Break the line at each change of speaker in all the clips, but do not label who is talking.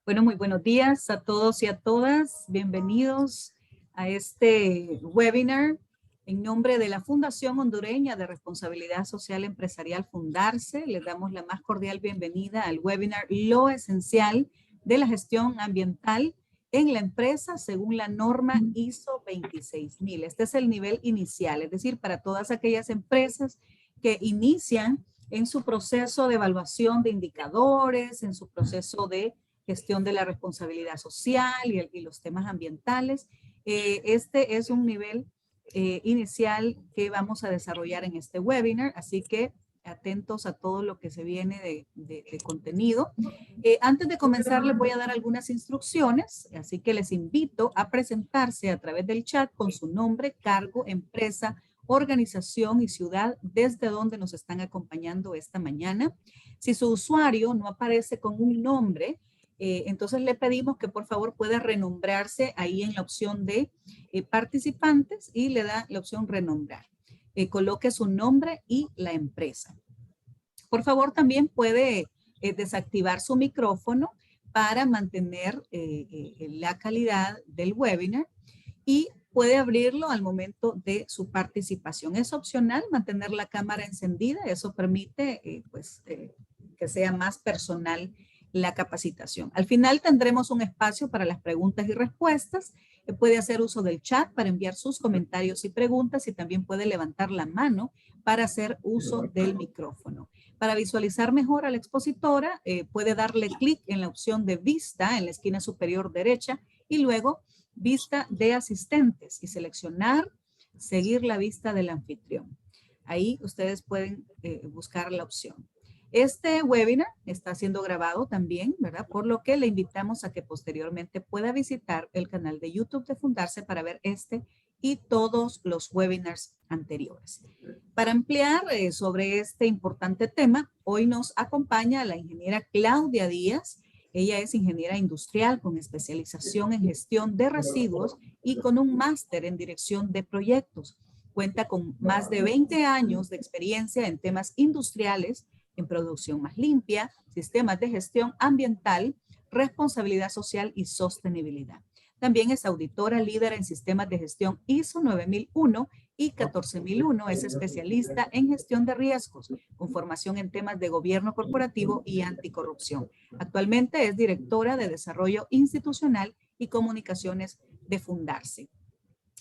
Bueno, muy buenos días a todos y a todas. Bienvenidos a este webinar en nombre de la Fundación Hondureña de Responsabilidad Social Empresarial Fundarse. Les damos la más cordial bienvenida al webinar Lo Esencial de la Gestión Ambiental en la empresa según la norma ISO 26000. Este es el nivel inicial, es decir, para todas aquellas empresas que inician en su proceso de evaluación de indicadores, en su proceso de gestión de la responsabilidad social y los temas ambientales. Este es un nivel inicial que vamos a desarrollar en este webinar, así que atentos a todo lo que se viene de contenido. Antes de comenzar les voy a dar algunas instrucciones, así que les invito a presentarse a través del chat con su nombre, cargo, empresa, organización y ciudad desde donde nos están acompañando esta mañana. Si su usuario no aparece con un nombre, entonces le pedimos que por favor pueda renombrarse ahí en la opción de participantes y le da la opción renombrar. Coloque su nombre y la empresa. Por favor también puede desactivar su micrófono para mantener la calidad del webinar y puede abrirlo al momento de su participación. Es opcional mantener la cámara encendida, eso permite que sea más personal la capacitación. Al final tendremos un espacio para las preguntas y respuestas. Puede hacer uso del chat para enviar sus comentarios y preguntas y también puede levantar la mano para hacer uso del micrófono. Para visualizar mejor a la expositora, puede darle clic en la opción de vista en la esquina superior derecha y luego vista de asistentes y seleccionar seguir la vista del anfitrión. Ahí ustedes pueden buscar la opción. Este webinar está siendo grabado también, ¿verdad? Por lo que le invitamos a que posteriormente pueda visitar el canal de YouTube de Fundarse para ver este y todos los webinars anteriores. Para ampliar sobre este importante tema, hoy nos acompaña la ingeniera Claudia Díaz. Ella es ingeniera industrial con especialización en gestión de residuos y con un máster en dirección de proyectos. Cuenta con más de 20 años de experiencia en temas industriales, en producción más limpia, sistemas de gestión ambiental, responsabilidad social y sostenibilidad. También es auditora líder en sistemas de gestión ISO 9001 y 14001. Es especialista en gestión de riesgos, con formación en temas de gobierno corporativo y anticorrupción. Actualmente es directora de Desarrollo Institucional y Comunicaciones de Fundarse.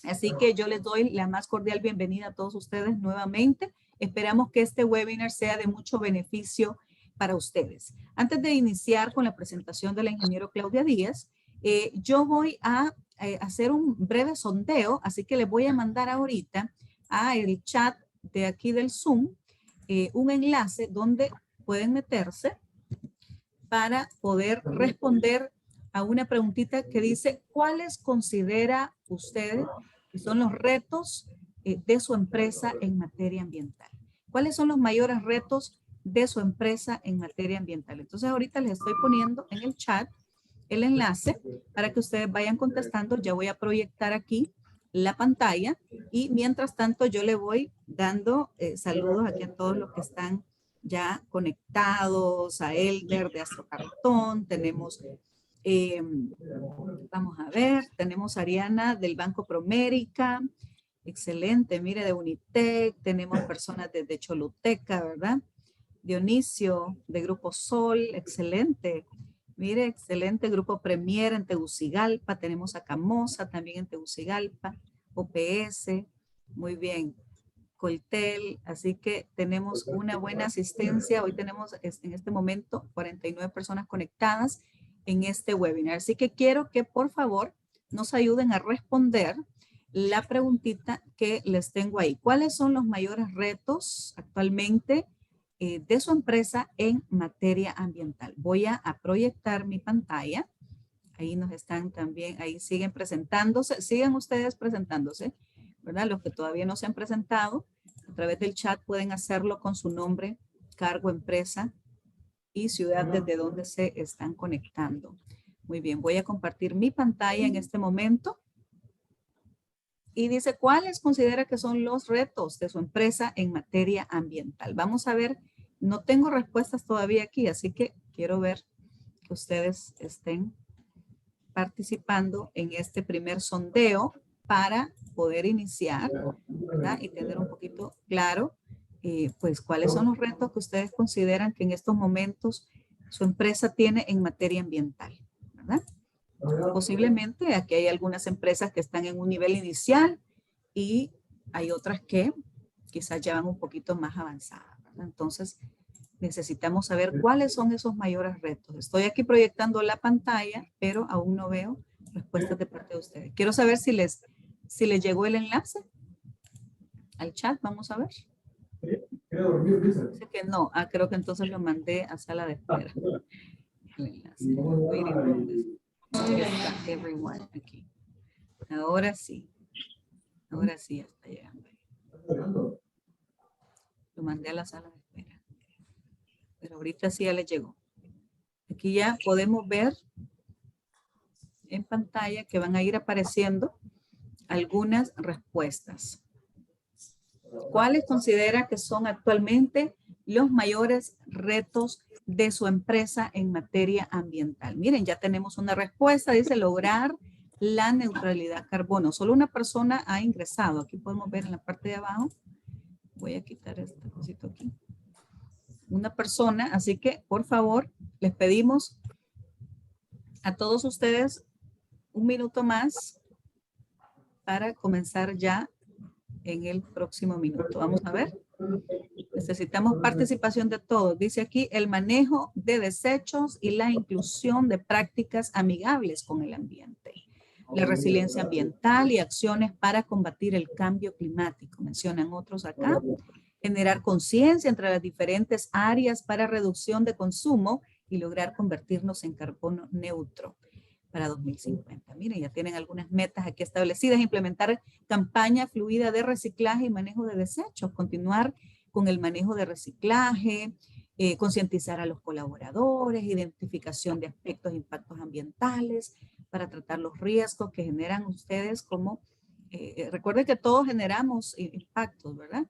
Así que yo les doy la más cordial bienvenida a todos ustedes nuevamente. Esperamos que este webinar sea de mucho beneficio para ustedes. Antes de iniciar con la presentación de la ingeniera Claudia Díaz, yo voy a hacer un breve sondeo, así que les voy a mandar ahorita a el chat de aquí del Zoom un enlace donde pueden meterse para poder responder a una preguntita que dice, ¿cuáles considera usted que son los retos de su empresa en materia ambiental? ¿Cuáles son los mayores retos de su empresa en materia ambiental? Entonces ahorita les estoy poniendo en el chat el enlace para que ustedes vayan contestando. Ya voy a proyectar aquí la pantalla y mientras tanto yo le voy dando saludos aquí a todos los que están ya conectados, a Elder de Astrocartón, tenemos, vamos a ver, tenemos a Ariana del Banco Promérica, excelente, mire, de Unitec, tenemos personas desde Choluteca, ¿verdad? Dionisio de Grupo Sol, excelente. Mire, excelente Grupo Premier en Tegucigalpa, tenemos a Camosa también en Tegucigalpa, OPS, muy bien. Coltel, así que tenemos una buena asistencia. Hoy tenemos en este momento 49 personas conectadas en este webinar. Así que quiero que por favor nos ayuden a responder la preguntita que les tengo ahí. ¿Cuáles son los mayores retos actualmente de su empresa en materia ambiental? Voy a proyectar mi pantalla. Ahí nos están también, ahí siguen presentándose. Sigan ustedes presentándose, ¿verdad? Los que todavía no se han presentado, a través del chat pueden hacerlo con su nombre, cargo, empresa y ciudad desde donde se están conectando. Muy bien, voy a compartir mi pantalla en este momento. Y dice, ¿cuáles considera que son los retos de su empresa en materia ambiental? Vamos a ver, no tengo respuestas todavía aquí, así que quiero ver que ustedes estén participando en este primer sondeo para poder iniciar, ¿verdad? Y tener un poquito claro, pues, cuáles son los retos que ustedes consideran que en estos momentos su empresa tiene en materia ambiental, ¿verdad? Posiblemente aquí hay algunas empresas que están en un nivel inicial y hay otras que quizás ya van un poquito más avanzadas, ¿verdad? Entonces, necesitamos saber cuáles son esos mayores retos. Estoy aquí proyectando la pantalla, pero aún no veo respuestas de parte de ustedes. Quiero saber si les llegó el enlace al chat. Vamos a ver. Dice que no. Ah, creo que entonces lo mandé a sala de espera. El enlace. Está everyone aquí. Ahora sí. Ahora sí ya está llegando. Lo mandé a la sala de espera. Pero ahorita sí ya les llegó. Aquí ya podemos ver en pantalla que van a ir apareciendo algunas respuestas. ¿Cuáles considera que son actualmente los mayores retos de su empresa en materia ambiental? Miren, ya tenemos una respuesta, dice lograr la neutralidad carbono. Solo una persona ha ingresado. Aquí podemos ver en la parte de abajo. Voy a quitar este cosito aquí. Una persona, así que por favor, les pedimos a todos ustedes un minuto más para comenzar ya en el próximo minuto. Vamos a ver. Necesitamos participación de todos. Dice aquí el manejo de desechos y la inclusión de prácticas amigables con el ambiente. La resiliencia ambiental y acciones para combatir el cambio climático. Mencionan otros acá. Generar conciencia entre las diferentes áreas para reducción de consumo y lograr convertirnos en carbono neutro para 2050. Miren, ya tienen algunas metas aquí establecidas. Implementar campaña fluida de reciclaje y manejo de desechos. Continuar con el manejo de reciclaje. Concientizar a los colaboradores. Identificación de aspectos e impactos ambientales para tratar los riesgos que generan ustedes como... recuerden que todos generamos impactos, ¿verdad?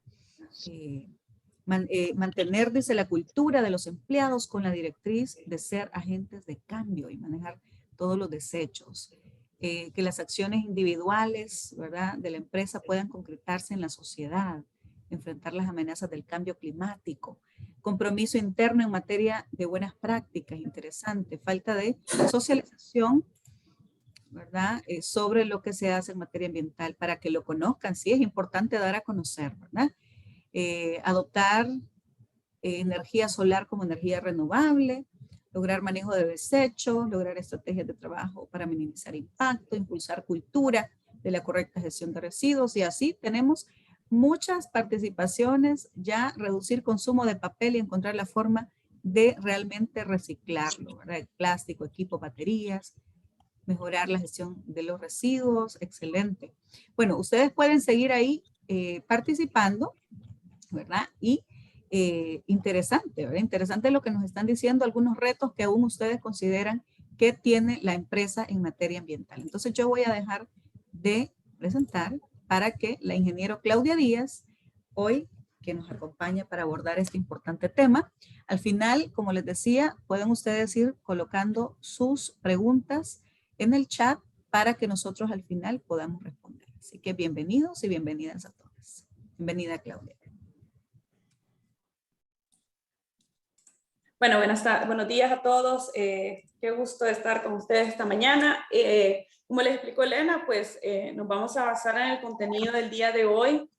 Mantener, dice, la cultura de los empleados con la directriz de ser agentes de cambio y manejar todos los desechos. Que las acciones individuales, ¿verdad?, de la empresa puedan concretarse en la sociedad, enfrentar las amenazas del cambio climático, compromiso interno en materia de buenas prácticas, interesante, falta de socialización, ¿verdad?, sobre lo que se hace en materia ambiental para que lo conozcan. Sí, es importante dar a conocer, ¿verdad? Adoptar energía solar como energía renovable, lograr manejo de desechos, lograr estrategias de trabajo para minimizar impacto, impulsar cultura de la correcta gestión de residuos y así tenemos muchas participaciones, ya reducir consumo de papel y encontrar la forma de realmente reciclarlo, ¿verdad? El plástico, equipo, baterías, mejorar la gestión de los residuos, excelente. Bueno, ustedes pueden seguir ahí participando, ¿verdad? Y interesante, ¿verdad? Interesante lo que nos están diciendo, algunos retos que aún ustedes consideran que tiene la empresa en materia ambiental. Entonces yo voy a dejar de presentar para que la ingeniero Claudia Díaz, hoy que nos acompaña para abordar este importante tema, al final, como les decía, pueden ustedes ir colocando sus preguntas en el chat para que nosotros al final podamos responder. Así que bienvenidos y bienvenidas a todos. Bienvenida, Claudia.
Bueno, buenos días a todos. Qué gusto estar con ustedes esta mañana. Como les explicó Elena, pues nos vamos a basar en el contenido del día de hoy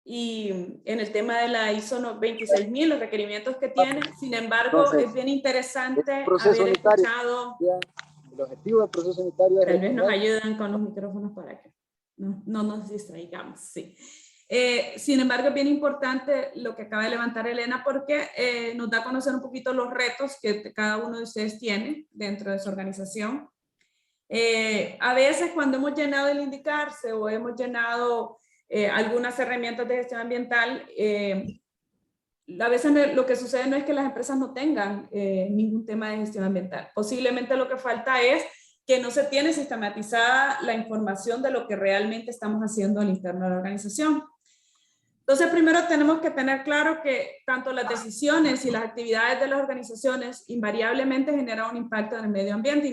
y en el tema de la ISO 26000, los requerimientos que tiene. Sin embargo, entonces, es bien interesante haber escuchado...
El objetivo del proceso sanitario es...
Tal vez nos ayudan con los micrófonos para que no nos distraigamos, sí. Sin embargo, es bien importante lo que acaba de levantar Elena porque nos da a conocer un poquito los retos que cada uno de ustedes tiene dentro de su organización. A veces cuando hemos llenado el indicarse o hemos llenado algunas herramientas de gestión ambiental, a veces lo que sucede no es que las empresas no tengan ningún tema de gestión ambiental. Posiblemente lo que falta es que no se tiene sistematizada la información de lo que realmente estamos haciendo al interno de la organización. Entonces, primero tenemos que tener claro que tanto las decisiones y las actividades de las organizaciones invariablemente generan un impacto en el medio ambiente,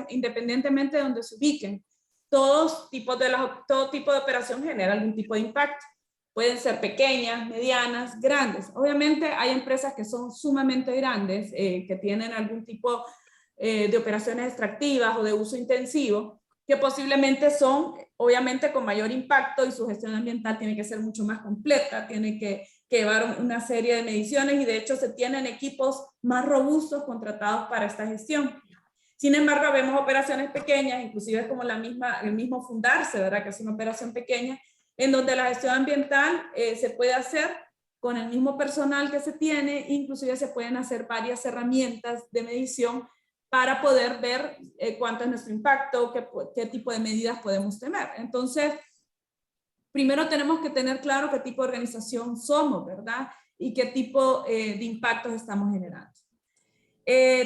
independientemente de donde se ubiquen. Todo tipo de operación genera algún tipo de impacto. Pueden ser pequeñas, medianas, grandes. Obviamente hay empresas que son sumamente grandes, que tienen algún tipo de operaciones extractivas o de uso intensivo, que posiblemente son, obviamente, con mayor impacto y su gestión ambiental tiene que ser mucho más completa, tiene que llevar una serie de mediciones y de hecho se tienen equipos más robustos contratados para esta gestión. Sin embargo, vemos operaciones pequeñas, inclusive como el mismo Fundarse, ¿verdad? Que es una operación pequeña, en donde la gestión ambiental se puede hacer con el mismo personal que se tiene, inclusive se pueden hacer varias herramientas de medición para poder ver cuánto es nuestro impacto, qué tipo de medidas podemos tener. Entonces, primero tenemos que tener claro qué tipo de organización somos, ¿verdad? Y qué tipo de impactos estamos generando.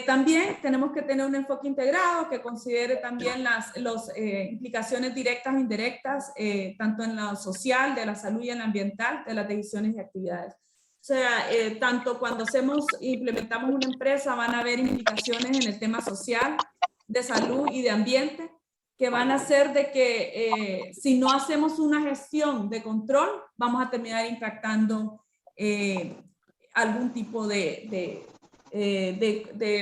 También tenemos que tener un enfoque integrado que considere también las implicaciones directas e indirectas, tanto en lo social, de la salud y en lo ambiental, de las decisiones y actividades. O sea, tanto cuando implementamos una empresa van a haber implicaciones en el tema social, de salud y de ambiente, que van a hacer de que si no hacemos una gestión de control, vamos a terminar impactando algún tipo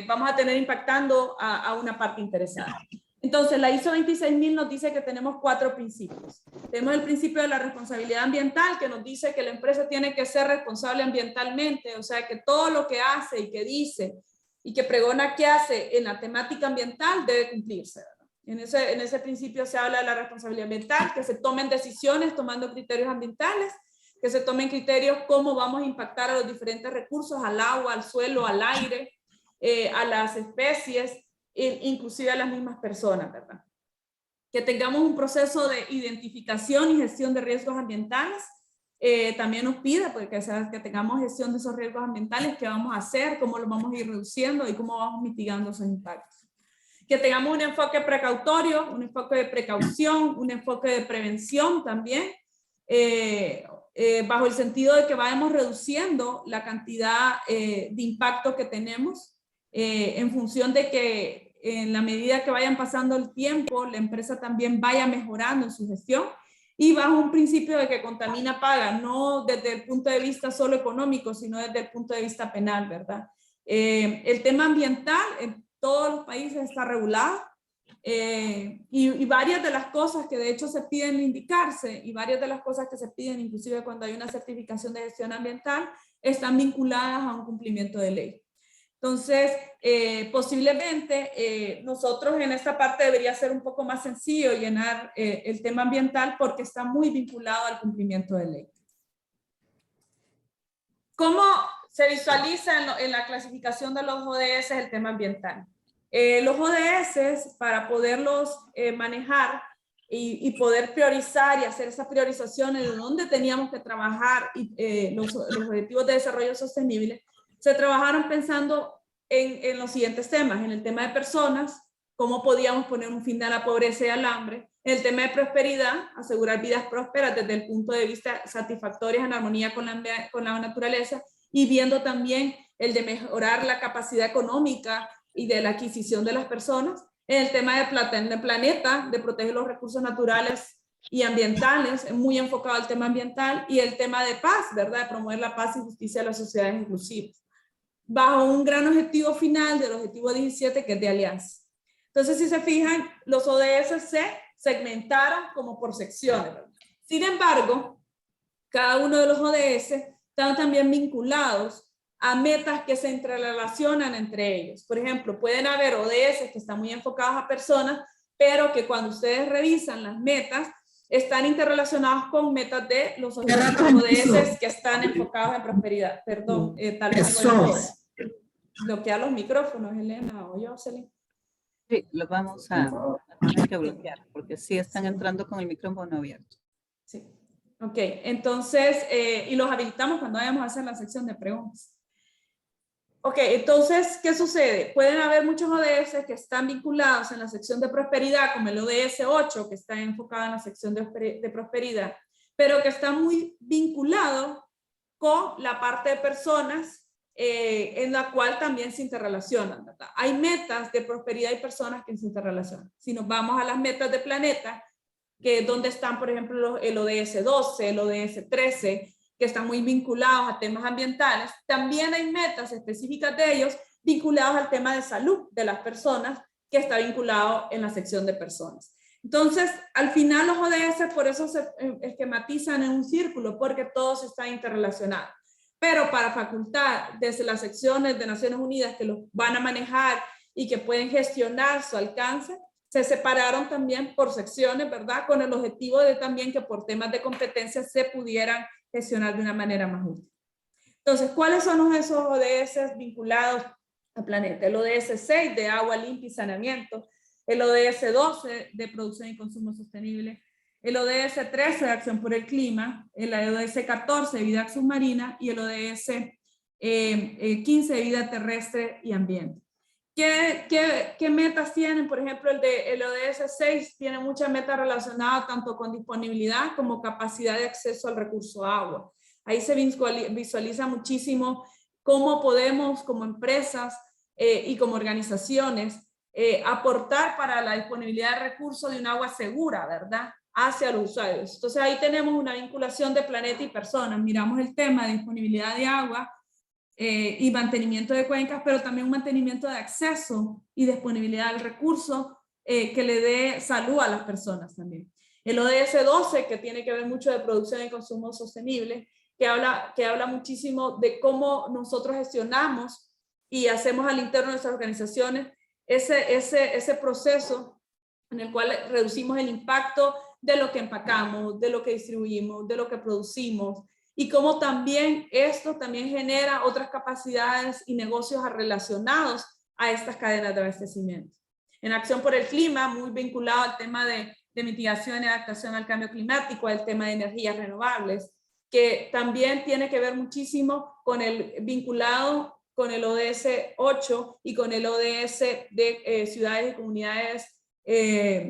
vamos a tener impactando a una parte interesada. Entonces, la ISO 26000 nos dice que tenemos 4 principios. Tenemos el principio de la responsabilidad ambiental, que nos dice que la empresa tiene que ser responsable ambientalmente, o sea, que todo lo que hace y que dice y que pregona que hace en la temática ambiental debe cumplirse, ¿verdad? En ese principio se habla de la responsabilidad ambiental, que se tomen decisiones tomando criterios ambientales, que se tomen criterios cómo vamos a impactar a los diferentes recursos, al agua, al suelo, al aire, a las especies, inclusive a las mismas personas, ¿verdad? Que tengamos un proceso de identificación y gestión de riesgos ambientales. También nos pide pues, que tengamos gestión de esos riesgos ambientales, qué vamos a hacer, cómo los vamos a ir reduciendo y cómo vamos mitigando esos impactos. Que tengamos un enfoque precautorio, un enfoque de precaución, un enfoque de prevención también, bajo el sentido de que vayamos reduciendo la cantidad de impacto que tenemos en función de que en la medida que vayan pasando el tiempo, la empresa también vaya mejorando en su gestión y bajo un principio de que contamina paga, no desde el punto de vista solo económico, sino desde el punto de vista penal, ¿verdad? El tema ambiental en todos los países está regulado. Y varias de las cosas que de hecho se piden indicarse y varias de las cosas que se piden inclusive cuando hay una certificación de gestión ambiental están vinculadas a un cumplimiento de ley. Entonces, posiblemente nosotros en esta parte debería ser un poco más sencillo llenar el tema ambiental porque está muy vinculado al cumplimiento de ley. ¿Cómo se visualiza en la clasificación de los ODS el tema ambiental? Los ODS, para poderlos manejar y poder priorizar y hacer esas priorizaciones de dónde teníamos que trabajar los objetivos de desarrollo sostenible, se trabajaron pensando en los siguientes temas, en el tema de personas, cómo podíamos poner un fin a la pobreza y al hambre, en el tema de prosperidad, asegurar vidas prósperas desde el punto de vista satisfactorias en armonía con la naturaleza, y viendo también el de mejorar la capacidad económica y de la adquisición de las personas, en el tema del planeta, de proteger los recursos naturales y ambientales, muy enfocado al tema ambiental, y el tema de paz, ¿verdad? De promover la paz y justicia de las sociedades inclusivas, bajo un gran objetivo final del objetivo 17, que es de alianza. Entonces, si se fijan, los ODS se segmentaron como por secciones, ¿verdad? Sin embargo, cada uno de los ODS están también vinculados a metas que se interrelacionan entre ellos. Por ejemplo, pueden haber ODS que están muy enfocados a personas, pero que cuando ustedes revisan las metas, están interrelacionados con metas de los ODS que están enfocados en prosperidad. Perdón, tal vez bloquear los micrófonos, Elena o Jocelyn.
Sí, los vamos a tener que bloquear, porque sí están entrando con el micrófono abierto.
Sí, ok, entonces, y los habilitamos cuando vayamos a hacer la sección de preguntas. Ok, entonces, ¿qué sucede? Pueden haber muchos ODS que están vinculados en la sección de prosperidad, como el ODS 8, que está enfocado en la sección de prosperidad, pero que está muy vinculado con la parte de personas en la cual también se interrelacionan, ¿verdad? Hay metas de prosperidad y personas que se interrelacionan. Si nos vamos a las metas de planeta, que donde están, por ejemplo, el ODS 12, el ODS 13, que están muy vinculados a temas ambientales, también hay metas específicas de ellos vinculados al tema de salud de las personas, que está vinculado en la sección de personas. Entonces, al final los ODS por eso se esquematizan en un círculo, porque todos están interrelacionados. Pero para facultar desde las secciones de Naciones Unidas que los van a manejar y que pueden gestionar su alcance, se separaron también por secciones, ¿verdad? Con el objetivo de también que por temas de competencia se pudieran gestionar de una manera más útil. Entonces, ¿cuáles son esos ODS vinculados al planeta? El ODS 6 de agua limpia y saneamiento, el ODS 12 de producción y consumo sostenible, el ODS 13 de acción por el clima, el ODS 14 de vida submarina y el ODS 15 de vida terrestre y ambiente. ¿Qué metas tienen? Por ejemplo, el ODS 6 tiene muchas metas relacionadas tanto con disponibilidad como capacidad de acceso al recurso agua. Ahí se visualiza muchísimo cómo podemos como empresas y como organizaciones aportar para la disponibilidad de recursos de un agua segura, ¿verdad? Hacia los usuarios. Entonces ahí tenemos una vinculación de planeta y personas. Miramos el tema de disponibilidad de agua y mantenimiento de cuencas, pero también un mantenimiento de acceso y disponibilidad del recurso que le dé salud a las personas también. El ODS 12, que tiene que ver mucho de producción y consumo sostenible, que habla muchísimo de cómo nosotros gestionamos y hacemos al interno de nuestras organizaciones ese proceso en el cual reducimos el impacto de lo que empacamos, de lo que distribuimos, de lo que producimos, y cómo también esto también genera otras capacidades y negocios relacionados a estas cadenas de abastecimiento. En Acción por el Clima, muy vinculado al tema de mitigación y adaptación al cambio climático, al tema de energías renovables, que también tiene que ver muchísimo con vinculado con el ODS 8 y con el ODS de ciudades y comunidades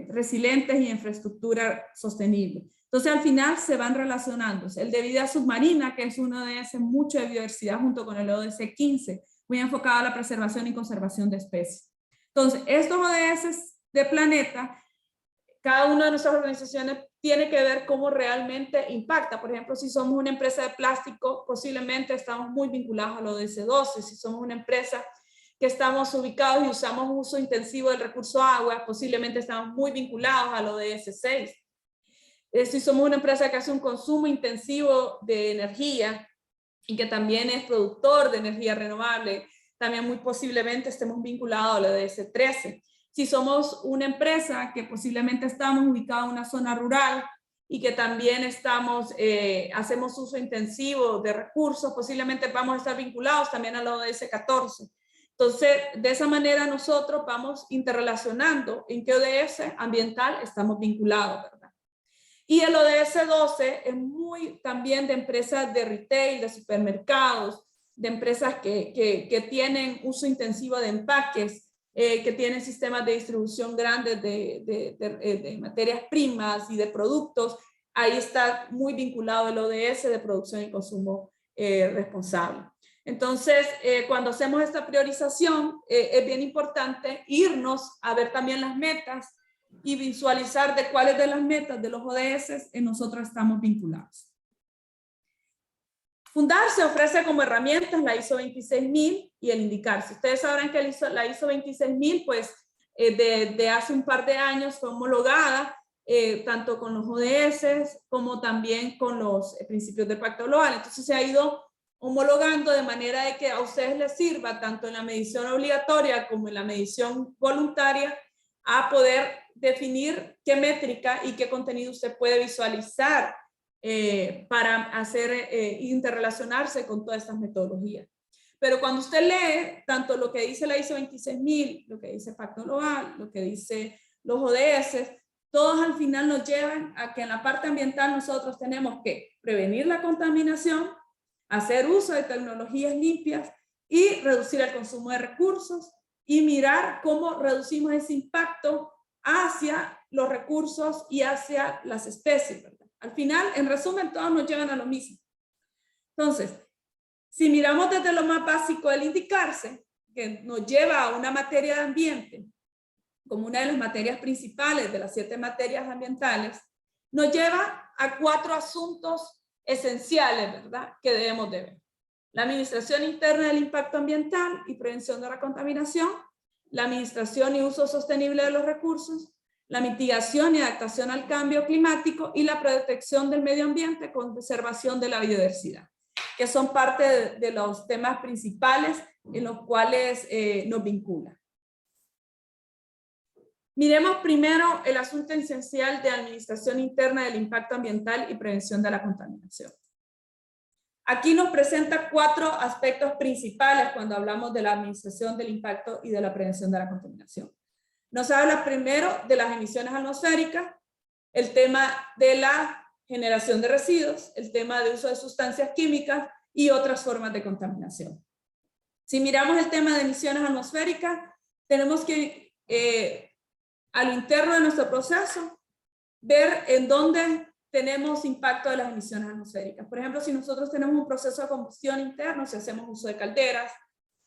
resilientes y infraestructura sostenible. Entonces, al final se van relacionándose. El de vida submarina, que es uno de ODS mucho de biodiversidad, junto con el ODS 15, muy enfocado a la preservación y conservación de especies. Entonces, estos ODS de planeta, cada una de nuestras organizaciones tiene que ver cómo realmente impacta. Por ejemplo, si somos una empresa de plástico, posiblemente estamos muy vinculados al ODS 12. Si somos una empresa que estamos ubicados y usamos uso intensivo del recurso agua, posiblemente estamos muy vinculados al ODS 6. Si somos una empresa que hace un consumo intensivo de energía y que también es productor de energía renovable, también muy posiblemente estemos vinculados al ODS 13. Si somos una empresa que posiblemente estamos ubicados en una zona rural y que también hacemos uso intensivo de recursos, posiblemente vamos a estar vinculados también al ODS 14. Entonces, de esa manera nosotros vamos interrelacionando en qué ODS ambiental estamos vinculados, ¿verdad? Y el ODS 12 es muy también de empresas de retail, de supermercados, de empresas que tienen uso intensivo de empaques, que tienen sistemas de distribución grandes de materias primas y de productos. Ahí está muy vinculado el ODS de producción y consumo responsable. Entonces, cuando hacemos esta priorización, es bien importante irnos a ver también las metas y visualizar de cuáles de las metas de los ODS nosotros estamos vinculados. Fundarse ofrece como herramientas la ISO 26000 y el indicarse. Ustedes sabrán que la ISO 26000, pues, de hace un par de años fue homologada, tanto con los ODS como también con los principios del Pacto Global. Entonces se ha ido homologando de manera de que a ustedes les sirva, tanto en la medición obligatoria como en la medición voluntaria, a poder definir qué métrica y qué contenido usted puede visualizar para hacer interrelacionarse con todas estas metodologías. Pero cuando usted lee tanto lo que dice la ISO 26000, lo que dice Pacto Global, lo que dice los ODS, todos al final nos llevan a que en la parte ambiental nosotros tenemos que prevenir la contaminación, hacer uso de tecnologías limpias y reducir el consumo de recursos y mirar cómo reducimos ese impacto hacia los recursos y hacia las especies, ¿verdad? Al final, en resumen, todos nos llevan a lo mismo. Entonces, si miramos desde lo más básico del indicarse, que nos lleva a una materia de ambiente, como una de las materias principales de las 7 materias ambientales, nos lleva a 4 asuntos esenciales, ¿verdad?, que debemos de ver. La administración interna del impacto ambiental y prevención de la contaminación, la administración y uso sostenible de los recursos, la mitigación y adaptación al cambio climático y la protección del medio ambiente con conservación de la biodiversidad, que son parte de los temas principales en los cuales nos vinculan. Miremos primero el asunto esencial de administración interna del impacto ambiental y prevención de la contaminación. Aquí nos presenta 4 aspectos principales cuando hablamos de la administración del impacto y de la prevención de la contaminación. Nos habla primero de las emisiones atmosféricas, el tema de la generación de residuos, el tema de uso de sustancias químicas y otras formas de contaminación. Si miramos el tema de emisiones atmosféricas, tenemos que a lo interno de nuestro proceso ver en dónde tenemos impacto de las emisiones atmosféricas. Por ejemplo, si nosotros tenemos un proceso de combustión interno, si hacemos uso de calderas,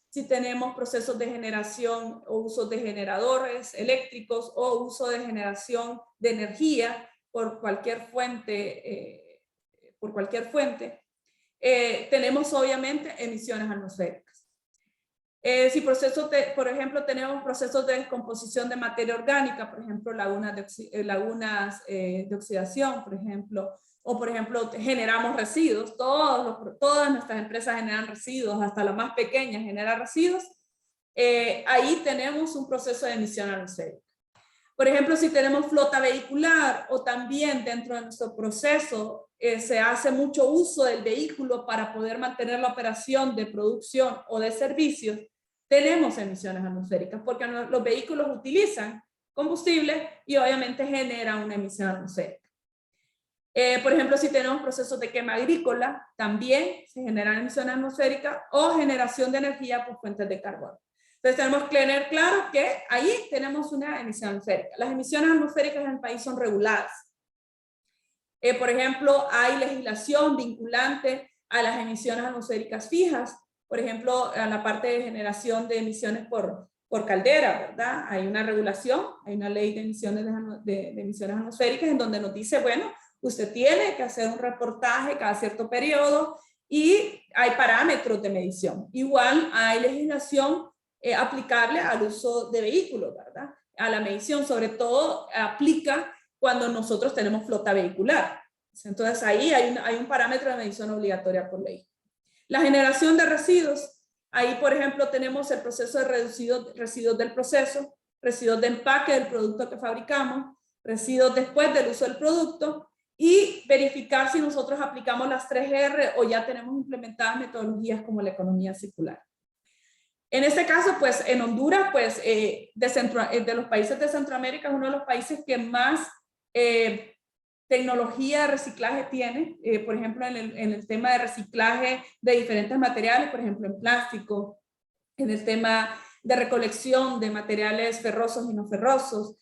si tenemos procesos de generación o uso de generadores eléctricos o uso de generación de energía por cualquier fuente, tenemos obviamente emisiones atmosféricas. Si por ejemplo, tenemos procesos de descomposición de materia orgánica, por ejemplo, lagunas de oxidación, por ejemplo, o por ejemplo, generamos residuos, todas nuestras empresas generan residuos, hasta la más pequeña genera residuos, ahí tenemos un proceso de emisión atmosférica. Por ejemplo, si tenemos flota vehicular o también dentro de nuestro proceso se hace mucho uso del vehículo para poder mantener la operación de producción o de servicios, tenemos emisiones atmosféricas porque los vehículos utilizan combustible y obviamente generan una emisión atmosférica. Por ejemplo, si tenemos procesos de quema agrícola, también se generan emisiones atmosféricas o generación de energía por fuentes de carbono. Entonces tenemos que tener claro que ahí tenemos una emisión atmosférica. Las emisiones atmosféricas en el país son reguladas. Por ejemplo, hay legislación vinculante a las emisiones atmosféricas fijas. Por ejemplo, a la parte de generación de emisiones por caldera, ¿verdad? Hay una regulación, hay una ley de emisiones, de emisiones atmosféricas en donde nos dice, bueno, usted tiene que hacer un reportaje cada cierto periodo y hay parámetros de medición. Igual hay legislación aplicable al uso de vehículos, ¿verdad? A la medición, sobre todo, aplica cuando nosotros tenemos flota vehicular. Entonces ahí hay un parámetro de medición obligatoria por ley. La generación de residuos, ahí por ejemplo tenemos el proceso de residuos del proceso, residuos de empaque del producto que fabricamos, residuos después del uso del producto y verificar si nosotros aplicamos las 3R o ya tenemos implementadas metodologías como la economía circular. En este caso, pues en Honduras, pues de los países de Centroamérica es uno de los países que más tecnología de reciclaje tiene, por ejemplo, en el tema de reciclaje de diferentes materiales, por ejemplo, en plástico, en el tema de recolección de materiales ferrosos y no ferrosos,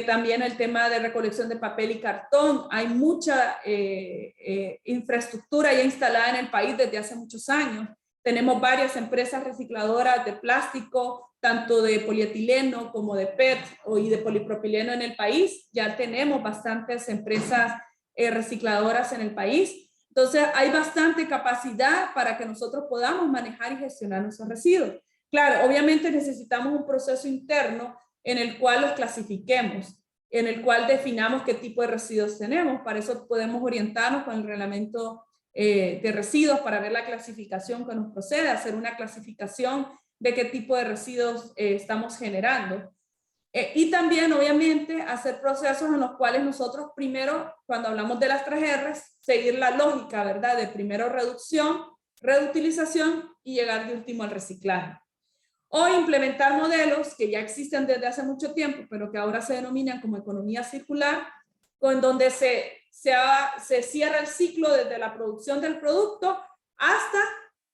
también el tema de recolección de papel y cartón. Hay mucha infraestructura ya instalada en el país desde hace muchos años. Tenemos varias empresas recicladoras de plástico, tanto de polietileno como de PET y de polipropileno en el país. Ya tenemos bastantes empresas recicladoras en el país. Entonces hay bastante capacidad para que nosotros podamos manejar y gestionar nuestros residuos. Claro, obviamente necesitamos un proceso interno en el cual los clasifiquemos, en el cual definamos qué tipo de residuos tenemos. Para eso podemos orientarnos con el reglamento de residuos para ver la clasificación que nos procede, hacer una clasificación de qué tipo de residuos estamos generando. Y también, obviamente, hacer procesos en los cuales nosotros primero, cuando hablamos de las 3Rs, seguir la lógica, ¿verdad? De primero reducción, reutilización y llegar de último al reciclaje. O implementar modelos que ya existen desde hace mucho tiempo, pero que ahora se denominan como economía circular, con donde se cierra el ciclo desde la producción del producto hasta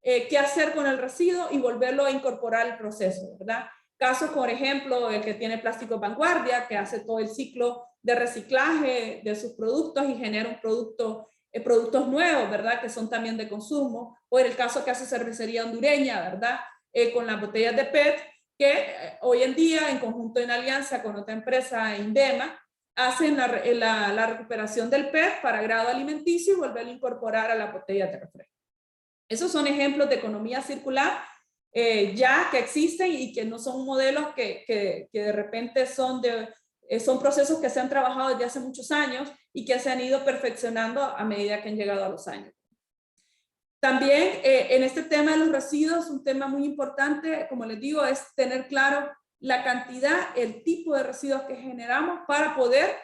qué hacer con el residuo y volverlo a incorporar al proceso, ¿verdad? Casos, por ejemplo, el que tiene Plástico Vanguardia, que hace todo el ciclo de reciclaje de sus productos y genera un productos nuevos, ¿verdad? Que son también de consumo. O en el caso que hace Cervecería Hondureña, ¿verdad? Con las botellas de PET, que hoy en día, en conjunto en alianza con otra empresa, Indema, hacen la recuperación del PET para grado alimenticio y volverlo a incorporar a las botellas de refresco. Esos son ejemplos de economía circular ya que existen y que no son modelos que de repente son procesos que se han trabajado desde hace muchos años y que se han ido perfeccionando a medida que han llegado a los años. También en este tema de los residuos, un tema muy importante, como les digo, es tener claro la cantidad, el tipo de residuos que generamos para poder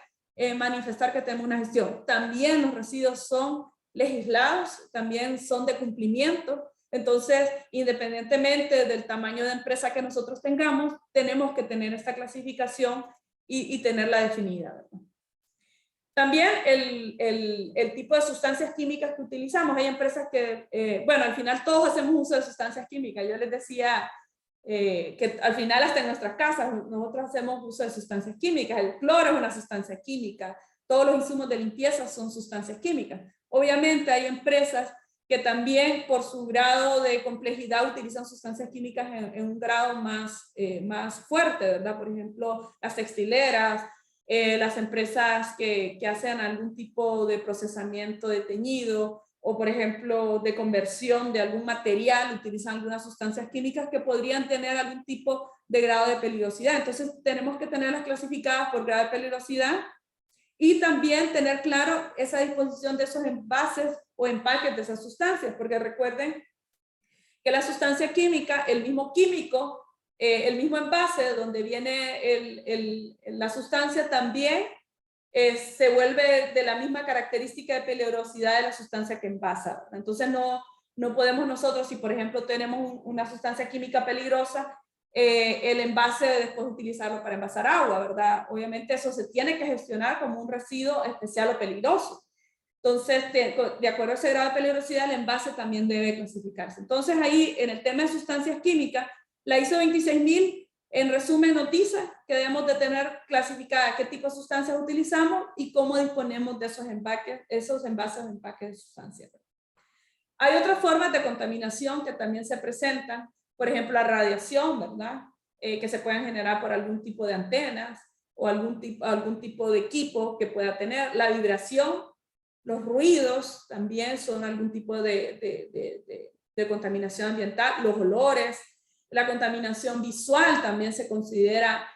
manifestar que tenemos una gestión. También los residuos son legislados, también son de cumplimiento. Entonces, independientemente del tamaño de empresa que nosotros tengamos, tenemos que tener esta clasificación y tenerla definida, ¿verdad? También el tipo de sustancias químicas que utilizamos. Hay empresas que, bueno, al final todos hacemos uso de sustancias químicas. Yo les decía que al final hasta en nuestras casas nosotros hacemos uso de sustancias químicas. El cloro es una sustancia química. Todos los insumos de limpieza son sustancias químicas. Obviamente hay empresas que también por su grado de complejidad utilizan sustancias químicas en un grado más fuerte, ¿verdad? Por ejemplo, las textileras, las empresas que hacen algún tipo de procesamiento de teñido o, por ejemplo, de conversión de algún material, utilizan algunas sustancias químicas que podrían tener algún tipo de grado de peligrosidad. Entonces, tenemos que tenerlas clasificadas por grado de peligrosidad y también tener claro esa disposición de esos envases o empaques de esas sustancias, porque recuerden que la sustancia química, el mismo químico, el mismo envase donde viene la sustancia también se vuelve de la misma característica de peligrosidad de la sustancia que envasa. Entonces no podemos nosotros, si por ejemplo tenemos una sustancia química peligrosa, el envase después utilizarlo para envasar agua, ¿verdad? Obviamente eso se tiene que gestionar como un residuo especial o peligroso. Entonces, de acuerdo a ese grado de peligrosidad, el envase también debe clasificarse. Entonces, ahí, en el tema de sustancias químicas, la ISO 26000, en resumen, nos dice que debemos de tener clasificada qué tipo de sustancias utilizamos y cómo disponemos de esos envases o empaques de sustancias. Hay otras formas de contaminación que también se presentan, por ejemplo, la radiación, ¿verdad? Que se pueden generar por algún tipo de antenas o algún tipo de equipo que pueda tener, la vibración. Los ruidos también son algún tipo de contaminación ambiental, los olores, la contaminación visual también se considera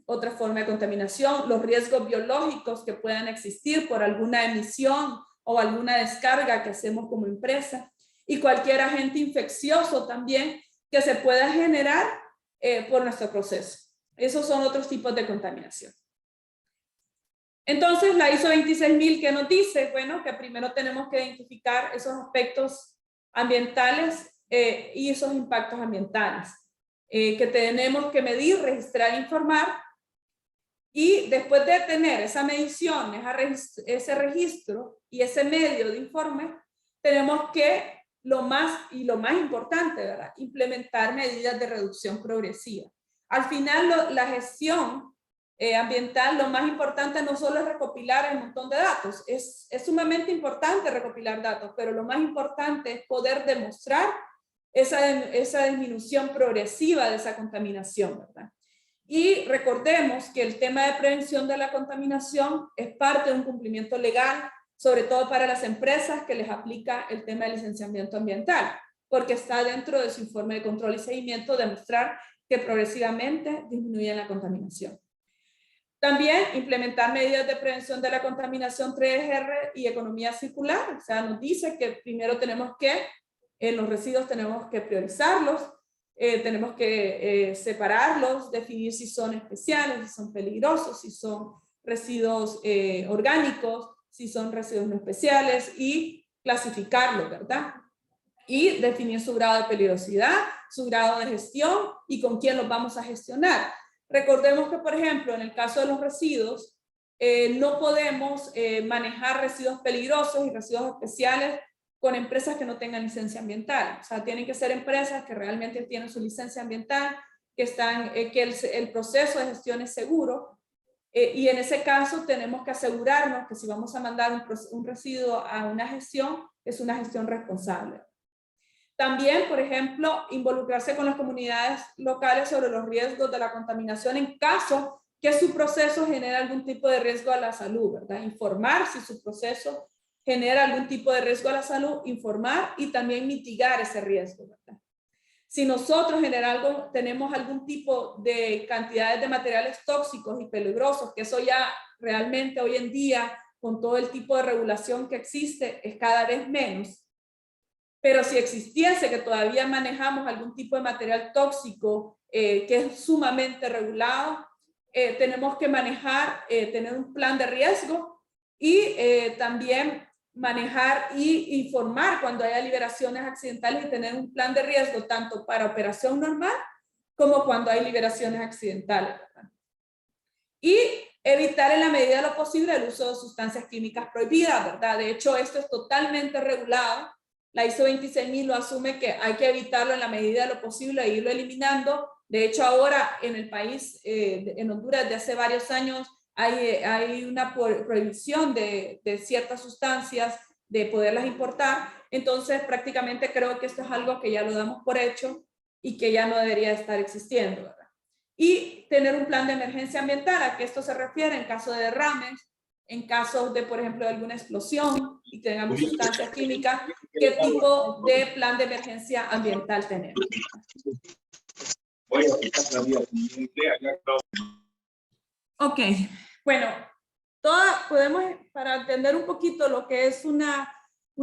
otra forma de contaminación, los riesgos biológicos que puedan existir por alguna emisión o alguna descarga que hacemos como empresa y cualquier agente infeccioso también que se pueda generar por nuestro proceso. Esos son otros tipos de contaminación. Entonces, la ISO 26000 que nos dice, bueno, que primero tenemos que identificar esos aspectos ambientales y esos impactos ambientales, que tenemos que medir, registrar, informar, y después de tener esa medición, ese registro y ese medio de informe, tenemos que, lo más importante, ¿verdad? Implementar medidas de reducción progresiva. Al final, la gestión ambiental, lo más importante no solo es recopilar un montón de datos, es sumamente importante recopilar datos, pero lo más importante es poder demostrar esa disminución progresiva de esa contaminación, ¿verdad? Y recordemos que el tema de prevención de la contaminación es parte de un cumplimiento legal, sobre todo para las empresas que les aplica el tema de licenciamiento ambiental, porque está dentro de su informe de control y seguimiento demostrar que progresivamente disminuye la contaminación. También implementar medidas de prevención de la contaminación 3R y economía circular. O sea, nos dice que primero tenemos que, en los residuos tenemos que priorizarlos, tenemos que separarlos, definir si son especiales, si son peligrosos, si son residuos orgánicos, si son residuos no especiales y clasificarlos, ¿verdad? Y definir su grado de peligrosidad, su grado de gestión y con quién los vamos a gestionar. Recordemos que, por ejemplo, en el caso de los residuos, no podemos manejar residuos peligrosos y residuos especiales con empresas que no tengan licencia ambiental. O sea, tienen que ser empresas que realmente tienen su licencia ambiental, que el proceso de gestión es seguro. Y en ese caso tenemos que asegurarnos que si vamos a mandar un residuo a una gestión, es una gestión responsable. También, por ejemplo, involucrarse con las comunidades locales sobre los riesgos de la contaminación en caso que su proceso genere algún tipo de riesgo a la salud, ¿verdad? Informar si su proceso genera algún tipo de riesgo a la salud, informar y también mitigar ese riesgo, ¿verdad? Si nosotros tenemos algún tipo de cantidades de materiales tóxicos y peligrosos, que eso ya realmente hoy en día, con todo el tipo de regulación que existe, es cada vez menos. Pero si existiese que todavía manejamos algún tipo de material tóxico que es sumamente regulado, tenemos que tener un plan de riesgo y también manejar y informar cuando haya liberaciones accidentales y tener un plan de riesgo tanto para operación normal como cuando hay liberaciones accidentales, ¿verdad? Y evitar en la medida de lo posible el uso de sustancias químicas prohibidas, ¿verdad? De hecho, esto es totalmente regulado. La ISO 26000 lo asume que hay que evitarlo en la medida de lo posible e irlo eliminando. De hecho, ahora en el país, en Honduras, desde hace varios años, hay una prohibición de ciertas sustancias, de poderlas importar. Entonces, prácticamente creo que esto es algo que ya lo damos por hecho y que ya no debería estar existiendo, ¿verdad? Y tener un plan de emergencia ambiental, a que esto se refiere en caso de derrames, en caso de, por ejemplo, de alguna explosión y tengamos sustancias químicas, ¿qué tipo de plan de emergencia ambiental tenemos? Ok, bueno, podemos, para entender un poquito lo que es un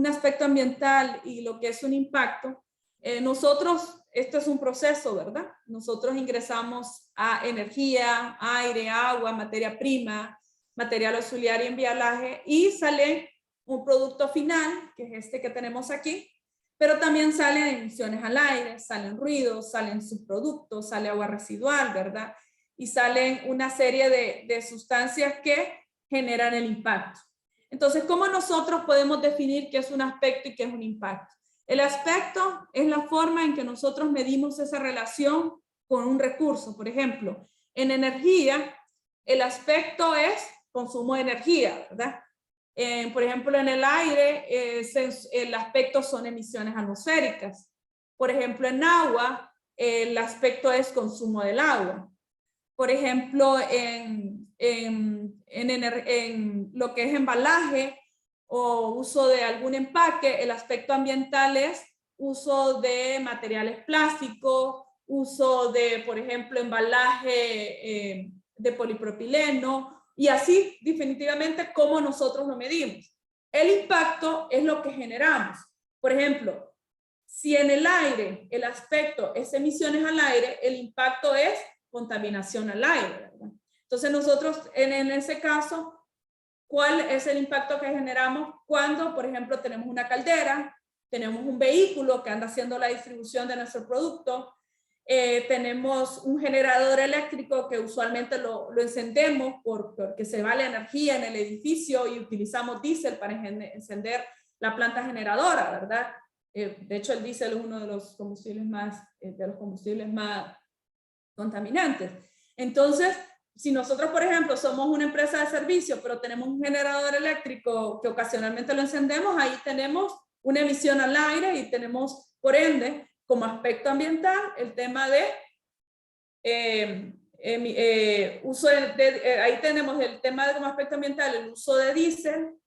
aspecto ambiental y lo que es un impacto, esto es un proceso, ¿verdad? Nosotros ingresamos a energía, aire, agua, materia prima, material auxiliar y embalaje, y sale un producto final, que es este que tenemos aquí, pero también salen emisiones al aire, salen ruidos, salen subproductos, sale agua residual, ¿verdad? Y salen una serie de sustancias que generan el impacto. Entonces, ¿cómo nosotros podemos definir qué es un aspecto y qué es un impacto? El aspecto es la forma en que nosotros medimos esa relación con un recurso. Por ejemplo, en energía, el aspecto es consumo de energía, ¿verdad? Por ejemplo, en el aire, el aspecto son emisiones atmosféricas. Por ejemplo, en agua, el aspecto es consumo del agua. Por ejemplo, en lo que es embalaje o uso de algún empaque, el aspecto ambiental es uso de materiales plásticos, uso de, por ejemplo, embalaje de polipropileno, y así definitivamente cómo nosotros lo medimos. El impacto es lo que generamos. Por ejemplo, si en el aire el aspecto es emisiones al aire, el impacto es contaminación al aire, ¿verdad? Entonces nosotros en ese caso, ¿cuál es el impacto que generamos cuando, por ejemplo, tenemos una caldera, tenemos un vehículo que anda haciendo la distribución de nuestro producto, tenemos un generador eléctrico que usualmente lo encendemos porque se va la energía en el edificio y utilizamos diésel para encender la planta generadora, ¿verdad? De hecho, el diésel es uno de los combustibles más contaminantes. Entonces, si nosotros, por ejemplo, somos una empresa de servicio, pero tenemos un generador eléctrico que ocasionalmente lo encendemos, ahí tenemos una emisión al aire y tenemos, por ende, como aspecto ambiental, el tema de ahí tenemos el tema de como aspecto ambiental, el uso de diésel,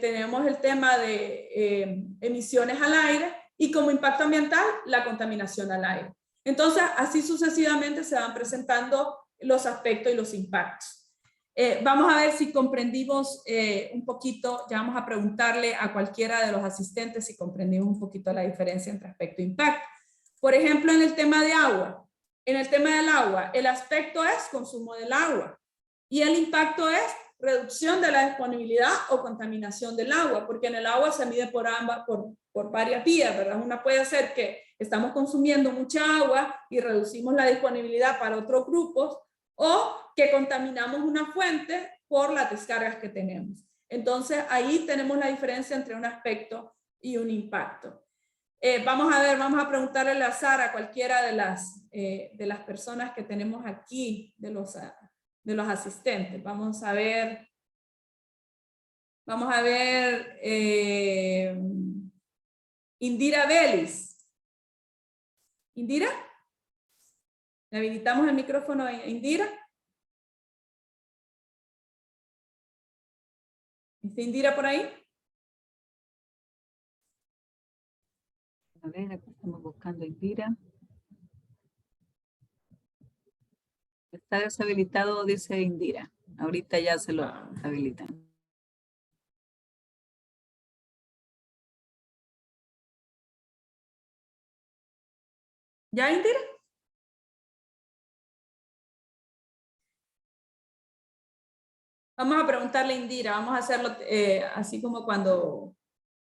tenemos el tema de emisiones al aire y como impacto ambiental, la contaminación al aire. Entonces, así sucesivamente se van presentando los aspectos y los impactos. Vamos a ver si comprendimos un poquito, ya vamos a preguntarle a cualquiera de los asistentes si comprendimos un poquito la diferencia entre aspecto e impacto. Por ejemplo, en el tema de agua. En el tema del agua, el aspecto es consumo del agua y el impacto es reducción de la disponibilidad o contaminación del agua, porque en el agua se mide por varias vías, ¿verdad? Una puede ser que estamos consumiendo mucha agua y reducimos la disponibilidad para otros grupos, o que contaminamos una fuente por las descargas que tenemos. Entonces, ahí tenemos la diferencia entre un aspecto y un impacto. Vamos a preguntarle al azar a cualquiera de las de las personas que tenemos aquí, de los asistentes. Vamos a ver. Indira Vélez. Indira, ¿le habilitamos el micrófono a Indira? ¿Está Indira por ahí?
A ver, acá estamos buscando a Indira. Está deshabilitado, dice Indira. Ahorita ya se lo habilitan.
¿Ya, Indira? Vamos a preguntarle a Indira, vamos a hacerlo así como cuando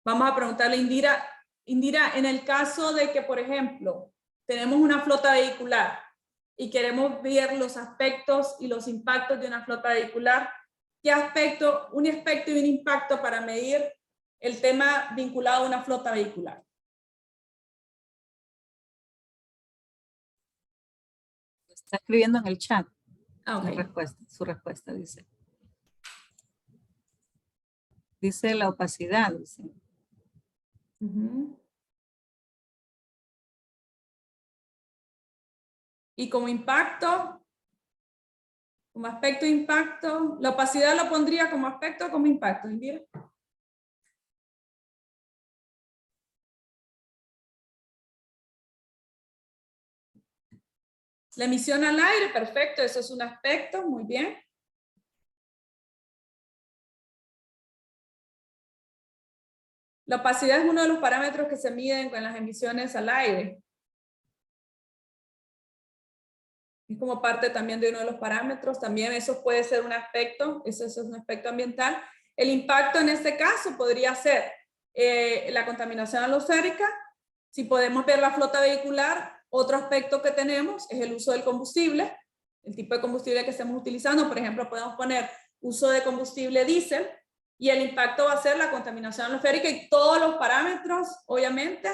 vamos a preguntarle a Indira. Indira, en el caso de que, por ejemplo, tenemos una flota vehicular y queremos ver los aspectos y los impactos de una flota vehicular, ¿qué aspecto, un aspecto y un impacto para medir el tema vinculado a una flota vehicular?
Está escribiendo en el chat.
Okay.
Su respuesta dice. Dice la opacidad, dice.
Y como impacto, como aspecto de impacto, la opacidad lo pondría como aspecto o como impacto, Indira. La emisión al aire, perfecto, eso es un aspecto, muy bien. La opacidad es uno de los parámetros que se miden con las emisiones al aire. Es como parte también de uno de los parámetros, también eso puede ser un aspecto, eso es un aspecto ambiental. El impacto en este caso podría ser la contaminación atmosférica. Si podemos ver la flota vehicular, otro aspecto que tenemos es el uso del combustible, el tipo de combustible que estemos utilizando. Por ejemplo, podemos poner uso de combustible diésel y el impacto va a ser la contaminación atmosférica y todos los parámetros, obviamente.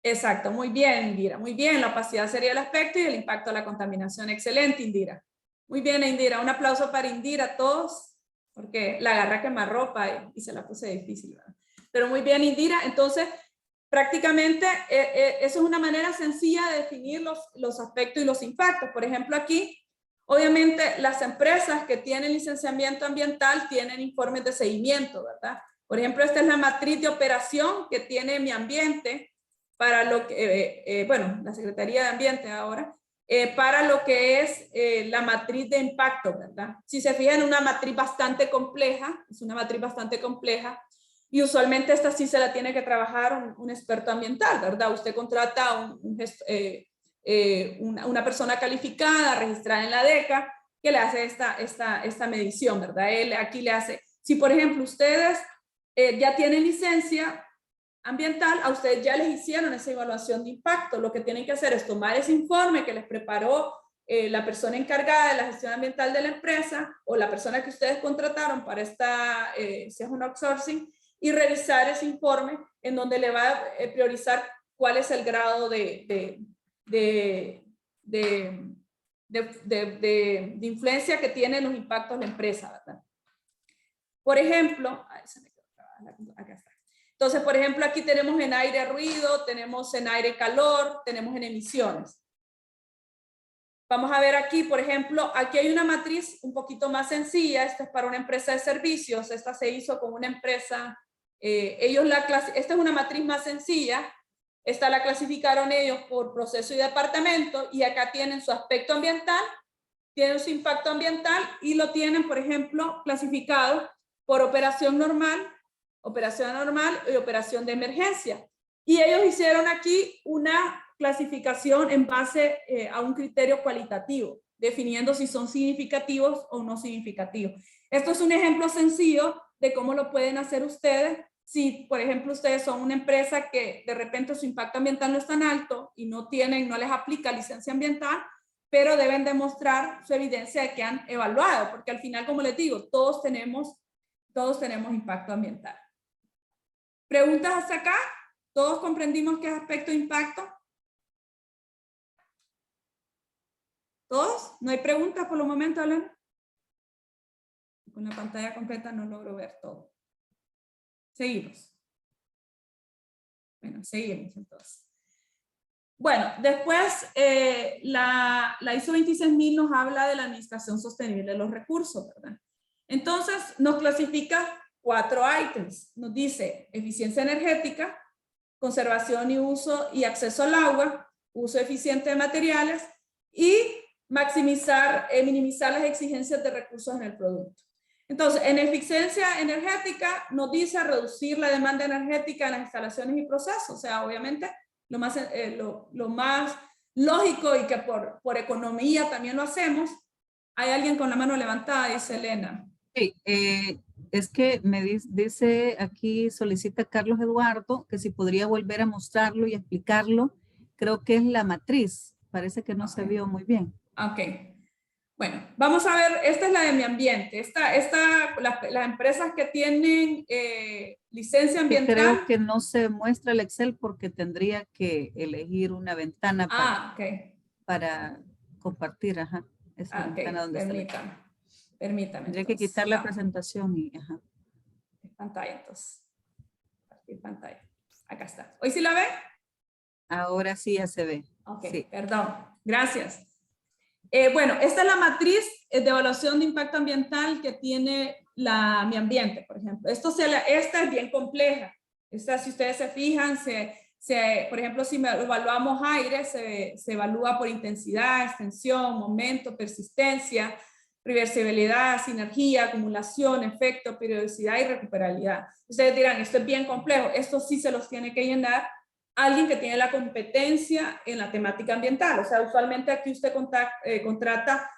Exacto, muy bien, Indira, muy bien. La opacidad sería el aspecto y el impacto de la contaminación. Excelente, Indira. Muy bien, Indira. Un aplauso para Indira, todos, porque la agarré a quemarropa y se la puse difícil, ¿verdad? Pero muy bien, Indira. Entonces, prácticamente, eso es una manera sencilla de definir los aspectos y los impactos. Por ejemplo, aquí, obviamente, las empresas que tienen licenciamiento ambiental tienen informes de seguimiento, ¿verdad? Por ejemplo, esta es la matriz de operación que tiene Mi Ambiente para lo que, bueno, la Secretaría de Ambiente ahora, para lo que es la matriz de impacto, ¿verdad? Si se fijan, una matriz bastante compleja, es una matriz bastante compleja, y usualmente esta sí se la tiene que trabajar un experto ambiental, ¿verdad? Usted contrata una persona calificada, registrada en la DECA, que le hace esta medición, ¿verdad? Él aquí le hace, si por ejemplo ustedes ya tienen licencia ambiental, a ustedes ya les hicieron esa evaluación de impacto, lo que tienen que hacer es tomar ese informe que les preparó la persona encargada de la gestión ambiental de la empresa o la persona que ustedes contrataron para si es un outsourcing, y revisar ese informe en donde le va a priorizar cuál es el grado de influencia que tienen los impactos de la empresa, ¿verdad? Por ejemplo, acá está. Entonces, por ejemplo, aquí tenemos en aire ruido, tenemos en aire calor, tenemos en emisiones. Vamos a ver aquí, por ejemplo, aquí hay una matriz un poquito más sencilla. Esta es para una empresa de servicios. Esta se hizo con una empresa, esta es una matriz más sencilla. Esta la clasificaron ellos por proceso y departamento, y acá tienen su aspecto ambiental, tienen su impacto ambiental y lo tienen, por ejemplo, clasificado por operación normal y operación de emergencia. Y ellos hicieron aquí una clasificación en base a un criterio cualitativo, definiendo si son significativos o no significativos. Esto es un ejemplo sencillo de cómo lo pueden hacer ustedes. Si, por ejemplo, ustedes son una empresa que de repente su impacto ambiental no es tan alto y no les aplica licencia ambiental, pero deben demostrar su evidencia de que han evaluado, porque al final, como les digo, todos tenemos impacto ambiental. ¿Preguntas hasta acá? ¿Todos comprendimos qué es aspecto de impacto? ¿Todos? ¿No hay preguntas por el momento, Elena? Con la pantalla completa no logro ver todo. Seguimos. Bueno, seguimos entonces. Bueno, después la ISO 26000 nos habla de la administración sostenible de los recursos, ¿verdad? Entonces nos clasifica 4 ítems. Nos dice eficiencia energética, conservación y uso y acceso al agua, uso eficiente de materiales y maximizar, minimizar las exigencias de recursos en el producto. Entonces, en eficiencia energética nos dice reducir la demanda energética en las instalaciones y procesos. O sea, obviamente, lo más lógico y que por economía también lo hacemos. Hay alguien con la mano levantada, dice Elena.
Sí, es que me dice aquí, solicita Carlos Eduardo, que si podría volver a mostrarlo y explicarlo. Creo que es la matriz. Parece que no se vio muy bien.
Ok. Bueno, vamos a ver, esta es la de mi ambiente. Las empresas que tienen licencia ambiental.
Creo que no se muestra el Excel porque tendría que elegir una ventana para compartir. Ajá, esa ventana donde
permítame.
Tendría que quitar la presentación y ajá.
Pantalla, entonces. Compartir pantalla. Acá está. ¿Hoy sí la ven?
Ahora sí ya se ve.
Ok,
sí.
Perdón. Gracias. Bueno, esta es la matriz de evaluación de impacto ambiental que tiene mi ambiente, por ejemplo. Esta es bien compleja. Esta, si ustedes se fijan, por ejemplo, si evaluamos aire, se evalúa por intensidad, extensión, momento, persistencia, reversibilidad, sinergia, acumulación, efecto, periodicidad y recuperabilidad. Ustedes dirán, esto es bien complejo. Esto sí se los tiene que llenar alguien que tiene la competencia en la temática ambiental. O sea, usualmente aquí usted contrata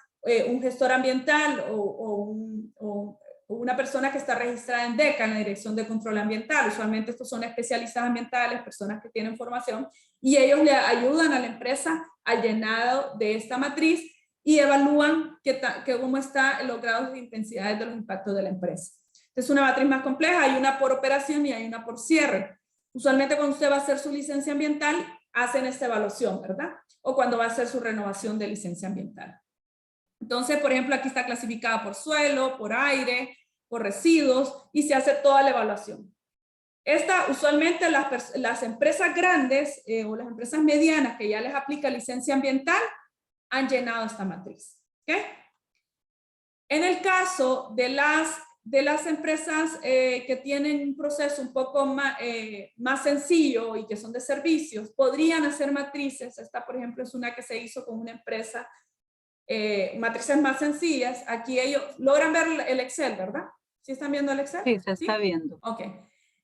un gestor ambiental o una persona que está registrada en DECA, en la Dirección de Control Ambiental. Usualmente estos son especialistas ambientales, personas que tienen formación, y ellos le ayudan a la empresa al llenado de esta matriz y evalúan cómo están los grados de intensidad de los impactos de la empresa. Es una matriz más compleja, hay una por operación y hay una por cierre. Usualmente cuando usted va a hacer su licencia ambiental, hacen esta evaluación, ¿verdad? O cuando va a hacer su renovación de licencia ambiental. Entonces, por ejemplo, aquí está clasificada por suelo, por aire, por residuos, y se hace toda la evaluación. Usualmente las empresas grandes o las empresas medianas que ya les aplica licencia ambiental han llenado esta matriz. ¿Ok? En el caso de las empresas que tienen un proceso un poco más sencillo y que son de servicios, podrían hacer matrices. Esta, por ejemplo, es una que se hizo con una empresa, matrices más sencillas. Aquí ellos logran ver el Excel, ¿verdad? ¿Sí están viendo el Excel?
Sí, se está viendo.
Ok.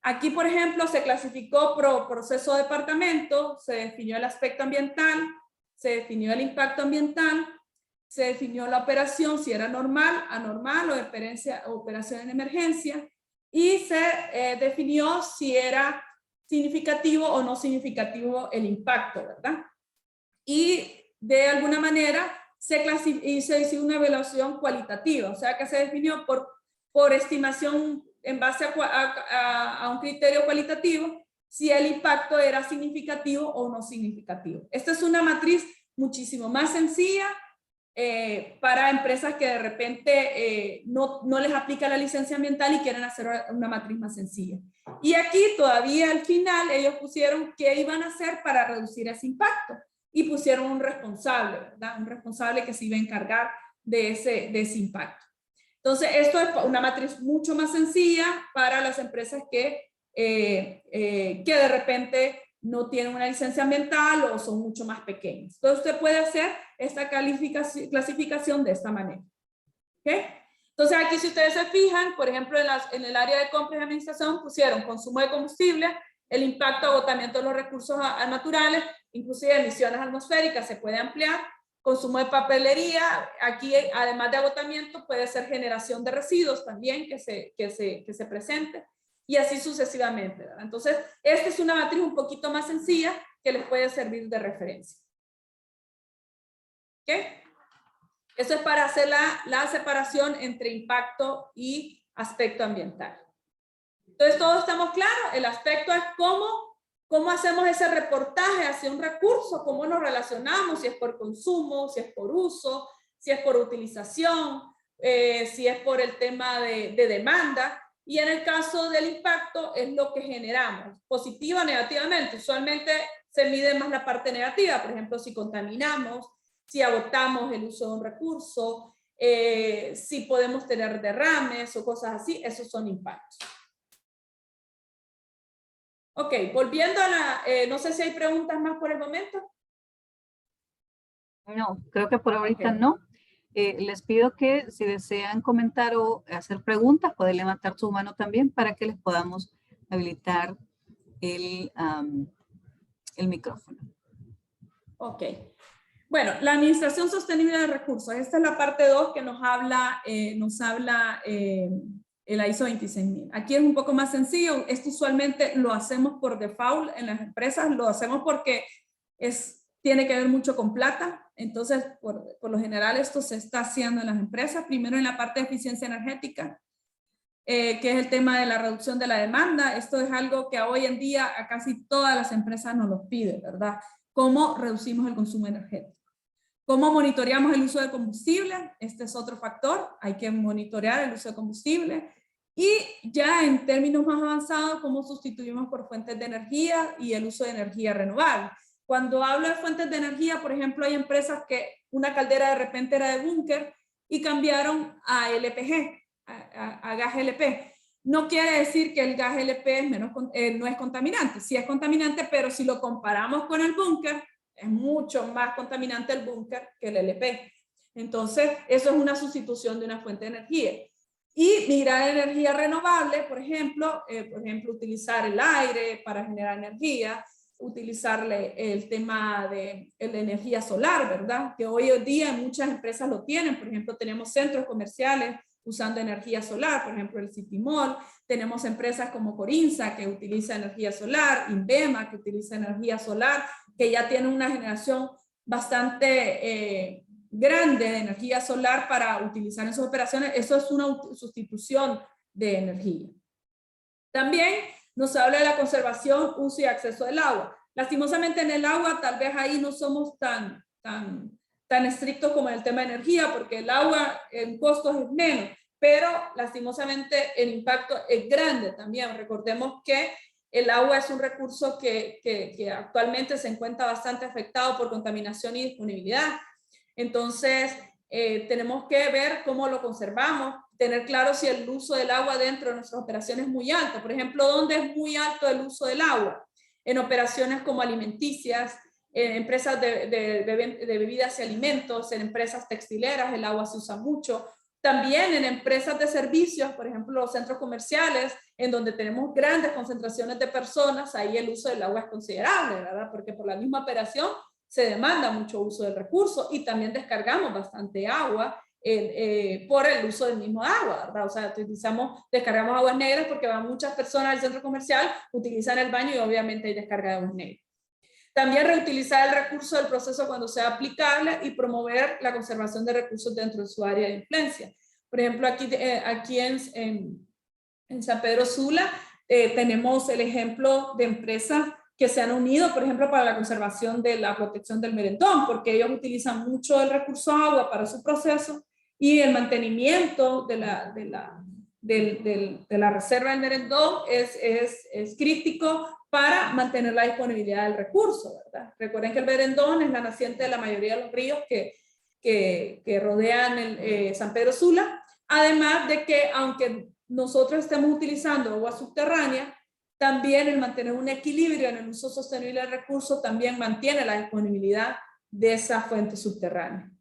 Aquí, por ejemplo, se clasificó por proceso de departamento, se definió el aspecto ambiental, se definió el impacto ambiental, se definió la operación, si era normal, anormal o operación en emergencia, y se definió si era significativo o no significativo el impacto, ¿verdad? Y de alguna manera se hizo una evaluación cualitativa, o sea que se definió por estimación en base a un criterio cualitativo si el impacto era significativo o no significativo. Esta es una matriz muchísimo más sencilla para empresas que de repente no les aplica la licencia ambiental y quieren hacer una matriz más sencilla. Y aquí todavía al final ellos pusieron qué iban a hacer para reducir ese impacto y pusieron un responsable, ¿verdad? Un responsable que se iba a encargar de ese impacto. Entonces, esto es una matriz mucho más sencilla para las empresas que de repente no tienen una licencia ambiental o son mucho más pequeños. Entonces, usted puede hacer esta clasificación de esta manera. ¿Okay? Entonces, aquí si ustedes se fijan, por ejemplo, en el área de compras y administración pusieron consumo de combustible, el impacto agotamiento de los recursos naturales, inclusive emisiones atmosféricas se puede ampliar, consumo de papelería, aquí además de agotamiento puede ser generación de residuos también que se presente, y así sucesivamente, ¿verdad? Entonces, esta es una matriz un poquito más sencilla que les puede servir de referencia. ¿Ok? Eso es para hacer la separación entre impacto y aspecto ambiental. Entonces, todos estamos claros. El aspecto es cómo ¿Cómo hacemos ese reportaje hacia un recurso? ¿Cómo nos relacionamos? Si es por consumo, si es por uso, si es por utilización, si es por el tema de demanda. Y en el caso del impacto es lo que generamos, positiva o negativamente. Usualmente se mide más la parte negativa, por ejemplo, si contaminamos, si agotamos el uso de un recurso, si podemos tener derrames o cosas así, esos son impactos. Ok, volviendo a la, no sé si hay preguntas más por el momento.
No, creo que por ahorita
Ok.
no. Les pido que si desean comentar o hacer preguntas, pueden levantar su mano también para que les podamos habilitar el micrófono.
Ok. Bueno, la administración sostenible de recursos. Esta es la parte 2 que nos habla el ISO 26000. Aquí es un poco más sencillo. Esto usualmente lo hacemos por default en las empresas. Lo hacemos porque tiene que ver mucho con plata. Entonces, por lo general, esto se está haciendo en las empresas. Primero en la parte de eficiencia energética, que es el tema de la reducción de la demanda. Esto es algo que hoy en día a casi todas las empresas nos lo piden, ¿verdad? ¿Cómo reducimos el consumo energético? ¿Cómo monitoreamos el uso de combustible? Este es otro factor. Hay que monitorear el uso de combustible. Y ya en términos más avanzados, ¿cómo sustituimos por fuentes de energía y el uso de energía renovable? Cuando hablo de fuentes de energía, por ejemplo, hay empresas que una caldera de repente era de búnker y cambiaron a LPG, a gas LP. No quiere decir que el gas LP no es contaminante. Sí es contaminante, pero si lo comparamos con el búnker, es mucho más contaminante el búnker que el LP. Entonces, eso es una sustitución de una fuente de energía. Y migrar a energía renovable, por ejemplo, utilizar el aire para generar energía, utilizarle el tema de la energía solar, ¿verdad? Que hoy en día muchas empresas lo tienen. Por ejemplo, tenemos centros comerciales usando energía solar, por ejemplo, el City Mall. Tenemos empresas como Corinsa, que utiliza energía solar, Inbema, que utiliza energía solar, que ya tiene una generación bastante grande de energía solar para utilizar en sus operaciones. Eso es una sustitución de energía. También nos habla de la conservación, uso y acceso del agua. Lastimosamente en el agua tal vez ahí no somos tan estrictos como en el tema de energía, porque el agua en costos es menos, pero lastimosamente el impacto es grande también. Recordemos que el agua es un recurso que actualmente se encuentra bastante afectado por contaminación y disponibilidad. Entonces, tenemos que ver cómo lo conservamos, tener claro si el uso del agua dentro de nuestras operaciones es muy alto. Por ejemplo, ¿dónde es muy alto el uso del agua? En operaciones como alimenticias, en empresas de bebidas y alimentos, en empresas textileras, el agua se usa mucho. También en empresas de servicios, por ejemplo, los centros comerciales, en donde tenemos grandes concentraciones de personas, ahí el uso del agua es considerable, ¿verdad? Porque por la misma operación se demanda mucho uso del recurso y también descargamos bastante agua por el uso del mismo agua, ¿verdad? O sea, descargamos aguas negras porque van muchas personas al centro comercial, utilizan el baño y obviamente hay descarga de aguas negras. También reutilizar el recurso del proceso cuando sea aplicable y promover la conservación de recursos dentro de su área de influencia. Por ejemplo, aquí en San Pedro Sula tenemos el ejemplo de empresas que se han unido, por ejemplo, para la conservación de la protección del merendón, porque ellos utilizan mucho el recurso agua para su proceso y el mantenimiento de la reserva del merendón es crítico para mantener la disponibilidad del recurso, ¿verdad? Recuerden que el merendón es la naciente de la mayoría de los ríos que rodean San Pedro Sula, además de que aunque nosotros estemos utilizando agua subterránea, también el mantener un equilibrio en el uso sostenible del recurso también mantiene la disponibilidad de esa fuente subterránea.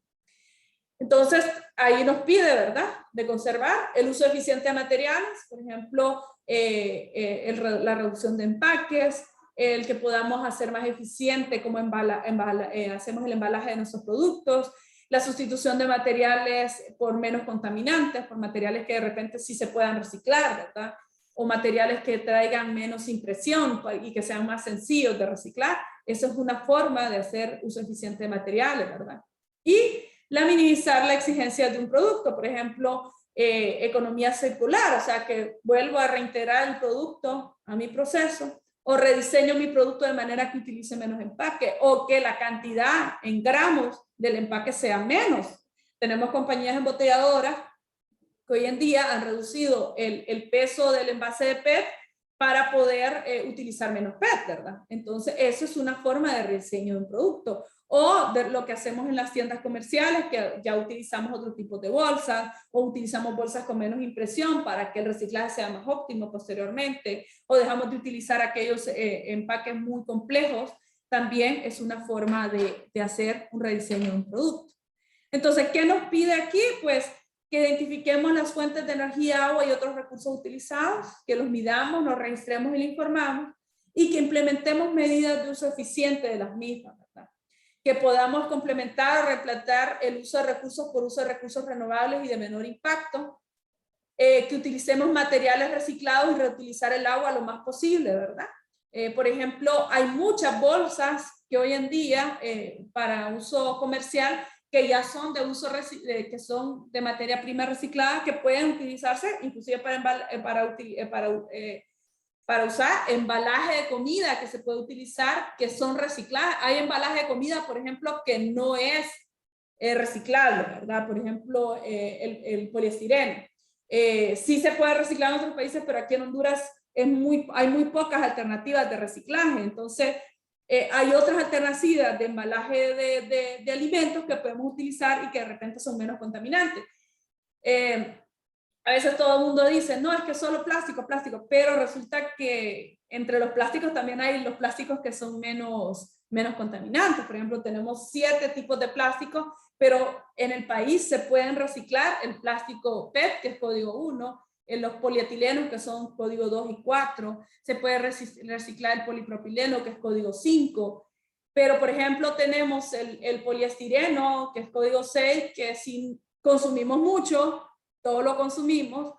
Entonces, ahí nos pide, ¿verdad?, de conservar el uso eficiente de materiales, por ejemplo, la reducción de empaques, el que podamos hacer más eficiente cómo hacemos el embalaje de nuestros productos, la sustitución de materiales por menos contaminantes, por materiales que de repente sí se puedan reciclar, ¿verdad?, o materiales que traigan menos impresión y que sean más sencillos de reciclar. Eso es una forma de hacer uso eficiente de materiales, ¿verdad? Y minimizar la exigencia de un producto, por ejemplo, economía circular, o sea que vuelvo a reintegrar el producto a mi proceso, o rediseño mi producto de manera que utilice menos empaque, o que la cantidad en gramos del empaque sea menos. Tenemos compañías embotelladoras que hoy en día han reducido el peso del envase de PET para poder utilizar menos PET, ¿verdad? Entonces, eso es una forma de rediseño de un producto. O de lo que hacemos en las tiendas comerciales, que ya utilizamos otro tipo de bolsas, o utilizamos bolsas con menos impresión para que el reciclaje sea más óptimo posteriormente, o dejamos de utilizar aquellos empaques muy complejos. También es una forma de hacer un rediseño de un producto. Entonces, ¿qué nos pide aquí? Pues que identifiquemos las fuentes de energía, agua y otros recursos utilizados, que los midamos, los registremos y los informamos, y que implementemos medidas de uso eficiente de las mismas, ¿verdad? Que podamos complementar o reemplazar el uso de recursos por uso de recursos renovables y de menor impacto, que utilicemos materiales reciclados y reutilizar el agua lo más posible, ¿verdad? Por ejemplo, hay muchas bolsas que hoy en día para uso comercial que ya son de uso que son de materia prima reciclada, que pueden utilizarse inclusive para usar embalaje de comida que se puede utilizar, que son recicladas. Hay embalaje de comida, por ejemplo, que no es reciclable, ¿verdad? Por ejemplo, el poliestireno. Sí se puede reciclar en otros países, pero aquí en Honduras hay muy pocas alternativas de reciclaje. Entonces, hay otras alternativas de embalaje de alimentos que podemos utilizar y que de repente son menos contaminantes. A veces todo el mundo dice, no, es que solo plástico, pero resulta que entre los plásticos también hay los plásticos que son menos contaminantes. Por ejemplo, tenemos 7 tipos de plástico, pero en el país se pueden reciclar el plástico PET, que es código 1, en los polietilenos, que son código 2 y 4, se puede reciclar el polipropileno, que es código 5, pero por ejemplo tenemos el poliestireno, que es código 6, que si consumimos mucho, todo lo consumimos,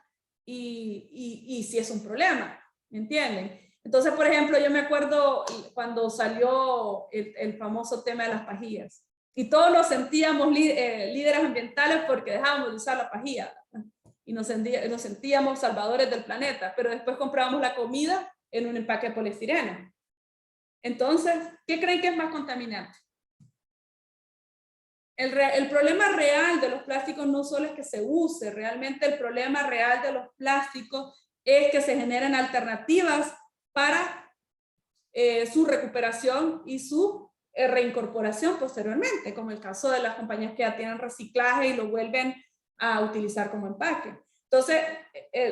y sí es un problema, ¿me entienden? Entonces, por ejemplo, yo me acuerdo cuando salió el famoso tema de las pajillas, y todos nos sentíamos líderes ambientales porque dejábamos de usar la pajilla, y nos sentíamos salvadores del planeta, pero después comprábamos la comida en un empaque de poliestireno. Entonces, ¿qué creen que es más contaminante? El problema real de los plásticos no solo es que se use, realmente el problema real de los plásticos es que se generen alternativas para su recuperación y su reincorporación posteriormente, como el caso de las compañías que ya tienen reciclaje y lo vuelven a utilizar como empaque. Entonces,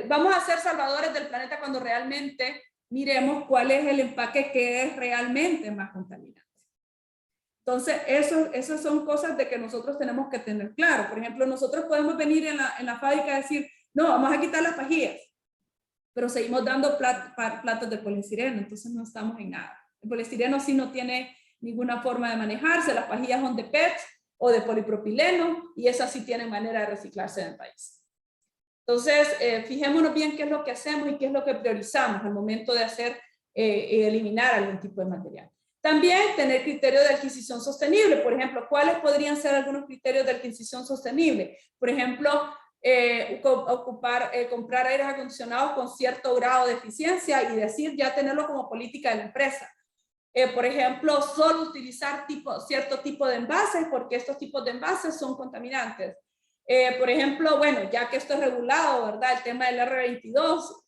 vamos a ser salvadores del planeta cuando realmente miremos cuál es el empaque que es realmente más contaminante. Entonces, esas son cosas de que nosotros tenemos que tener claro. Por ejemplo, nosotros podemos venir en la fábrica y decir, no, vamos a quitar las pajillas, pero seguimos dando platos de poliestireno, entonces no estamos en nada. El poliestireno sí no tiene ninguna forma de manejarse, las pajillas son de PET o de polipropileno, y esas sí tienen manera de reciclarse en el país. Entonces, fijémonos bien qué es lo que hacemos y qué es lo que priorizamos al momento de hacer eliminar algún tipo de material. También tener criterios de adquisición sostenible. Por ejemplo, ¿cuáles podrían ser algunos criterios de adquisición sostenible? Por ejemplo, comprar aires acondicionados con cierto grado de eficiencia y decir ya tenerlo como política de la empresa. Por ejemplo, solo utilizar cierto tipo de envases porque estos tipos de envases son contaminantes. Por ejemplo, bueno, ya que esto es regulado, ¿verdad? El tema del R22.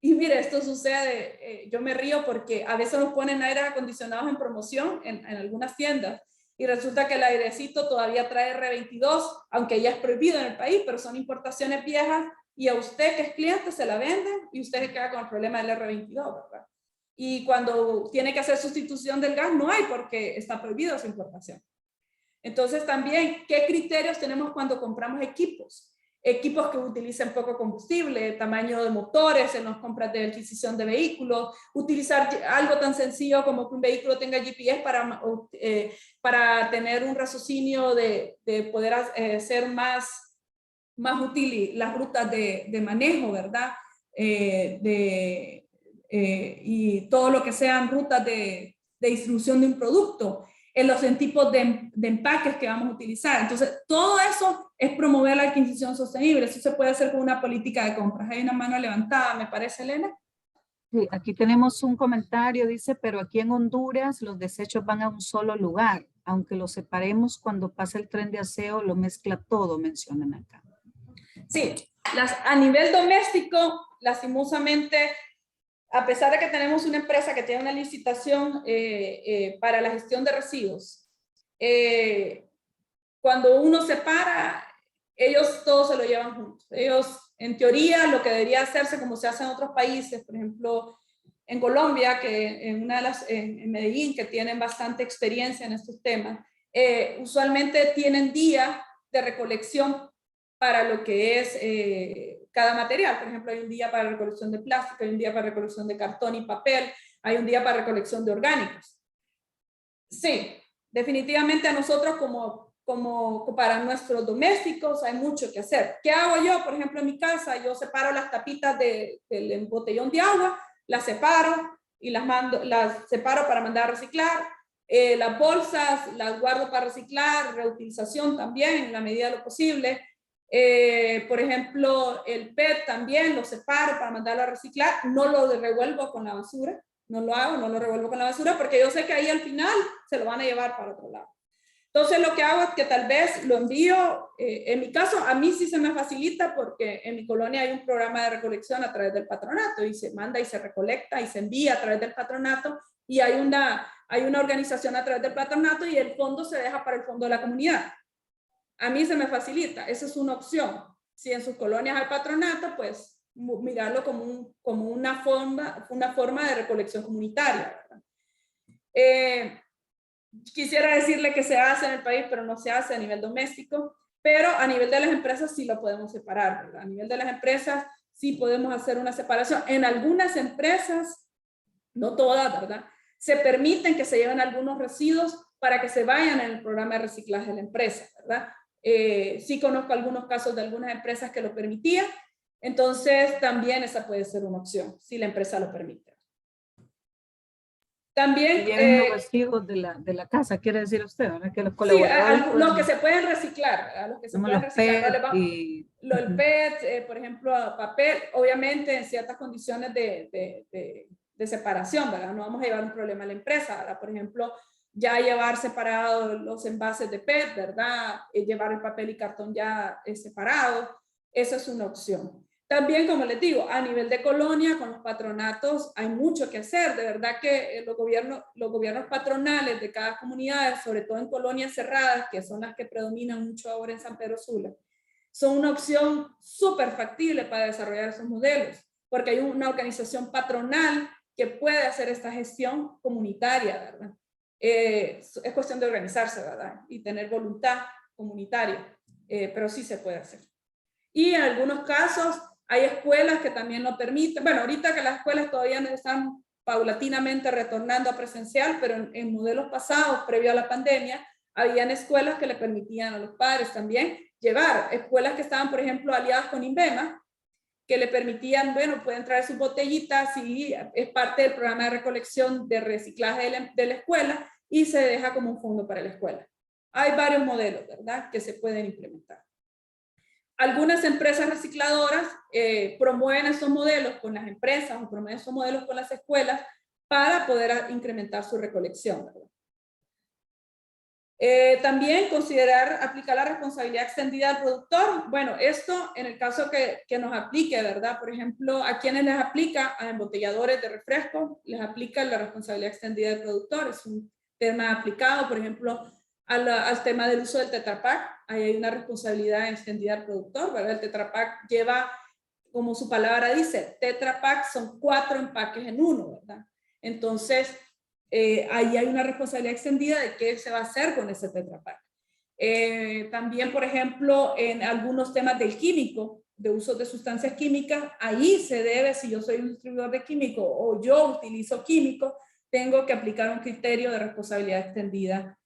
Y mire, esto sucede, yo me río porque a veces nos ponen aires acondicionados en promoción en algunas tiendas y resulta que el airecito todavía trae R22, aunque ya es prohibido en el país, pero son importaciones viejas y a usted que es cliente se la venden y usted se queda con el problema del R22, ¿verdad? Y cuando tiene que hacer sustitución del gas no hay porque está prohibido su importación. Entonces también, ¿qué criterios tenemos cuando compramos equipos? Equipos que utilicen poco combustible, tamaño de motores en las compras de adquisición de vehículos, utilizar algo tan sencillo como que un vehículo tenga GPS para tener un raciocinio de poder hacer más útil las rutas de manejo, ¿verdad? Y todo lo que sean rutas de distribución de un producto, en los tipos de empaques que vamos a utilizar. Entonces, todo eso es promover la adquisición sostenible. Eso se puede hacer con una política de compras. Hay una mano levantada, me parece, Elena.
Sí, aquí tenemos un comentario, dice, pero aquí en Honduras los desechos van a un solo lugar. Aunque los separemos, cuando pasa el tren de aseo, lo mezcla todo, mencionan acá.
Sí, a nivel doméstico, lastimosamente, a pesar de que tenemos una empresa que tiene una licitación para la gestión de residuos, cuando uno separa, ellos todos se lo llevan juntos. Ellos, en teoría, lo que debería hacerse como se hace en otros países, por ejemplo, en Colombia, que en Medellín, que tienen bastante experiencia en estos temas, usualmente tienen días de recolección para lo que es cada material. Por ejemplo, hay un día para recolección de plástico, hay un día para recolección de cartón y papel, hay un día para recolección de orgánicos. Sí, definitivamente a nosotros como para nuestros domésticos hay mucho que hacer. ¿Qué hago yo? Por ejemplo, en mi casa, yo separo las tapitas del botellón de agua, las separo y las separo para mandar a reciclar. Las bolsas las guardo para reciclar, reutilización también en la medida de lo posible. Por ejemplo, el PET también lo separo para mandarlo a reciclar, no lo revuelvo con la basura, no lo revuelvo con la basura porque yo sé que ahí al final se lo van a llevar para otro lado. Entonces lo que hago es que tal vez lo envío, en mi caso a mí sí se me facilita porque en mi colonia hay un programa de recolección a través del patronato y se manda y se recolecta y se envía a través del patronato y hay una organización a través del patronato y el fondo se deja para el fondo de la comunidad. A mí se me facilita, esa es una opción. Si en sus colonias hay patronato, pues mirarlo como una forma de recolección comunitaria, ¿verdad? Quisiera decirle que se hace en el país, pero no se hace a nivel doméstico, pero a nivel de las empresas sí lo podemos separar, ¿verdad? A nivel de las empresas sí podemos hacer una separación. En algunas empresas, no todas, ¿verdad? Se permiten que se lleven algunos residuos para que se vayan en el programa de reciclaje de la empresa, ¿verdad? Sí conozco algunos casos de algunas empresas que lo permitían, entonces también esa puede ser una opción, si la empresa lo permite. También...
Llegan los residuos de la casa, quiere decir usted, ¿verdad? Que los
Sí,
colaboradores...
los que se pueden reciclar, ¿verdad? Los que se pueden reciclar. El PET, por ejemplo, papel, obviamente en ciertas condiciones de separación, ¿verdad? No vamos a llevar un problema a la empresa, ¿verdad? Por ejemplo, ya llevar separados los envases de PET, ¿verdad? Llevar el papel y cartón ya separado, esa es una opción. También, como les digo, a nivel de colonia, con los patronatos, hay mucho que hacer. De verdad que los gobiernos patronales de cada comunidad, sobre todo en colonias cerradas, que son las que predominan mucho ahora en San Pedro Sula, son una opción súper factible para desarrollar esos modelos, porque hay una organización patronal que puede hacer esta gestión comunitaria, ¿verdad? Es cuestión de organizarse, ¿verdad? Y tener voluntad comunitaria, pero sí se puede hacer. Y en algunos casos hay escuelas que también lo permiten. Bueno, ahorita que las escuelas todavía no están paulatinamente retornando a presencial, pero en modelos pasados, previo a la pandemia, habían escuelas que le permitían a los padres también llevar, escuelas que estaban, por ejemplo, aliadas con INVEMA, que le permitían, bueno, pueden traer sus botellitas y es parte del programa de recolección de reciclaje de la escuela y se deja como un fondo para la escuela. Hay varios modelos, ¿verdad?, que se pueden implementar. Algunas empresas recicladoras promueven estos modelos con las empresas o promueven estos modelos con las escuelas para poder incrementar su recolección, ¿verdad? También aplicar la responsabilidad extendida al productor. Bueno, esto en el caso que nos aplique, ¿verdad? Por ejemplo, a quienes les aplica, a embotelladores de refresco, les aplica la responsabilidad extendida del productor. Es un tema aplicado, por ejemplo, al tema del uso del Tetra Pak. Ahí hay una responsabilidad extendida al productor, ¿verdad? El Tetra Pak lleva, como su palabra dice, Tetra Pak son 4 empaques en uno, ¿verdad? Entonces, ahí hay una responsabilidad extendida de qué se va a hacer con ese Tetra Pak. También, por ejemplo, en algunos temas del químico, de uso de sustancias químicas, ahí se debe, si yo soy un distribuidor de químico o yo utilizo químico, tengo que aplicar un criterio de responsabilidad extendida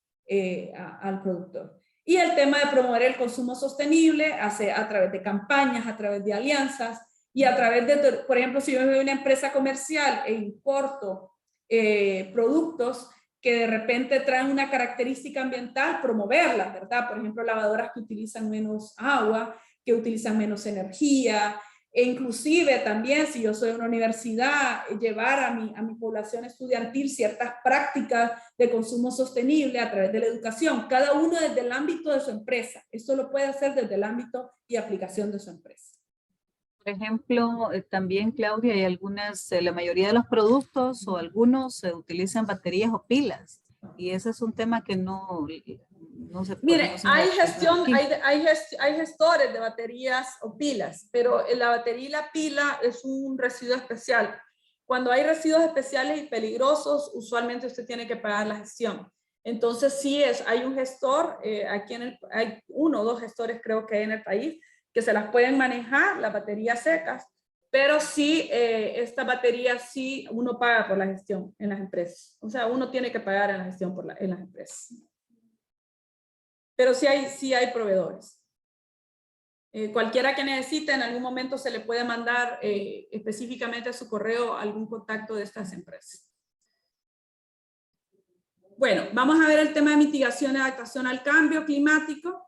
al productor. Y el tema de promover el consumo sostenible a través de campañas, a través de alianzas y a través de, por ejemplo, si yo soy una empresa comercial e importo productos que de repente traen una característica ambiental, promoverlas, ¿verdad? Por ejemplo, lavadoras que utilizan menos agua, que utilizan menos energía, E inclusive también, si yo soy una universidad, llevar a mi población estudiantil ciertas prácticas de consumo sostenible a través de la educación, cada uno desde el ámbito de su empresa. Esto lo puede hacer desde el ámbito y aplicación de su empresa.
Por ejemplo, también, Claudia, hay algunas, la mayoría de los productos o algunos utilizan baterías o pilas. Y ese es un tema que no se puede.
Mire, hay gestores de baterías o pilas, pero la batería y la pila es un residuo especial. Cuando hay residuos especiales y peligrosos, usualmente usted tiene que pagar la gestión. Entonces, sí hay un gestor, hay uno o dos gestores creo que hay en el país, que se las pueden manejar, las baterías secas, pero sí, esta batería sí uno paga por la gestión en las empresas. O sea, uno tiene que pagar en la gestión en las empresas. Pero sí hay proveedores. Cualquiera que necesite, en algún momento se le puede mandar específicamente a su correo algún contacto de estas empresas. Bueno, vamos a ver el tema de mitigación y adaptación al cambio climático.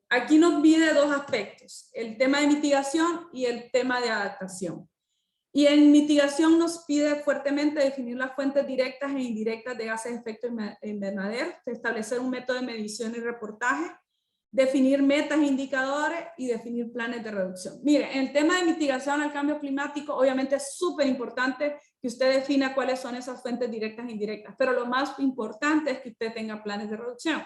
Aquí nos pide dos aspectos, el tema de mitigación y el tema de adaptación. Y en mitigación nos pide fuertemente definir las fuentes directas e indirectas de gases de efecto invernadero, establecer un método de medición y reportaje, definir metas e indicadores y definir planes de reducción. Mire, en el tema de mitigación al cambio climático, obviamente es súper importante que usted defina cuáles son esas fuentes directas e indirectas, pero lo más importante es que usted tenga planes de reducción.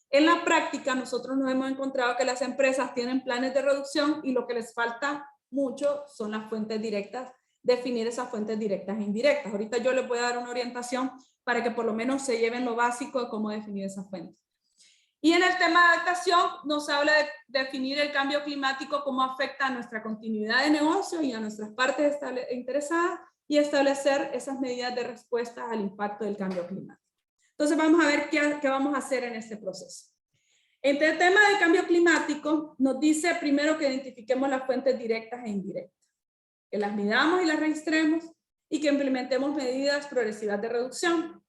En la práctica, nosotros nos hemos encontrado que las empresas tienen planes de reducción y lo que les falta mucho son las fuentes directas, definir esas fuentes directas e indirectas. Ahorita yo les voy a dar una orientación para que por lo menos se lleven lo básico de cómo definir esas fuentes. Y en el tema de adaptación nos habla de definir el cambio climático, cómo afecta a nuestra continuidad de negocio y a nuestras partes interesadas y establecer esas medidas de respuesta al impacto del cambio climático. Entonces vamos a ver qué vamos a hacer en este proceso. En el tema del cambio climático nos dice primero que identifiquemos las fuentes directas e indirectas, que las midamos y las registremos y que implementemos medidas progresivas de reducción,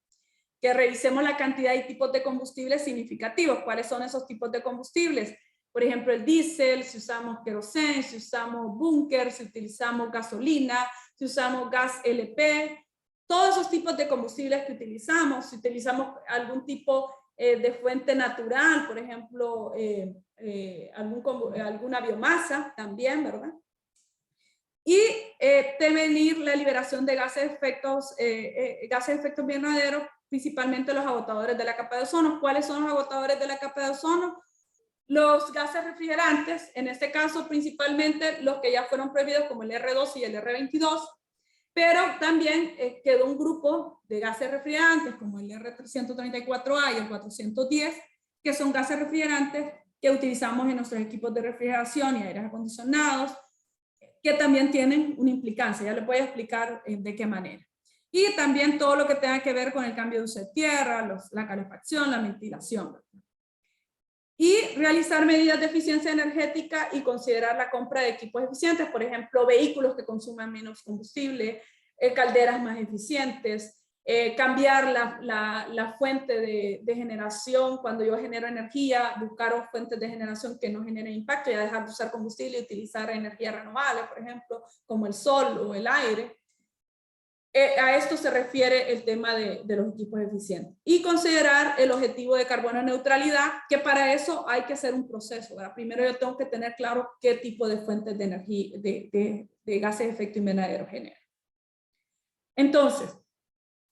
que revisemos la cantidad y tipos de combustibles significativos. ¿Cuáles son esos tipos de combustibles? Por ejemplo, el diésel, si usamos queroseno, si usamos búnker, si utilizamos gasolina, si usamos gas LP, todos esos tipos de combustibles que utilizamos, si utilizamos algún tipo de fuente natural, por ejemplo, alguna biomasa también, ¿verdad? Y prevenir la liberación de gases de efecto invernadero, principalmente los agotadores de la capa de ozono. ¿Cuáles son los agotadores de la capa de ozono? Los gases refrigerantes, en este caso principalmente los que ya fueron prohibidos como el R2 y el R22, pero también quedó un grupo de gases refrigerantes como el R334A y el 410, que son gases refrigerantes que utilizamos en nuestros equipos de refrigeración y aires acondicionados, que también tienen una implicancia. Ya les voy a explicar de qué manera. Y también todo lo que tenga que ver con el cambio de uso de tierra, la calefacción, la ventilación. Y realizar medidas de eficiencia energética y considerar la compra de equipos eficientes, por ejemplo, vehículos que consuman menos combustible, calderas más eficientes, cambiar la fuente de generación. Cuando yo genero energía, buscar fuentes de generación que no generen impacto, ya dejar de usar combustible y utilizar energía renovable, por ejemplo, como el sol o el aire. A esto se refiere el tema de los equipos eficientes. Y considerar el objetivo de carbono neutralidad, que para eso hay que hacer un proceso, ¿verdad? Primero yo tengo que tener claro qué tipo de fuentes de energía, de gases de efecto invernadero genera. Entonces,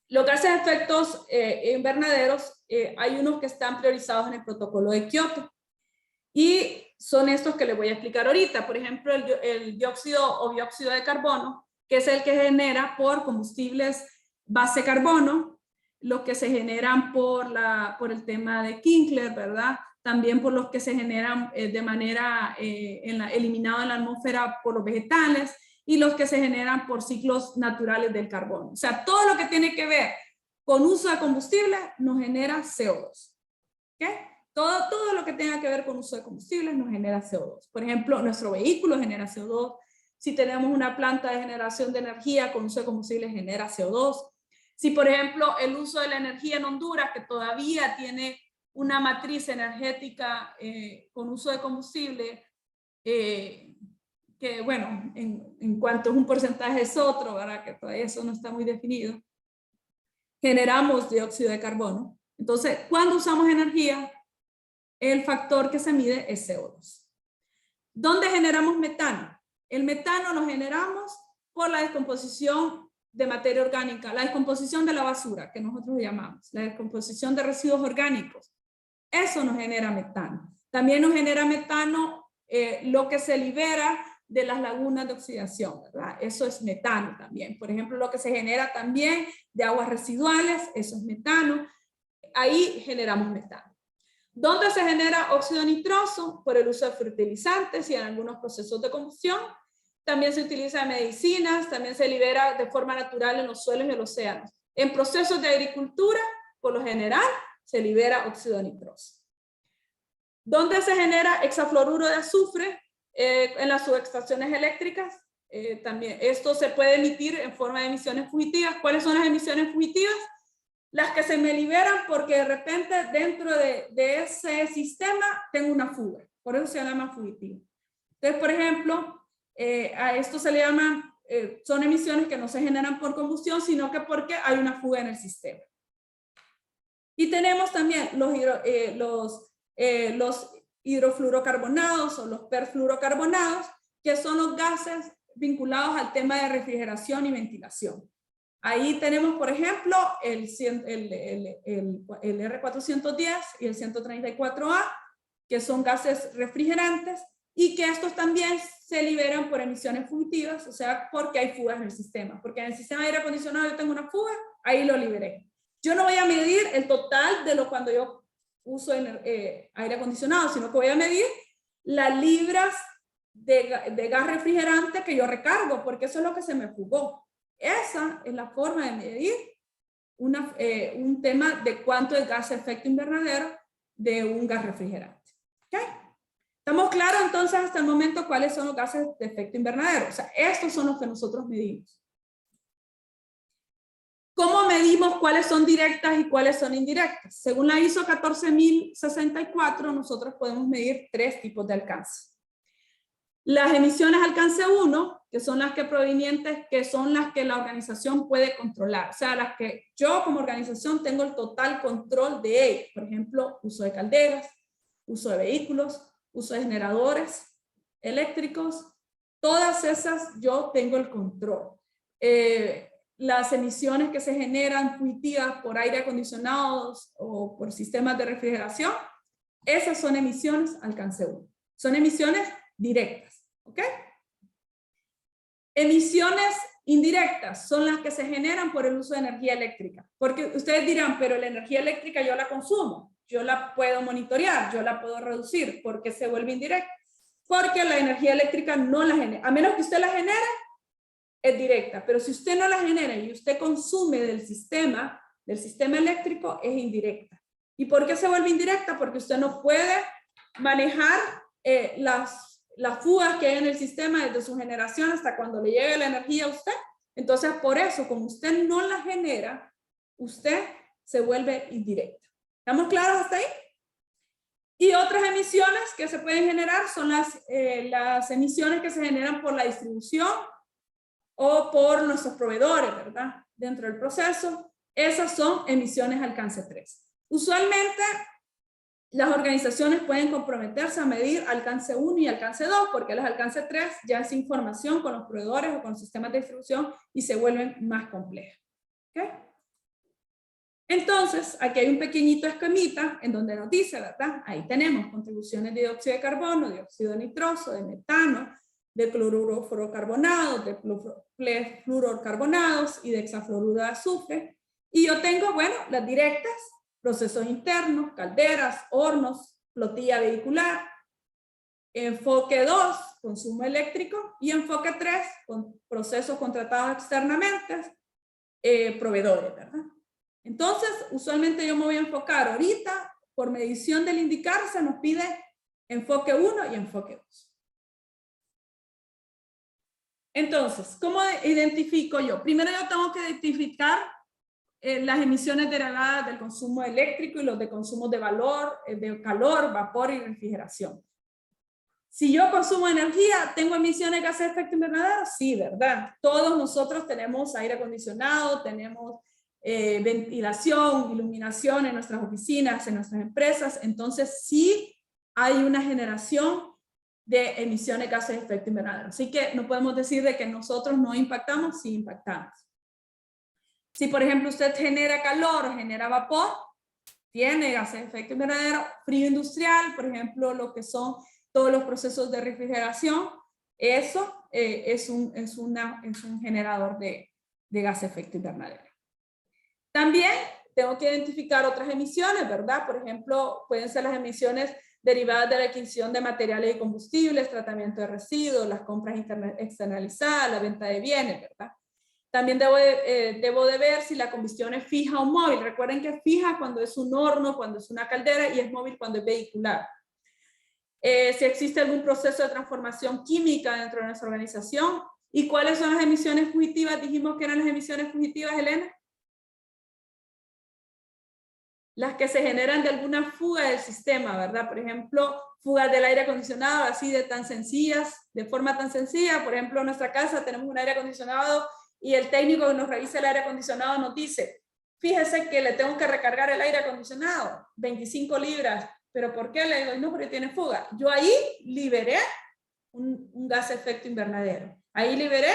los gases de efectos invernaderos, hay unos que están priorizados en el protocolo de Kioto. Y son estos que les voy a explicar ahorita. Por ejemplo, el dióxido o dióxido de carbono, que es el que genera por combustibles base carbono, los que se generan por el tema de Kinkler, ¿verdad? También por los que se generan de manera eliminado en la atmósfera por los vegetales y los que se generan por ciclos naturales del carbono. O sea, todo lo que tiene que ver con uso de combustible nos genera CO2. ¿Ok? Todo lo que tenga que ver con uso de combustibles nos genera CO2. Por ejemplo, nuestro vehículo genera CO2. Si tenemos una planta de generación de energía con uso de combustible, genera CO2. Si, por ejemplo, el uso de la energía en Honduras, que todavía tiene una matriz energética con uso de combustible, que que bueno, en cuanto a un porcentaje es otro, ¿verdad? Que todavía eso no está muy definido, generamos dióxido de carbono. Entonces, cuando usamos energía, el factor que se mide es CO2. ¿Dónde generamos metano? El metano lo generamos por la descomposición de materia orgánica, la descomposición de la basura, que nosotros llamamos, la descomposición de residuos orgánicos. Eso nos genera metano. También nos genera metano lo que se libera de las lagunas de oxidación, ¿verdad? Eso es metano también. Por ejemplo, lo que se genera también de aguas residuales, eso es metano. Ahí generamos metano. ¿Dónde se genera óxido nitroso? Por el uso de fertilizantes y en algunos procesos de combustión. También se utiliza en medicinas, también se libera de forma natural en los suelos y en los océanos. En procesos de agricultura, por lo general, se libera óxido nitroso. ¿Dónde se genera hexafluoruro de azufre? En las subestaciones eléctricas. También esto se puede emitir en forma de emisiones fugitivas. ¿Cuáles son las emisiones fugitivas? Las que se me liberan porque de repente dentro de ese sistema tengo una fuga. Por eso se llama fugitivo. Entonces, por ejemplo, a esto se le llama, son emisiones que no se generan por combustión, sino que porque hay una fuga en el sistema. Y tenemos también los hidrofluorocarbonados o los perfluorocarbonados, que son los gases vinculados al tema de refrigeración y ventilación. Ahí tenemos, por ejemplo, el R410 y el 134A, que son gases refrigerantes y que estos también se liberan por emisiones fugitivas, o sea, porque hay fugas en el sistema. Porque en el sistema de aire acondicionado yo tengo una fuga, ahí lo liberé. Yo no voy a medir el total de lo cuando yo uso aire acondicionado, sino que voy a medir las libras de gas refrigerante que yo recargo, porque eso es lo que se me fugó. Esa es la forma de medir un tema de cuánto es gas de efecto invernadero de un gas refrigerante. ¿Okay? ¿Estamos claros entonces hasta el momento cuáles son los gases de efecto invernadero? O sea, estos son los que nosotros medimos. ¿Cómo medimos cuáles son directas y cuáles son indirectas? Según la ISO 14064, nosotros podemos medir 3 tipos de alcance. Las emisiones alcance 1, que son las que provenientes, que son las que la organización puede controlar. O sea, las que yo como organización tengo el total control de ellas. Por ejemplo, uso de calderas, uso de vehículos, uso de generadores eléctricos. Todas esas yo tengo el control. Las emisiones que se generan fugitivas por aire acondicionado o por sistemas de refrigeración, esas son emisiones alcance 1. Son emisiones directas, ¿ok? Emisiones indirectas son las que se generan por el uso de energía eléctrica. Porque ustedes dirán, pero la energía eléctrica yo la consumo, yo la puedo monitorear, yo la puedo reducir, ¿por qué se vuelve indirecta? Porque la energía eléctrica no la genera, a menos que usted la genere, es directa, pero si usted no la genera y usted consume del sistema eléctrico, es indirecta. ¿Y por qué se vuelve indirecta? Porque usted no puede manejar las fugas que hay en el sistema desde su generación hasta cuando le llegue la energía a usted. Entonces, por eso, como usted no la genera, usted se vuelve indirecta. ¿Estamos claros hasta ahí? Y otras emisiones que se pueden generar son las emisiones que se generan por la distribución o por nuestros proveedores, ¿verdad? Dentro del proceso, esas son emisiones alcance 3. Usualmente, las organizaciones pueden comprometerse a medir alcance 1 y alcance 2, porque las alcance 3 ya es información con los proveedores o con los sistemas de distribución y se vuelven más complejas. ¿Okay? Entonces, aquí hay un pequeñito esquemita en donde nos dice, ¿verdad? Ahí tenemos contribuciones de dióxido de carbono, dióxido nitroso, de metano, de cloruro-fluorocarbonados, de fluorocarbonados y de hexafluoruro de azufre. Y yo tengo, bueno, las directas, procesos internos, calderas, hornos, flotilla vehicular. Enfoque 2, consumo eléctrico. Y enfoque 3, con procesos contratados externamente, proveedores, ¿verdad? Entonces, usualmente yo me voy a enfocar ahorita, por medición del indicar, se nos pide enfoque 1 y enfoque 2. Entonces, ¿cómo identifico yo? Primero yo tengo que identificar las emisiones derivadas del consumo eléctrico y los de consumo de calor, vapor y refrigeración. Si yo consumo energía, ¿tengo emisiones de gases de efecto invernadero? Sí, ¿verdad? Todos nosotros tenemos aire acondicionado, tenemos ventilación, iluminación en nuestras oficinas, en nuestras empresas. Entonces, sí hay una generación de emisiones de gases de efecto invernadero. Así que no podemos decir de que nosotros no impactamos, sí impactamos. Si, por ejemplo, usted genera calor o genera vapor, tiene gases de efecto invernadero. Frío industrial, por ejemplo, lo que son todos los procesos de refrigeración, eso es un generador de gases de efecto invernadero. También tengo que identificar otras emisiones, ¿verdad? Por ejemplo, pueden ser las emisiones derivadas de la adquisición de materiales y combustibles, tratamiento de residuos, las compras externalizadas, la venta de bienes, ¿verdad? También debo de ver si la combustión es fija o móvil. Recuerden que es fija cuando es un horno, cuando es una caldera, y es móvil cuando es vehicular. Si existe algún proceso de transformación química dentro de nuestra organización. ¿Y cuáles son las emisiones fugitivas? Dijimos que eran las emisiones fugitivas, Elena. Las que se generan de alguna fuga del sistema, ¿verdad? Por ejemplo, fugas del aire acondicionado, así de tan sencillas, de forma tan sencilla. Por ejemplo, en nuestra casa tenemos un aire acondicionado y el técnico que nos revisa el aire acondicionado nos dice, fíjese que le tengo que recargar el aire acondicionado, 25 libras. ¿Pero por qué? Le digo, no, porque tiene fuga. Yo ahí liberé un gas de efecto invernadero. Ahí liberé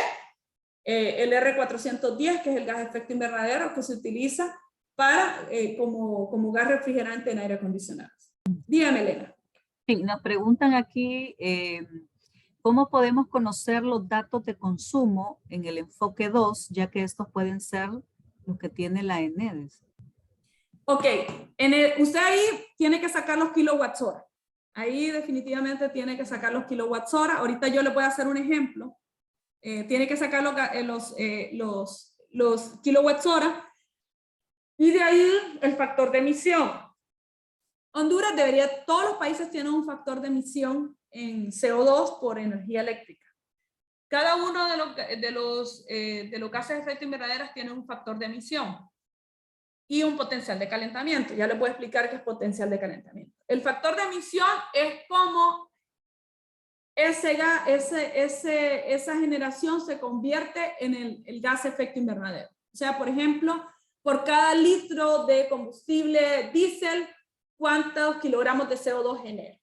el R410, que es el gas de efecto invernadero que se utiliza para, como gas refrigerante en aire acondicionado. Dígame, Elena.
Sí, nos preguntan aquí, ¿cómo podemos conocer los datos de consumo en el enfoque 2, ya que estos pueden ser los que tiene la ENEDES?
Ok, usted ahí tiene que sacar los kilowatts hora. Ahí definitivamente tiene que sacar los kilowatts hora. Ahorita yo le voy a hacer un ejemplo. Tiene que sacar los kilowatts hora. Y de ahí el factor de emisión. Honduras todos los países tienen un factor de emisión en CO2 por energía eléctrica. Cada uno de los gases de efecto invernadero tiene un factor de emisión y un potencial de calentamiento. Ya les voy a explicar qué es potencial de calentamiento. El factor de emisión es como esa generación se convierte en el gas de efecto invernadero. O sea, por ejemplo, por cada litro de combustible diésel, ¿cuántos kilogramos de CO2 genera?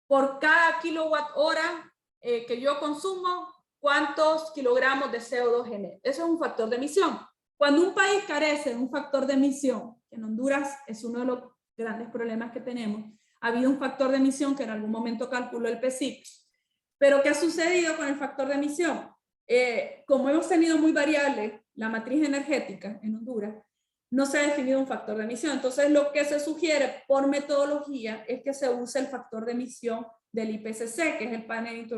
Por cada kilowatt hora que yo consumo, ¿cuántos kilogramos de CO2 genera? Eso es un factor de emisión. Cuando un país carece de un factor de emisión, en Honduras es uno de los grandes problemas que tenemos, ha habido un factor de emisión que en algún momento calculó el PSIC. Pero ¿qué ha sucedido con el factor de emisión? Como hemos tenido muy variable la matriz energética en Honduras, no se ha definido un factor de emisión. Entonces, lo que se sugiere por metodología es que se use el factor de emisión del IPCC, que es el Panel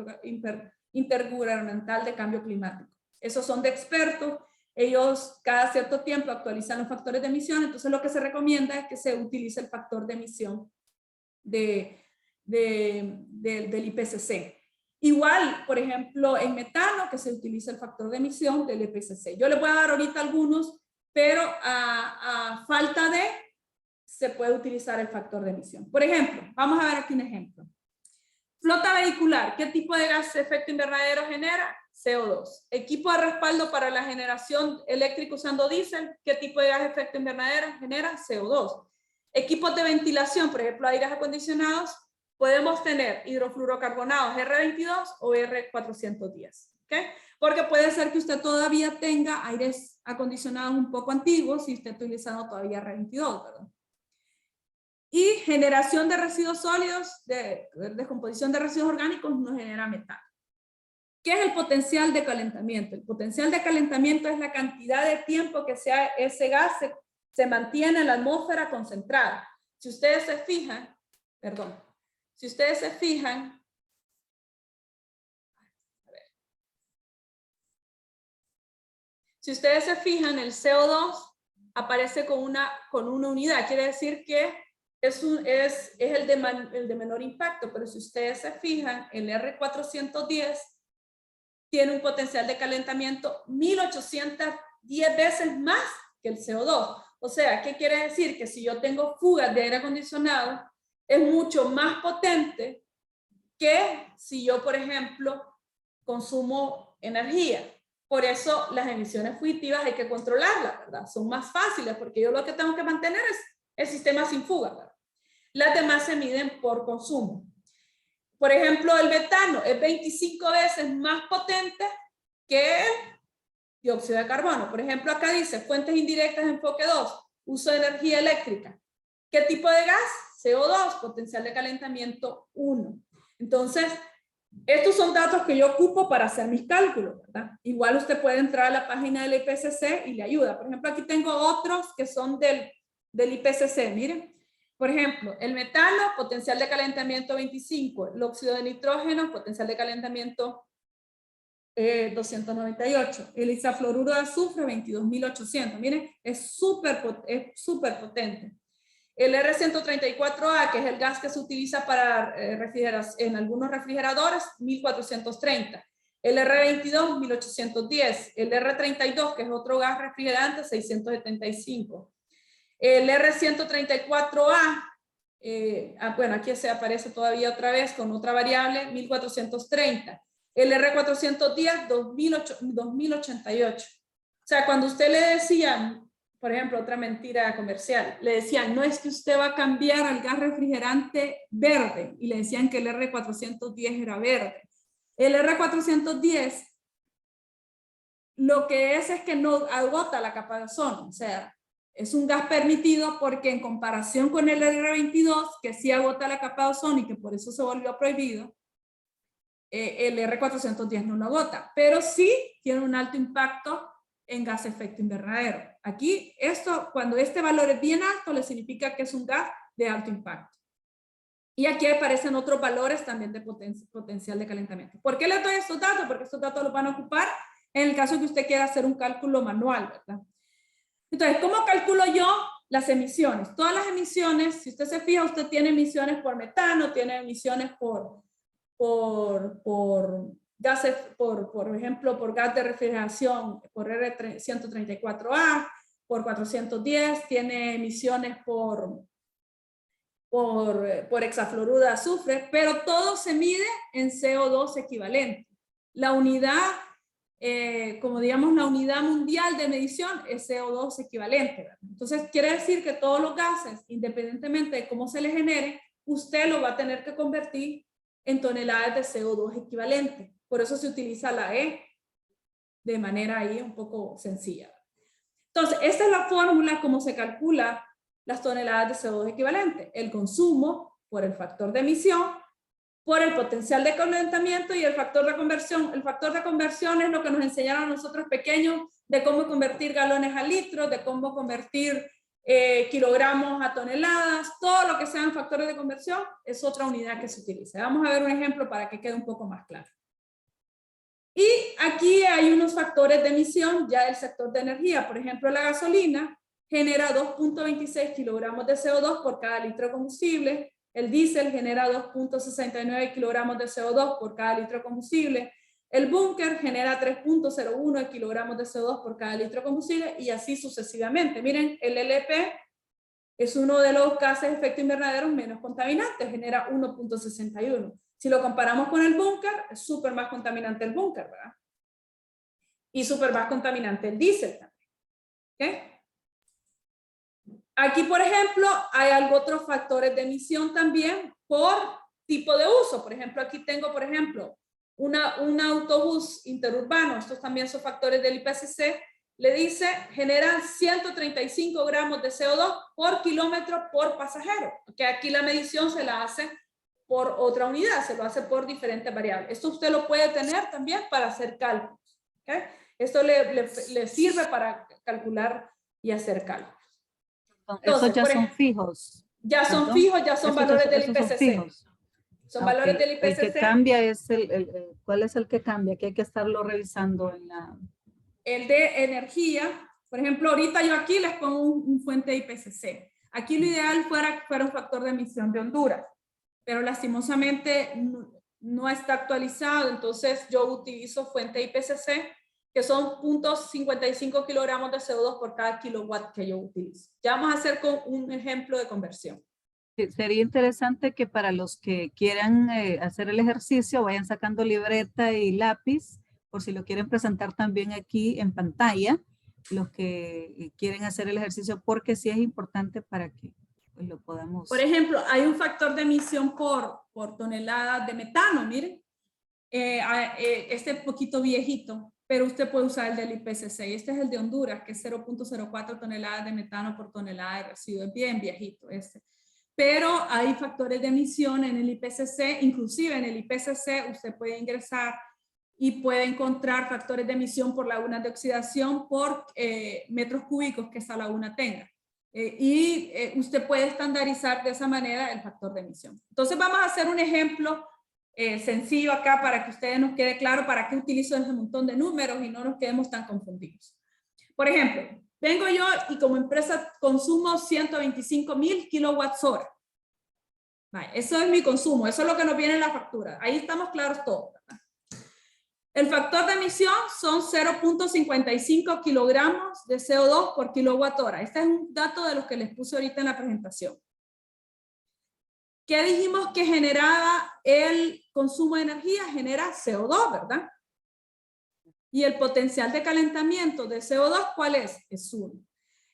Intergubernamental de Cambio Climático. Esos son de expertos. Ellos cada cierto tiempo actualizan los factores de emisión. Entonces, lo que se recomienda es que se utilice el factor de emisión del IPCC. Igual, por ejemplo, en metano, que se utiliza el factor de emisión del IPCC. Yo les voy a dar ahorita algunos, pero a falta de, se puede utilizar el factor de emisión. Por ejemplo, vamos a ver aquí un ejemplo. Flota vehicular, ¿qué tipo de gas de efecto invernadero genera? CO2. Equipo de respaldo para la generación eléctrica usando diésel, ¿qué tipo de gas de efecto invernadero genera? CO2. Equipos de ventilación, por ejemplo, aires acondicionados, podemos tener hidrofluorocarbonados R22 o R410. ¿Okay? Porque puede ser que usted todavía tenga aires acondicionados un poco antiguos y esté utilizando todavía R22, ¿verdad? Y generación de residuos sólidos, de descomposición de residuos orgánicos, no genera metano. ¿Qué es el potencial de calentamiento? El potencial de calentamiento es la cantidad de tiempo que ese gas se mantiene en la atmósfera concentrada. Si ustedes se fijan, el CO2 aparece con una unidad. Quiere decir que es el de menor impacto, pero si ustedes se fijan, el R410 tiene un potencial de calentamiento 1810 veces más que el CO2. O sea, ¿qué quiere decir? Que si yo tengo fugas de aire acondicionado, es mucho más potente que que si yo, por ejemplo, consumo energía. Por eso las emisiones fugitivas hay que controlarlas, ¿verdad? Son más fáciles porque yo lo que tengo que mantener es el sistema sin fuga, ¿verdad? Las demás se miden por consumo. Por ejemplo, el metano es 25 veces más potente que el dióxido de carbono. Por ejemplo, acá dice fuentes indirectas, enfoque 2, uso de energía eléctrica. ¿Qué tipo de gas? CO2, potencial de calentamiento 1. Entonces, estos son datos que yo ocupo para hacer mis cálculos, ¿verdad? Igual usted puede entrar a la página del IPCC y le ayuda. Por ejemplo, aquí tengo otros que son del IPCC, miren. Por ejemplo, el metano, potencial de calentamiento 25. El óxido de nitrógeno, potencial de calentamiento 298. El hexafluoruro de azufre, 22.800. Miren, es súper potente. El R134A, que es el gas que se utiliza para en algunos refrigeradores, 1430. El R22, 1810. El R32, que es otro gas refrigerante, 675. El R134A, bueno, aquí se aparece todavía otra vez con otra variable, 1430. El R410, 2088. O sea, cuando usted le decía, por ejemplo, otra mentira comercial, le decían, no es que usted va a cambiar al gas refrigerante verde, y le decían que el R410 era verde. El R410 lo que es que no agota la capa de ozono, o sea, es un gas permitido porque en comparación con el R22, que sí agota la capa de ozono y que por eso se volvió prohibido, el R410 no lo agota, pero sí tiene un alto impacto en gas efecto invernadero. Aquí, esto, cuando este valor es bien alto, le significa que es un gas de alto impacto. Y aquí aparecen otros valores también de potencial de calentamiento. ¿Por qué les doy estos datos? Porque estos datos los van a ocupar en el caso que usted quiera hacer un cálculo manual, ¿verdad? Entonces, ¿cómo calculo yo las emisiones? Todas las emisiones, si usted se fija, usted tiene emisiones por metano, tiene emisiones por gases, por ejemplo, por gas de refrigeración, por R134A, por 410, tiene emisiones por hexafluoruro de azufre, pero todo se mide en CO2 equivalente. La unidad, como digamos, la unidad mundial de medición es CO2 equivalente, ¿verdad? Entonces, quiere decir que todos los gases, independientemente de cómo se les genere, usted lo va a tener que convertir en toneladas de CO2 equivalente. Por eso se utiliza la E de manera ahí un poco sencilla. Entonces, esta es la fórmula como se calcula las toneladas de CO2 equivalente. El consumo por el factor de emisión, por el potencial de calentamiento y el factor de conversión. El factor de conversión es lo que nos enseñaron a nosotros pequeños de cómo convertir galones a litros, de cómo convertir kilogramos a toneladas, todo lo que sean factores de conversión es otra unidad que se utiliza. Vamos a ver un ejemplo para que quede un poco más claro. Y aquí hay unos factores de emisión ya del sector de energía. Por ejemplo, la gasolina genera 2.26 kilogramos de CO2 por cada litro de combustible. El diésel genera 2.69 kilogramos de CO2 por cada litro de combustible. El búnker genera 3.01 kilogramos de CO2 por cada litro de combustible y así sucesivamente. Miren, el LP es uno de los gases de efecto invernadero menos contaminantes, genera 1.61. Si lo comparamos con el búnker, es súper más contaminante el búnker, ¿verdad? Y súper más contaminante el diésel también. ¿Okay? Aquí, por ejemplo, hay otros factores de emisión también por tipo de uso. Por ejemplo, aquí tengo, por ejemplo, un autobús interurbano. Estos también son factores del IPCC. Le dice, generan 135 gramos de CO2 por kilómetro por pasajero. Que aquí la medición se la hace por otra unidad, se lo hace por diferentes variables. Esto usted lo puede tener también para hacer cálculos. ¿Okay? Esto le sirve para calcular y hacer cálculos.
Entonces, esos ya son fijos.
Ya son fijos, ya son valores del IPCC. Son valores del IPCC.
El que cambia es ¿cuál es el que cambia? Que hay que estarlo revisando en la...
El de energía. Por ejemplo, ahorita yo aquí les pongo un fuente de IPCC. Aquí lo ideal fuera un factor de emisión de Honduras, pero lastimosamente no está actualizado, entonces yo utilizo fuente IPCC, que son 0.55 kilogramos de CO2 por cada kilowatt que yo utilizo. Ya vamos a hacer con un ejemplo de conversión.
Sería interesante que para los que quieran hacer el ejercicio vayan sacando libreta y lápiz, por si lo quieren presentar también aquí en pantalla, los que quieren hacer el ejercicio, porque sí es importante para que pues, lo podamos.
Por ejemplo, hay un factor de emisión por tonelada de metano, miren. Este es poquito viejito, pero usted puede usar el del IPCC. Este es el de Honduras, que es 0.04 toneladas de metano por tonelada de residuo. Es bien viejito este. Pero hay factores de emisión en el IPCC, inclusive en el IPCC usted puede ingresar y puede encontrar factores de emisión por lagunas de oxidación por metros cúbicos que esa laguna tenga. Usted puede estandarizar de esa manera el factor de emisión. Entonces vamos a hacer un ejemplo sencillo acá para que a ustedes nos quede claro para qué utilizo ese montón de números y no nos quedemos tan confundidos. Por ejemplo, vengo yo y como empresa consumo 125,000 kilowatts hora. Vale, eso es mi consumo, eso es lo que nos viene en la factura. Ahí estamos claros todos, ¿verdad? El factor de emisión son 0.55 kilogramos de CO2 por kilowatt hora. Este es un dato de los que les puse ahorita en la presentación. ¿Qué dijimos que generaba el consumo de energía? Genera CO2, ¿verdad? Y el potencial de calentamiento de CO2, ¿cuál es? Es 1.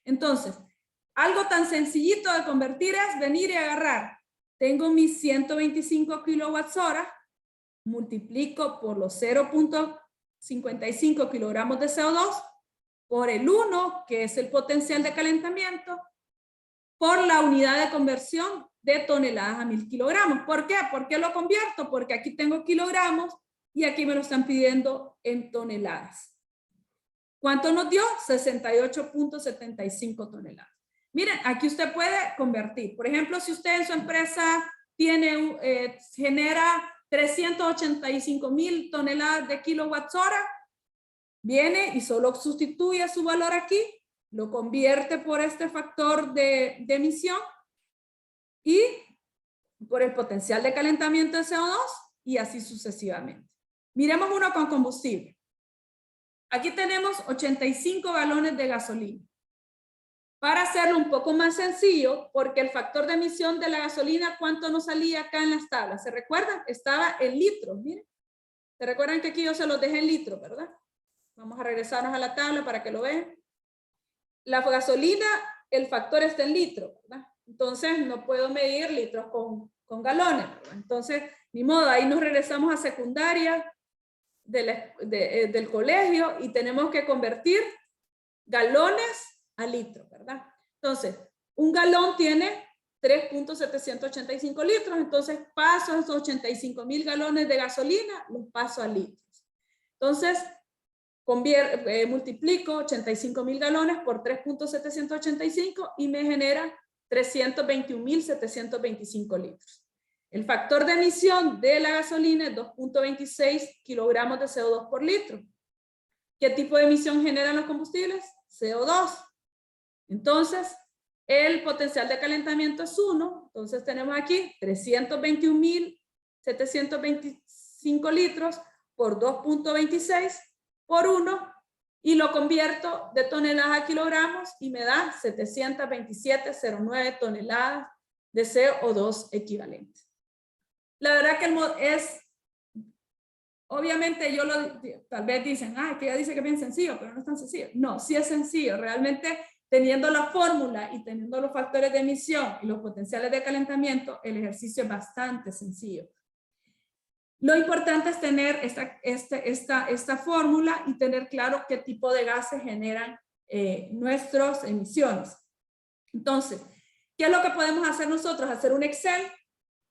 Entonces, algo tan sencillito de convertir es venir y agarrar. Tengo mis 125 kilowatts hora, multiplico por los 0.55 kilogramos de CO2, por el 1, que es el potencial de calentamiento, por la unidad de conversión de toneladas a 1000 kilogramos. ¿Por qué? ¿Por qué lo convierto? Porque aquí tengo kilogramos y aquí me lo están pidiendo en toneladas. ¿Cuánto nos dio? 68.75 toneladas. Miren, aquí usted puede convertir. Por ejemplo, si usted en su empresa genera 385,000 toneladas de kilowatts hora, viene y solo sustituye su valor aquí, lo convierte por este factor de emisión y por el potencial de calentamiento de CO2 y así sucesivamente. Miremos uno con combustible. Aquí tenemos 85 galones de gasolina. Para hacerlo un poco más sencillo, porque el factor de emisión de la gasolina, ¿cuánto nos salía acá en las tablas? ¿Se recuerdan? Estaba en litros, miren. ¿Se recuerdan que aquí yo se los dejé en litros, verdad? Vamos a regresarnos a la tabla para que lo vean. La gasolina, el factor está en litros, ¿verdad? Entonces no puedo medir litros con galones, ¿verdad? Entonces, ni modo, ahí nos regresamos a secundaria del colegio y tenemos que convertir galones a litros, ¿verdad? Entonces, un galón tiene 3.785 litros, entonces paso esos 85,000 galones de gasolina, los paso a litros. Entonces, multiplico 85,000 galones por 3.785 y me genera 321,725 litros. El factor de emisión de la gasolina es 2.26 kilogramos de CO2 por litro. ¿Qué tipo de emisión generan los combustibles? CO2. Entonces, el potencial de calentamiento es 1. Entonces tenemos aquí 321,725 litros por 2.26 por 1 y lo convierto de toneladas a kilogramos y me da 727,09 toneladas de CO2 equivalente. La verdad que obviamente tal vez dicen, que ya dice que es bien sencillo, pero no es tan sencillo. No, sí es sencillo. Realmente teniendo la fórmula y teniendo los factores de emisión y los potenciales de calentamiento, el ejercicio es bastante sencillo. Lo importante es tener esta fórmula y tener claro qué tipo de gases generan nuestras emisiones. Entonces, ¿qué es lo que podemos hacer nosotros? Hacer un Excel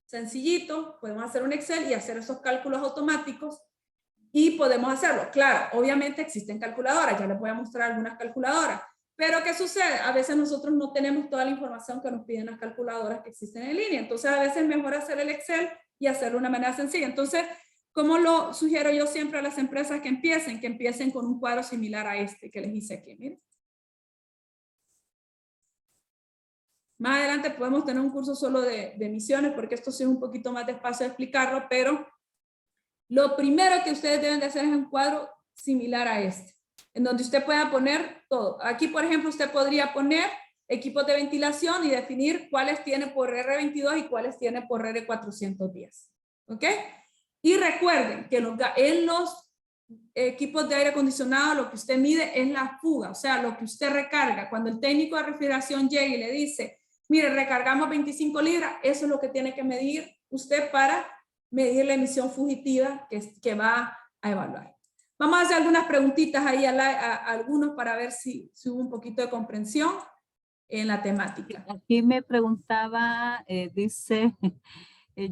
sencillito, podemos hacer un Excel y hacer esos cálculos automáticos y podemos hacerlo. Claro, obviamente existen calculadoras, ya les voy a mostrar algunas calculadoras, pero ¿qué sucede? A veces nosotros no tenemos toda la información que nos piden las calculadoras que existen en línea, entonces a veces es mejor hacer el Excel y hacerlo de una manera sencilla. Entonces, ¿cómo lo sugiero yo siempre a las empresas que empiecen con un cuadro similar a este que les hice aquí? Miren. Más adelante podemos tener un curso solo de emisiones, porque esto sí es un poquito más despacio de explicarlo, pero lo primero que ustedes deben de hacer es un cuadro similar a este, en donde usted pueda poner todo. Aquí, por ejemplo, usted podría poner equipos de ventilación y definir cuáles tiene por R22 y cuáles tiene por R410. ¿Ok? Y recuerden que en los equipos de aire acondicionado lo que usted mide es la fuga, o sea, lo que usted recarga. Cuando el técnico de refrigeración llegue y le dice, mire, recargamos 25 libras, eso es lo que tiene que medir usted para medir la emisión fugitiva que va a evaluar. Vamos a hacer algunas preguntitas ahí a algunos para ver si hubo un poquito de comprensión en la temática.
Aquí me preguntaba, dice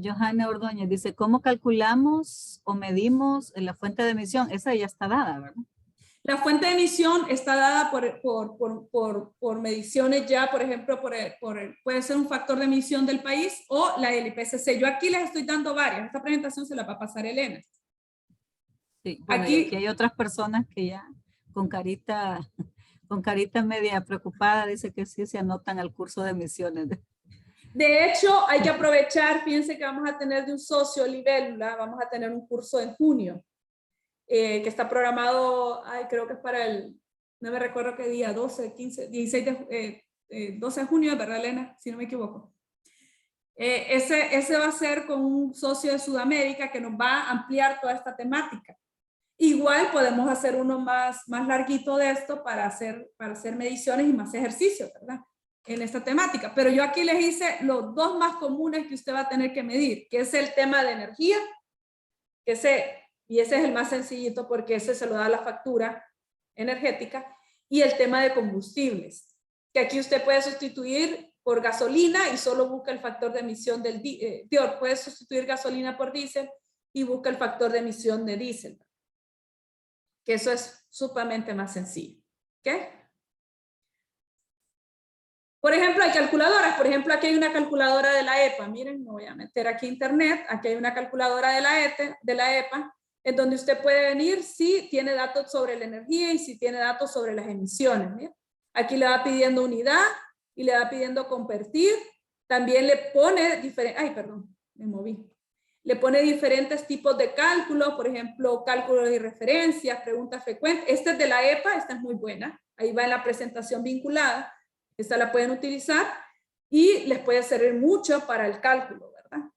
Johanna Ordóñez, dice, ¿cómo calculamos o medimos la fuente de emisión? Esa ya está dada, ¿verdad?
La fuente de emisión está dada por mediciones ya, por ejemplo, puede ser un factor de emisión del país o la del IPCC. Yo aquí les estoy dando varias. Esta presentación se la va a pasar Elena.
Sí, bueno, aquí hay otras personas que ya con carita media preocupada, dice que sí se anotan al curso de emisiones.
De hecho, hay que aprovechar, fíjense que vamos a tener de un socio Libélula, vamos a tener un curso en junio, que está programado, creo que es para no me recuerdo qué día, 12, 15, 16 12 de junio, ¿verdad, Elena? Si no me equivoco. Ese va a ser con un socio de Sudamérica que nos va a ampliar toda esta temática. Igual podemos hacer uno más larguito de esto para hacer mediciones y más ejercicios, ¿verdad? En esta temática. Pero yo aquí les hice los dos más comunes que usted va a tener que medir, que es el tema de energía, y ese es el más sencillito porque ese se lo da la factura energética, y el tema de combustibles, que aquí usted puede sustituir por gasolina y solo busca el factor de emisión del puede sustituir gasolina por diésel y busca el factor de emisión de diésel, que eso es sumamente más sencillo. ¿Ok? Por ejemplo, hay calculadoras. Por ejemplo, aquí hay una calculadora de la EPA. Miren, me voy a meter aquí a internet. Aquí hay una calculadora de la EPA, en donde usted puede venir si tiene datos sobre la energía y si tiene datos sobre las emisiones. ¿Miren? Aquí le va pidiendo unidad y le va pidiendo convertir. También le pone diferentes... Ay, perdón, me moví. Le pone diferentes tipos de cálculos, por ejemplo, cálculos de referencias, preguntas frecuentes. Esta es de la EPA, esta es muy buena. Ahí va en la presentación vinculada. Esta la pueden utilizar y les puede servir mucho para el cálculo, ¿verdad?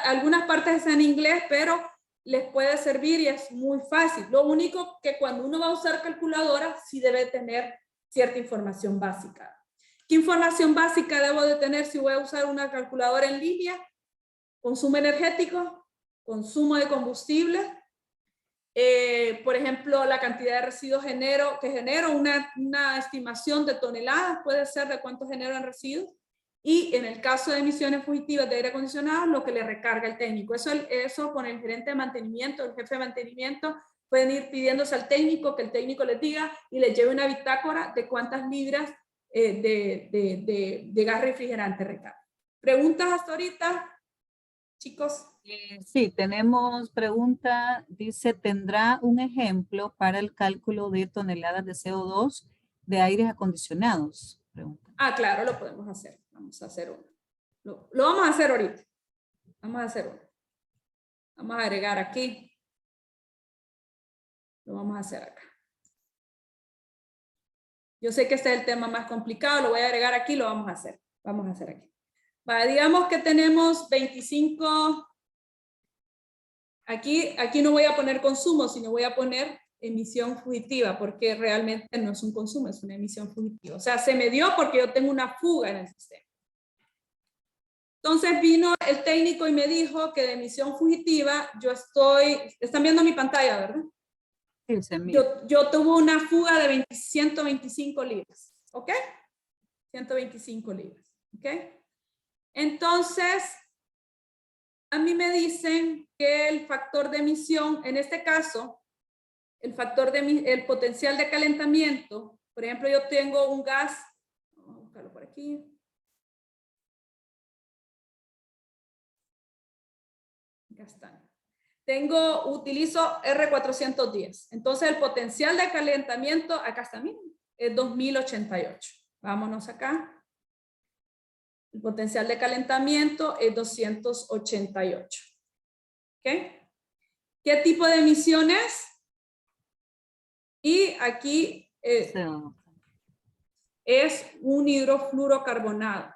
Algunas partes están en inglés, pero les puede servir y es muy fácil. Lo único que cuando uno va a usar calculadora, sí debe tener cierta información básica. ¿Qué información básica debo de tener si voy a usar una calculadora en línea? Consumo energético, consumo de combustible, por ejemplo, la cantidad de residuos que genero, una estimación de toneladas puede ser de cuánto generan residuos, y en el caso de emisiones fugitivas de aire acondicionado, lo que le recarga el técnico. Eso con el gerente de mantenimiento, el jefe de mantenimiento, pueden ir pidiéndose al técnico que el técnico les diga y les lleve una bitácora de cuántas libras de gas refrigerante recarga. ¿Preguntas hasta ahorita, chicos?
Sí, tenemos pregunta, dice, ¿tendrá un ejemplo para el cálculo de toneladas de CO2 de aires acondicionados? Pregunta.
Claro, lo podemos hacer. Vamos a hacer uno. Lo vamos a hacer ahorita. Vamos a hacer uno. Vamos a agregar aquí. Lo vamos a hacer acá. Yo sé que este es el tema más complicado, lo voy a agregar aquí, lo vamos a hacer. Vamos a hacer aquí. Digamos que tenemos 25... Aquí no voy a poner consumo, sino voy a poner emisión fugitiva, porque realmente no es un consumo, es una emisión fugitiva. O sea, se me dio porque yo tengo una fuga en el sistema. Entonces vino el técnico y me dijo que de emisión fugitiva están viendo mi pantalla, ¿verdad?
Sí, se mira.
Yo tuve una fuga de 125 libras, ¿ok? 125 libras, ¿ok? Entonces, a mí me dicen que el factor de emisión, en este caso, el potencial de calentamiento, por ejemplo, yo tengo un gas, vamos a buscarlo por aquí. Acá están. Utilizo R410. Entonces el potencial de calentamiento, acá está, miren, es 2088. Vámonos acá. El potencial de calentamiento es 288. ¿Ok? ¿Qué tipo de emisiones? Y aquí es un hidrofluorocarbonato.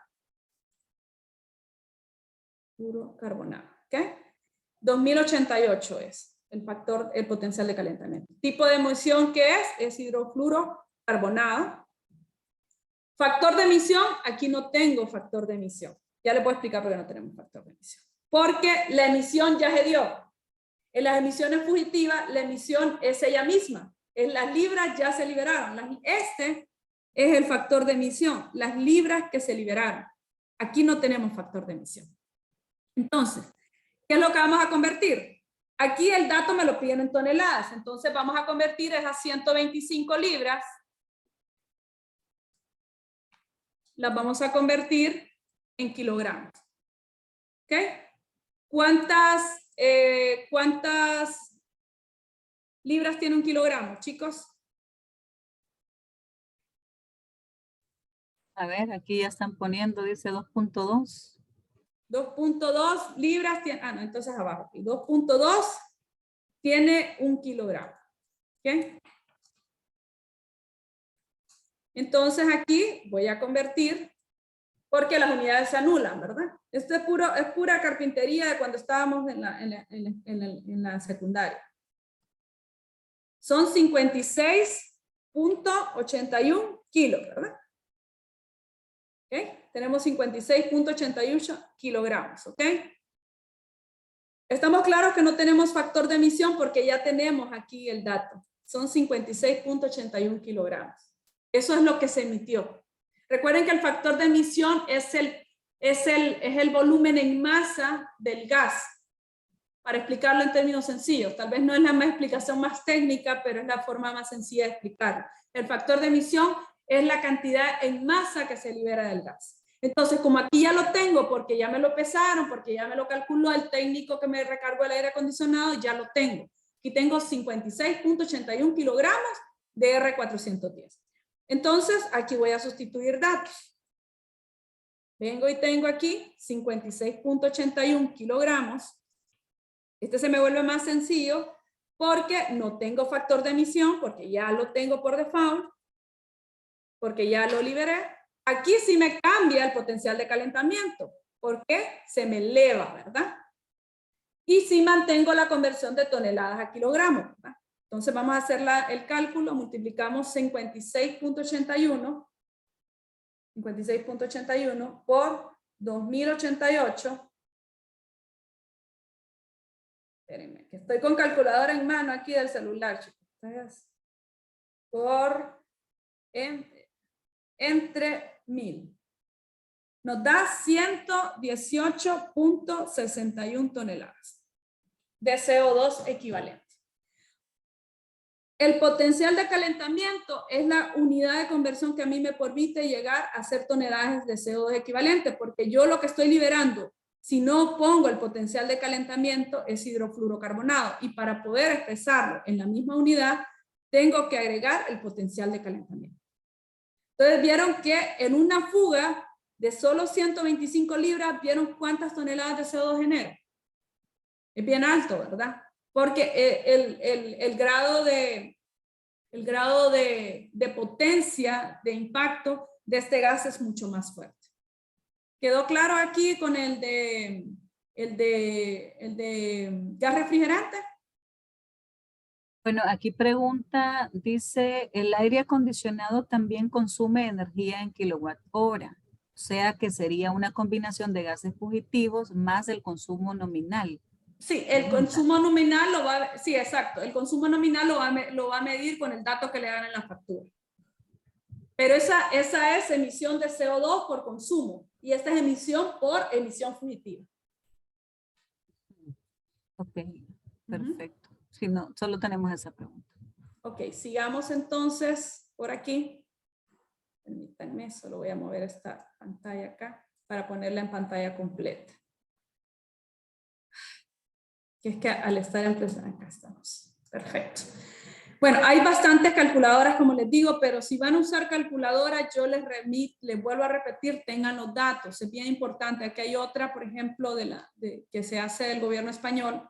Fluorocarbonato, ¿ok? 2088 es el potencial de calentamiento. Tipo de emisión que es hidrofluorocarbonato. Factor de emisión, aquí no tengo factor de emisión. Ya le puedo explicar por qué no tenemos factor de emisión. Porque la emisión ya se dio. En las emisiones fugitivas, la emisión es ella misma. En las libras ya se liberaron. Este es el factor de emisión, las libras que se liberaron. Aquí no tenemos factor de emisión. Entonces, ¿qué es lo que vamos a convertir? Aquí el dato me lo piden en toneladas, entonces vamos a convertir esas 125 libras, las vamos a convertir en kilogramos. ¿Ok? ¿Cuántas libras tiene un kilogramo, chicos?
A ver, aquí ya están poniendo, dice 2.2.
2.2 libras tiene, no, entonces abajo, 2.2 tiene un kilogramo. ¿Ok? Entonces aquí voy a convertir, porque las unidades se anulan, ¿verdad? Esto es pura carpintería de cuando estábamos en la secundaria. Son 56.81 kilos, ¿verdad? ¿Ok? Tenemos 56.88 kilogramos, ¿ok? Estamos claros que no tenemos factor de emisión porque ya tenemos aquí el dato. Son 56.81 kilogramos. Eso es lo que se emitió. Recuerden que el factor de emisión es el volumen en masa del gas. Para explicarlo en términos sencillos. Tal vez no es la explicación más técnica, pero es la forma más sencilla de explicarlo. El factor de emisión es la cantidad en masa que se libera del gas. Entonces, como aquí ya lo tengo, porque ya me lo pesaron, porque ya me lo calculó el técnico que me recargó el aire acondicionado, ya lo tengo. Aquí tengo 56.81 kilogramos de R410. Entonces, aquí voy a sustituir datos. Vengo y tengo aquí 56.81 kilogramos. Este se me vuelve más sencillo porque no tengo factor de emisión, porque ya lo tengo por default, porque ya lo liberé. Aquí sí me cambia el potencial de calentamiento, porque se me eleva, ¿verdad? Y sí mantengo la conversión de toneladas a kilogramos, ¿verdad? Entonces vamos a hacer el cálculo, multiplicamos 56.81 por 2088. Espérenme, que estoy con calculadora en mano aquí del celular, chicos. Entre 1000. Nos da 118.61 toneladas de CO2 equivalente. El potencial de calentamiento es la unidad de conversión que a mí me permite llegar a hacer toneladas de CO2 equivalente, porque yo lo que estoy liberando, si no pongo el potencial de calentamiento, es hidrofluorocarbonato, y para poder expresarlo en la misma unidad, tengo que agregar el potencial de calentamiento. Entonces vieron que en una fuga de solo 125 libras, ¿vieron cuántas toneladas de CO2 genera? Es bien alto, ¿verdad? Porque el grado de potencia, de impacto de este gas es mucho más fuerte. ¿Quedó claro aquí con el de gas refrigerante?
Bueno, aquí pregunta, dice, el aire acondicionado también consume energía en kilowatt hora. O sea que sería una combinación de gases fugitivos más el consumo nominal.
Sí, el consumo nominal lo va a, sí, exacto, el consumo nominal lo va a medir con el dato que le dan en la factura. Pero esa es emisión de CO2 por consumo y esta es emisión por emisión fugitiva.
Ok, perfecto. Si no, solo tenemos esa pregunta.
Ok, sigamos entonces por aquí. Permítanme, solo voy a mover esta pantalla acá para ponerla en pantalla completa. Que es que al estar en presión, acá estamos. Perfecto. Bueno, hay bastantes calculadoras, como les digo, pero si van a usar calculadoras, yo les vuelvo a repetir, tengan los datos. Es bien importante. Aquí hay otra, por ejemplo, que se hace del gobierno español,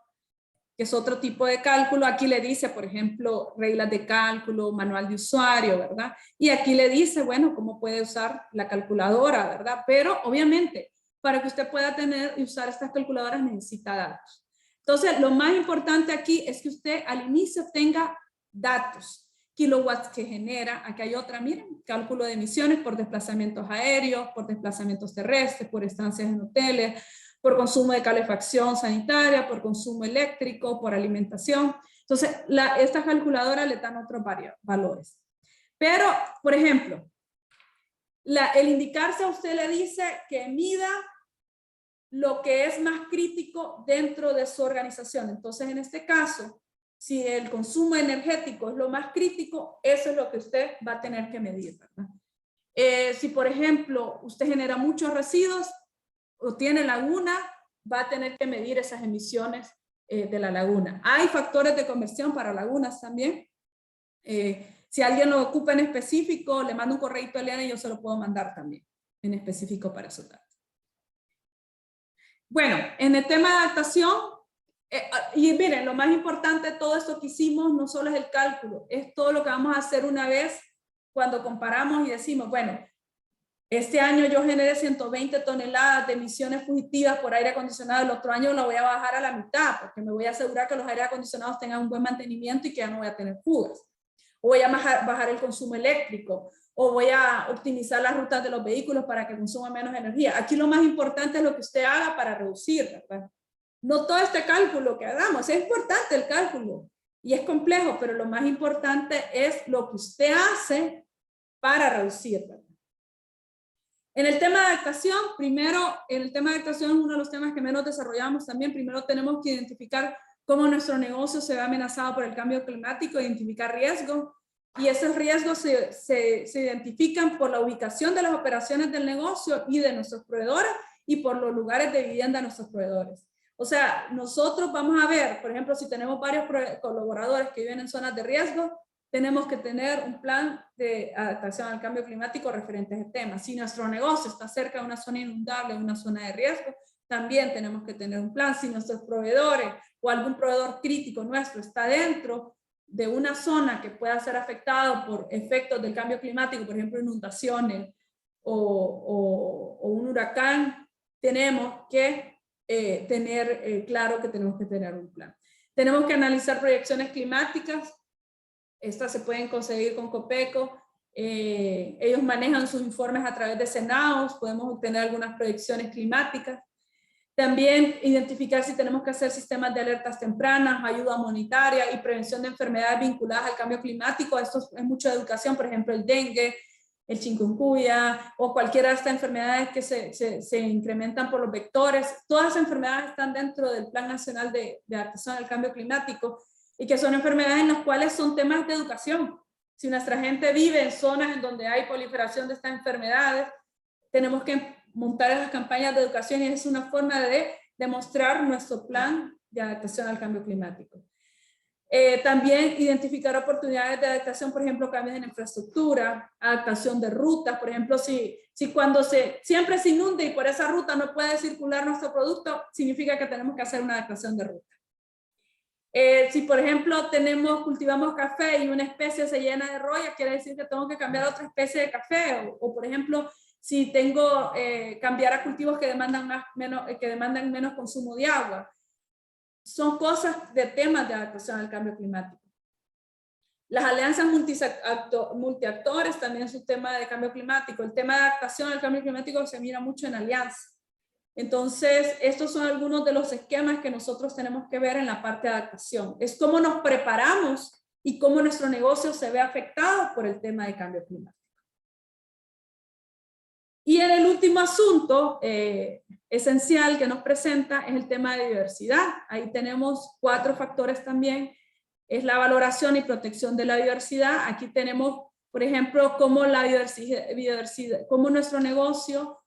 que es otro tipo de cálculo. Aquí le dice, por ejemplo, reglas de cálculo, manual de usuario, ¿verdad? Y aquí le dice, bueno, cómo puede usar la calculadora, ¿verdad? Pero obviamente, para que usted pueda tener y usar estas calculadoras necesita datos. Entonces, lo más importante aquí es que usted al inicio tenga datos, kilowatts que genera. Aquí hay otra, miren, cálculo de emisiones por desplazamientos aéreos, por desplazamientos terrestres, por estancias en hoteles, por consumo de calefacción sanitaria, por consumo eléctrico, por alimentación. Entonces, estas calculadoras le dan otros valores. Pero, por ejemplo, el indicarse a usted le dice que mida lo que es más crítico dentro de su organización. Entonces, en este caso, si el consumo energético es lo más crítico, eso es lo que usted va a tener que medir, ¿verdad? Si, por ejemplo, usted genera muchos residuos, o tiene laguna, va a tener que medir esas emisiones de la laguna. Hay factores de conversión para lagunas también. Si alguien lo ocupa en específico, le mando un correo a Eliana y yo se lo puedo mandar también, en específico para esos datos. Bueno, en el tema de adaptación, y miren, lo más importante de todo esto que hicimos no solo es el cálculo, es todo lo que vamos a hacer una vez cuando comparamos y decimos, bueno, este año yo generé 120 toneladas de emisiones fugitivas por aire acondicionado, el otro año lo voy a bajar a la mitad, porque me voy a asegurar que los aire acondicionados tengan un buen mantenimiento y que ya no voy a tener fugas. O voy a bajar el consumo eléctrico, o voy a optimizar las rutas de los vehículos para que consuman menos energía. Aquí lo más importante es lo que usted haga para reducir, ¿verdad? No todo este cálculo que hagamos, es importante el cálculo y es complejo, pero lo más importante es lo que usted hace para reducir, ¿verdad? En el tema de adaptación, primero, en el tema de adaptación es uno de los temas que menos desarrollamos también. Primero tenemos que identificar cómo nuestro negocio se ve amenazado por el cambio climático, identificar riesgos. Y esos riesgos se identifican por la ubicación de las operaciones del negocio y de nuestros proveedores y por los lugares de vivienda de nuestros proveedores. O sea, nosotros vamos a ver, por ejemplo, si tenemos varios colaboradores que viven en zonas de riesgo, tenemos que tener un plan de adaptación al cambio climático referente a este tema. Si nuestro negocio está cerca de una zona inundable, una zona de riesgo, también tenemos que tener un plan. Si nuestros proveedores o algún proveedor crítico nuestro está dentro de una zona que pueda ser afectado por efectos del cambio climático, por ejemplo, inundaciones o un huracán, tenemos que tener claro que tenemos que tener un plan. Tenemos que analizar proyecciones climáticas. Estas se pueden conseguir con Copeco. Ellos manejan sus informes a través de Senaos. Podemos obtener algunas proyecciones climáticas. También identificar si tenemos que hacer sistemas de alertas tempranas, ayuda monetaria y prevención de enfermedades vinculadas al cambio climático. Esto es mucha educación, por ejemplo, el dengue, el chikungunya o cualquiera de estas enfermedades que se incrementan por los vectores. Todas esas enfermedades están dentro del Plan Nacional de Adaptación al Cambio Climático y que son enfermedades en las cuales son temas de educación. Si nuestra gente vive en zonas en donde hay proliferación de estas enfermedades, tenemos que montar esas campañas de educación y es una forma de demostrar nuestro plan de adaptación al cambio climático. También identificar oportunidades de adaptación, por ejemplo, cambios en infraestructura, adaptación de rutas, por ejemplo, si cuando siempre se inunde y por esa ruta no puede circular nuestro producto, significa que tenemos que hacer una adaptación de ruta. Si por ejemplo cultivamos café y una especie se llena de roya, quiere decir que tengo que cambiar a otra especie de café, o por ejemplo, si tengo cambiar a cultivos que demandan menos consumo de agua. Son cosas de temas de adaptación al cambio climático. Las alianzas multiactores también es un tema de cambio climático. El tema de adaptación al cambio climático se mira mucho en alianzas. Entonces, estos son algunos de los esquemas que nosotros tenemos que ver en la parte de adaptación. Es cómo nos preparamos y cómo nuestro negocio se ve afectado por el tema de cambio climático. Y en el último asunto esencial que nos presenta es el tema de diversidad. Ahí tenemos 4 factores también. Es la valoración y protección de la diversidad. Aquí tenemos, por ejemplo, cómo la diversidad, cómo nuestro negocio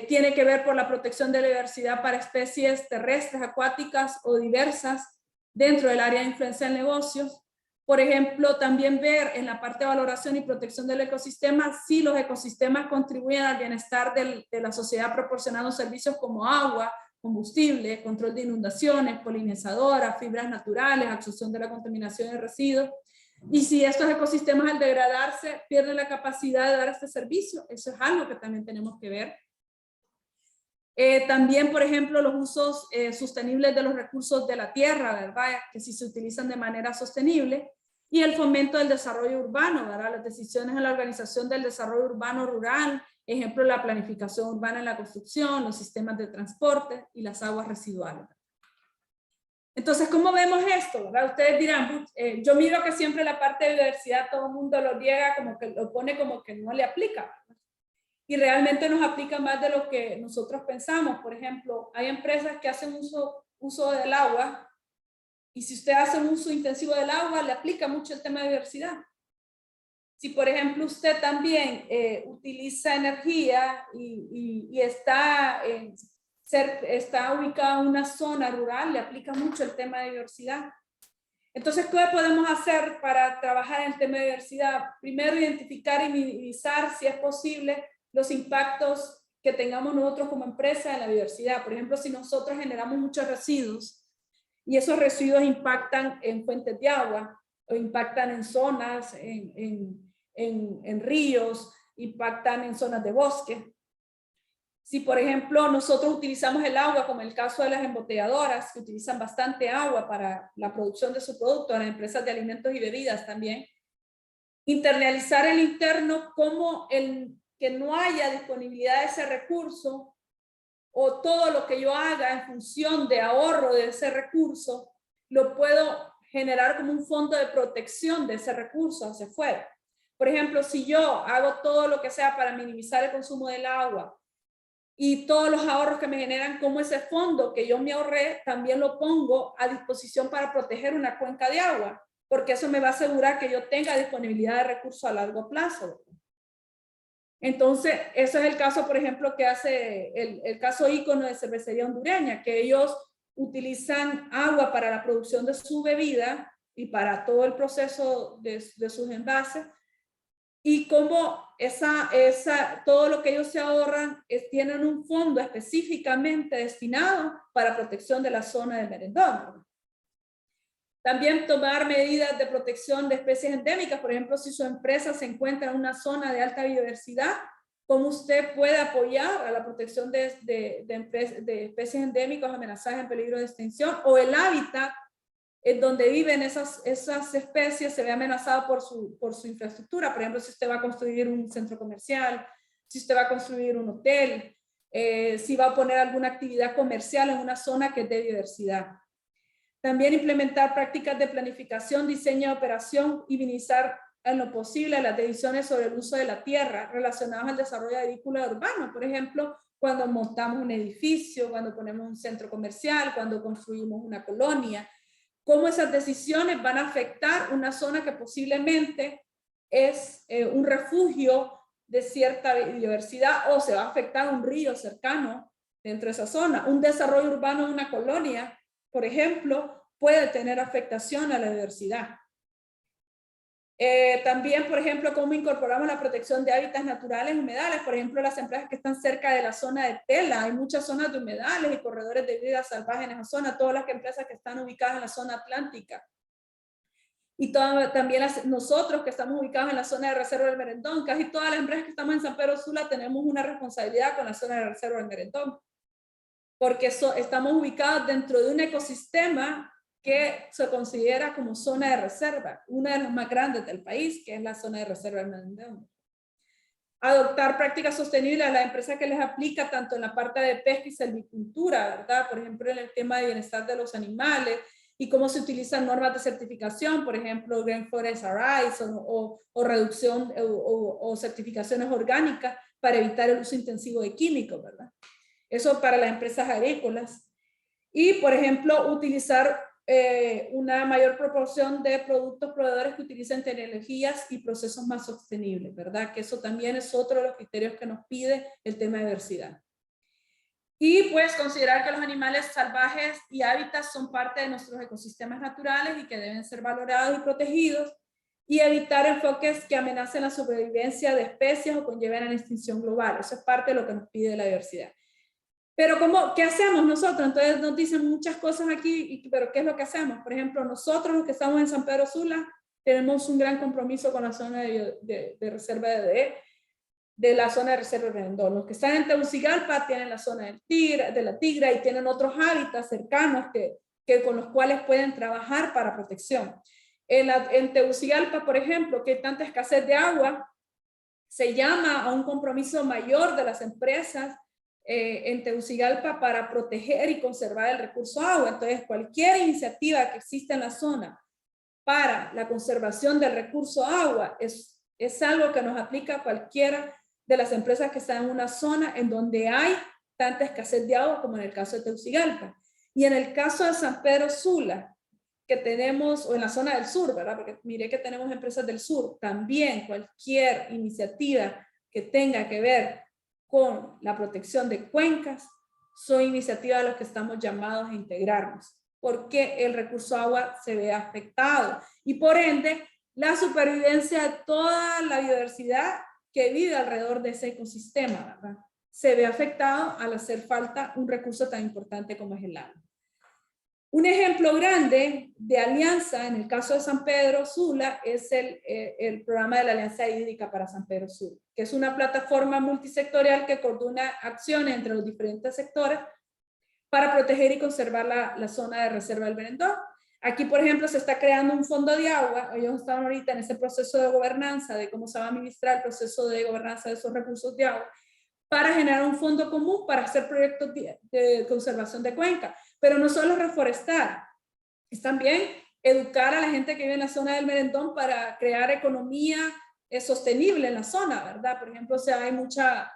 tiene que ver por la protección de la diversidad para especies terrestres, acuáticas o diversas dentro del área de influencia del negocio. Por ejemplo, también ver en la parte de valoración y protección del ecosistema si los ecosistemas contribuyen al bienestar de la sociedad proporcionando servicios como agua, combustible, control de inundaciones, polinizadoras, fibras naturales, absorción de la contaminación de residuos. Y si estos ecosistemas al degradarse pierden la capacidad de dar este servicio, eso es algo que también tenemos que ver. También, por ejemplo, los usos sostenibles de los recursos de la tierra, ¿verdad? Que si se utilizan de manera sostenible. Y el fomento del desarrollo urbano, ¿verdad? Las decisiones en la organización del desarrollo urbano rural, ejemplo, la planificación urbana en la construcción, los sistemas de transporte y las aguas residuales. Entonces, ¿cómo vemos esto? ¿Verdad? Ustedes dirán, yo miro que siempre la parte de diversidad todo el mundo lo niega, como que lo pone como que no le aplica, ¿verdad? Y realmente nos aplica más de lo que nosotros pensamos. Por ejemplo, hay empresas que hacen uso del agua, y si usted hace un uso intensivo del agua, le aplica mucho el tema de diversidad. Si, por ejemplo, usted también utiliza energía y está ubicado en una zona rural, le aplica mucho el tema de diversidad. Entonces, ¿qué podemos hacer para trabajar en el tema de diversidad? Primero, identificar y minimizar, si es posible, los impactos que tengamos nosotros como empresa en la diversidad. Por ejemplo, si nosotros generamos muchos residuos y esos residuos impactan en fuentes de agua o impactan en zonas, en ríos, impactan en zonas de bosque. Si, por ejemplo, nosotros utilizamos el agua, como el caso de las embotelladoras, que utilizan bastante agua para la producción de su producto, las empresas de alimentos y bebidas también, internalizar el interno como que no haya disponibilidad de ese recurso, o todo lo que yo haga en función de ahorro de ese recurso, lo puedo generar como un fondo de protección de ese recurso hacia afuera. Por ejemplo, si yo hago todo lo que sea para minimizar el consumo del agua y todos los ahorros que me generan, como ese fondo que yo me ahorré, también lo pongo a disposición para proteger una cuenca de agua, porque eso me va a asegurar que yo tenga disponibilidad de recursos a largo plazo. Entonces, ese es el caso, por ejemplo, que hace el caso ícono de Cervecería Hondureña, que ellos utilizan agua para la producción de su bebida y para todo el proceso de sus envases, y como todo lo que ellos se ahorran tienen un fondo específicamente destinado para protección de la zona del merendón. También tomar medidas de protección de especies endémicas. Por ejemplo, si su empresa se encuentra en una zona de alta biodiversidad, ¿cómo usted puede apoyar a la protección de especies endémicas amenazadas en peligro de extinción? O el hábitat en donde viven esas especies se ve amenazado por su infraestructura. Por ejemplo, si usted va a construir un centro comercial, si usted va a construir un hotel, si va a poner alguna actividad comercial en una zona que es de diversidad. También implementar prácticas de planificación, diseño de operación y minimizar en lo posible las decisiones sobre el uso de la tierra relacionadas al desarrollo agrícola urbano. Por ejemplo, cuando montamos un edificio, cuando ponemos un centro comercial, cuando construimos una colonia, cómo esas decisiones van a afectar una zona que posiblemente es un refugio de cierta biodiversidad, o se va a afectar un río cercano dentro de esa zona. Un desarrollo urbano de una colonia, por ejemplo, puede tener afectación a la diversidad. También, por ejemplo, cómo incorporamos la protección de hábitats naturales y humedales. Por ejemplo, las empresas que están cerca de la zona de Tela, hay muchas zonas de humedales y corredores de vida salvaje en esa zona, todas las empresas que están ubicadas en la zona atlántica. Y también nosotros que estamos ubicados en la zona de reserva del Merendón, casi todas las empresas que estamos en San Pedro Sula tenemos una responsabilidad con la zona de reserva del Merendón, porque estamos ubicados dentro de un ecosistema que se considera como zona de reserva, una de las más grandes del país, que es la zona de reserva del Merendón. Adoptar prácticas sostenibles a las empresas que les aplica tanto en la parte de pesca y silvicultura, ¿verdad? Por ejemplo, en el tema de bienestar de los animales y cómo se utilizan normas de certificación, por ejemplo, Green Forest Arise o reducción o certificaciones orgánicas para evitar el uso intensivo de químicos, ¿verdad? Eso para las empresas agrícolas. Y, por ejemplo, utilizar una mayor proporción de productos proveedores que utilicen tecnologías y procesos más sostenibles, ¿verdad? Que eso también es otro de los criterios que nos pide el tema de diversidad. Y pues considerar que los animales salvajes y hábitats son parte de nuestros ecosistemas naturales y que deben ser valorados y protegidos, y evitar enfoques que amenacen la sobrevivencia de especies o conlleven a la extinción global. Eso es parte de lo que nos pide la diversidad. Pero ¿qué hacemos nosotros? Entonces nos dicen muchas cosas aquí, pero ¿qué es lo que hacemos? Por ejemplo, nosotros los que estamos en San Pedro Sula tenemos un gran compromiso con la zona de reserva de la zona de reserva de Merendón. Los que están en Tegucigalpa tienen la zona de la Tigra y tienen otros hábitats cercanos con los cuales pueden trabajar para protección. En Tegucigalpa, por ejemplo, que hay tanta escasez de agua, se llama a un compromiso mayor de las empresas en Tegucigalpa para proteger y conservar el recurso agua. Entonces, cualquier iniciativa que exista en la zona para la conservación del recurso agua es algo que nos aplica a cualquiera de las empresas que están en una zona en donde hay tanta escasez de agua como en el caso de Tegucigalpa. Y en el caso de San Pedro Sula, que tenemos, o en la zona del sur, ¿verdad? Porque mire que tenemos empresas del sur, también cualquier iniciativa que tenga que ver con la protección de cuencas, son iniciativas a las que estamos llamados a integrarnos, porque el recurso agua se ve afectado y por ende la supervivencia de toda la biodiversidad que vive alrededor de ese ecosistema, ¿verdad? Se ve afectado al hacer falta un recurso tan importante como es el agua. Un ejemplo grande de alianza en el caso de San Pedro Sula es el programa de la Alianza Hídrica para San Pedro Sula, que es una plataforma multisectorial que coordina acciones entre los diferentes sectores para proteger y conservar la zona de reserva del Merendón. Aquí, por ejemplo, se está creando un fondo de agua. Ellos están ahorita en ese proceso de gobernanza, de cómo se va a administrar el proceso de gobernanza de esos recursos de agua, para generar un fondo común para hacer proyectos de conservación de cuenca. Pero no solo reforestar, es también educar a la gente que vive en la zona del Merendón para crear economía sostenible en la zona, ¿verdad? Por ejemplo, hay mucha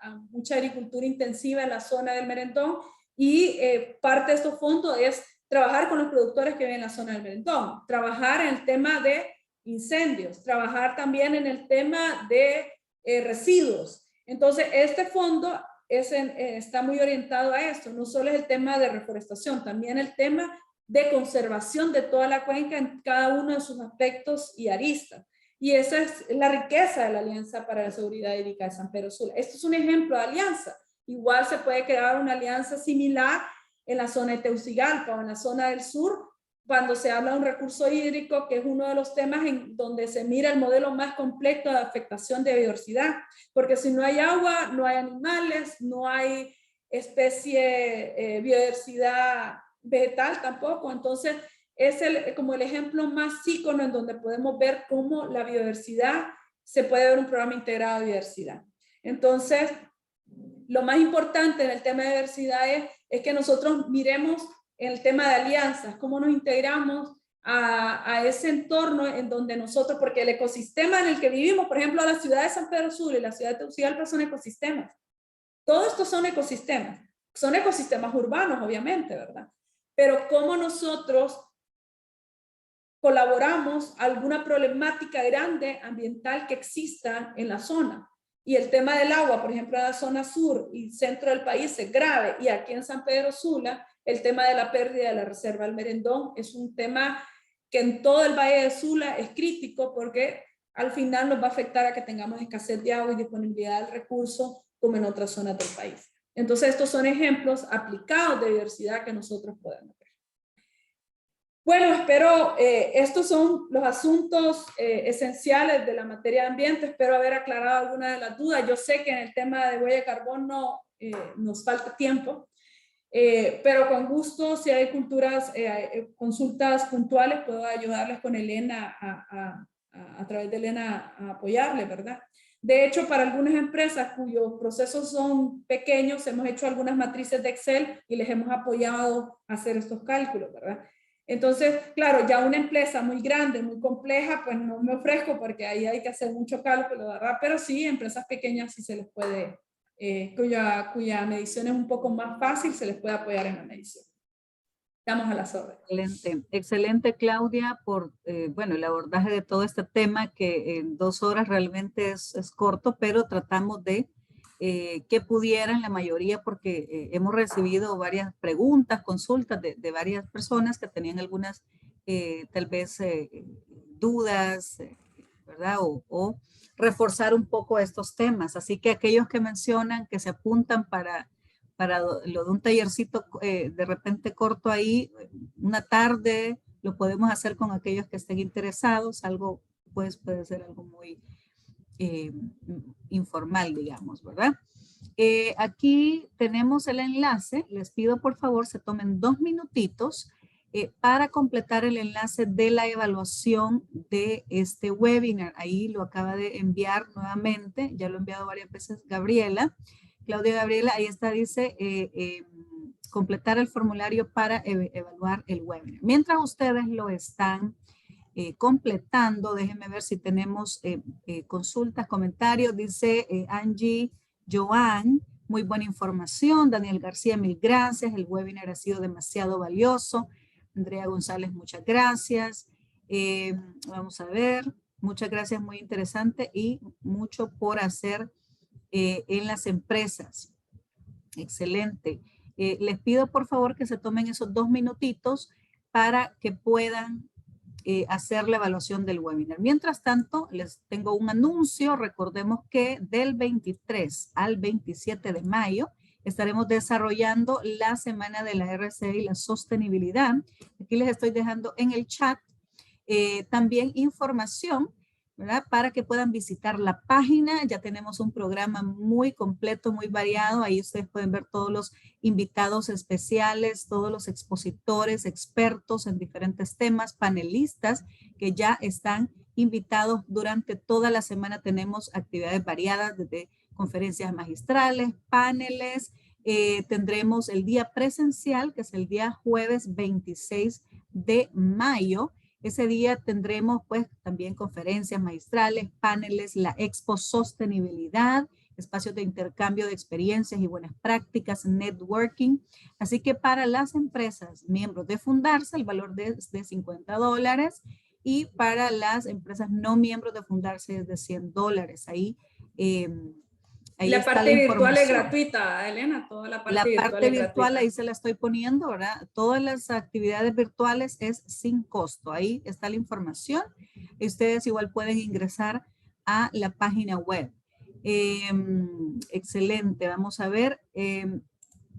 agricultura intensiva en la zona del Merendón y parte de estos fondos es trabajar con los productores que viven en la zona del Merendón, trabajar en el tema de incendios, trabajar también en el tema de residuos. Entonces, este fondo está muy orientado a esto, no solo es el tema de reforestación, también el tema de conservación de toda la cuenca en cada uno de sus aspectos y aristas. Y esa es la riqueza de la Alianza para la Seguridad Hídrica de San Pedro Sula. Esto es un ejemplo de alianza. Igual se puede crear una alianza similar en la zona de Tegucigalpa o en la zona del sur, cuando se habla de un recurso hídrico, que es uno de los temas en donde se mira el modelo más completo de afectación de biodiversidad, porque si no hay agua, no hay animales, no hay biodiversidad vegetal tampoco. Entonces, es como el ejemplo más ícono en donde podemos ver cómo la biodiversidad se puede ver un programa integrado de biodiversidad. Entonces, lo más importante en el tema de diversidad es que nosotros miremos en el tema de alianzas, cómo nos integramos a ese entorno en donde nosotros, porque el ecosistema en el que vivimos, por ejemplo, la ciudad de San Pedro Sula y la ciudad de Tegucigalpa son ecosistemas. Todos estos son ecosistemas urbanos, obviamente, ¿verdad? Pero cómo nosotros colaboramos a alguna problemática grande ambiental que exista en la zona. Y el tema del agua, por ejemplo, en la zona sur y centro del país es grave. Y aquí en San Pedro Sula, el tema de la pérdida de la reserva del Merendón es un tema que en todo el Valle de Sula es crítico porque al final nos va a afectar a que tengamos escasez de agua y disponibilidad del recurso como en otras zonas del país. Entonces, estos son ejemplos aplicados de diversidad que nosotros podemos ver. Bueno, espero, estos son los asuntos esenciales de la materia de ambiente. Espero haber aclarado alguna de las dudas. Yo sé que en el tema de huella de carbono nos falta tiempo, pero con gusto, si hay consultas puntuales, puedo ayudarles con Elena a través de Elena a apoyarles, ¿verdad? De hecho, para algunas empresas cuyos procesos son pequeños, hemos hecho algunas matrices de Excel y les hemos apoyado a hacer estos cálculos, ¿verdad? Entonces, claro, ya una empresa muy grande, muy compleja, pues no me ofrezco porque ahí hay que hacer mucho cálculo, ¿verdad? Pero sí, empresas pequeñas sí se les puede, cuya medición es un poco más fácil, se les puede apoyar en la medición. Estamos a las órdenes.
Excelente, excelente Claudia por bueno, el abordaje de todo este tema que en 2 horas realmente es corto, pero tratamos de que pudieran la mayoría, porque hemos recibido varias preguntas, consultas de varias personas que tenían algunas tal vez dudas, ¿verdad? O reforzar un poco estos temas. Así que aquellos que mencionan que se apuntan para para lo de un tallercito de repente corto ahí, una tarde, lo podemos hacer con aquellos que estén interesados, algo pues puede ser algo muy informal, digamos, ¿verdad? Aquí tenemos el enlace, les pido por favor se tomen 2 minutitos para completar el enlace de la evaluación de este webinar. Ahí lo acaba de enviar nuevamente, ya lo he enviado varias veces Gabriela. Claudia Gabriela, ahí está, dice completar el formulario para evaluar el webinar. Mientras ustedes lo están completando, déjenme ver si tenemos consultas, comentarios. Dice Angie Joan, muy buena información. Daniel García, mil gracias. El webinar ha sido demasiado valioso. Andrea González, muchas gracias. Vamos a ver. Muchas gracias, muy interesante y mucho por hacer en las empresas. Excelente. Les pido por favor que se tomen esos 2 minutitos para que puedan hacer la evaluación del webinar. Mientras tanto, les tengo un anuncio. Recordemos que del 23 al 27 de mayo estaremos desarrollando la semana de la RCE y la sostenibilidad. Aquí les estoy dejando en el chat también información, ¿verdad? Para que puedan visitar la página. Ya tenemos un programa muy completo, muy variado. Ahí ustedes pueden ver todos los invitados especiales, todos los expositores, expertos en diferentes temas, panelistas que ya están invitados durante toda la semana. Tenemos actividades variadas desde conferencias magistrales, paneles. Tendremos el día presencial, que es el día jueves 26 de mayo. Ese día tendremos pues también conferencias magistrales, paneles, la Expo Sostenibilidad, espacios de intercambio de experiencias y buenas prácticas, networking. Así que para las empresas miembros de Fundarse, el valor es de $50 y para las empresas no miembros de Fundarse es de $100. Ahí
la parte virtual es gratuita, Elena, toda la parte
virtual ahí se la estoy poniendo, ¿verdad? Todas las actividades virtuales es sin costo. Ahí está la información. Y ustedes igual pueden ingresar a la página web. Excelente, vamos a ver.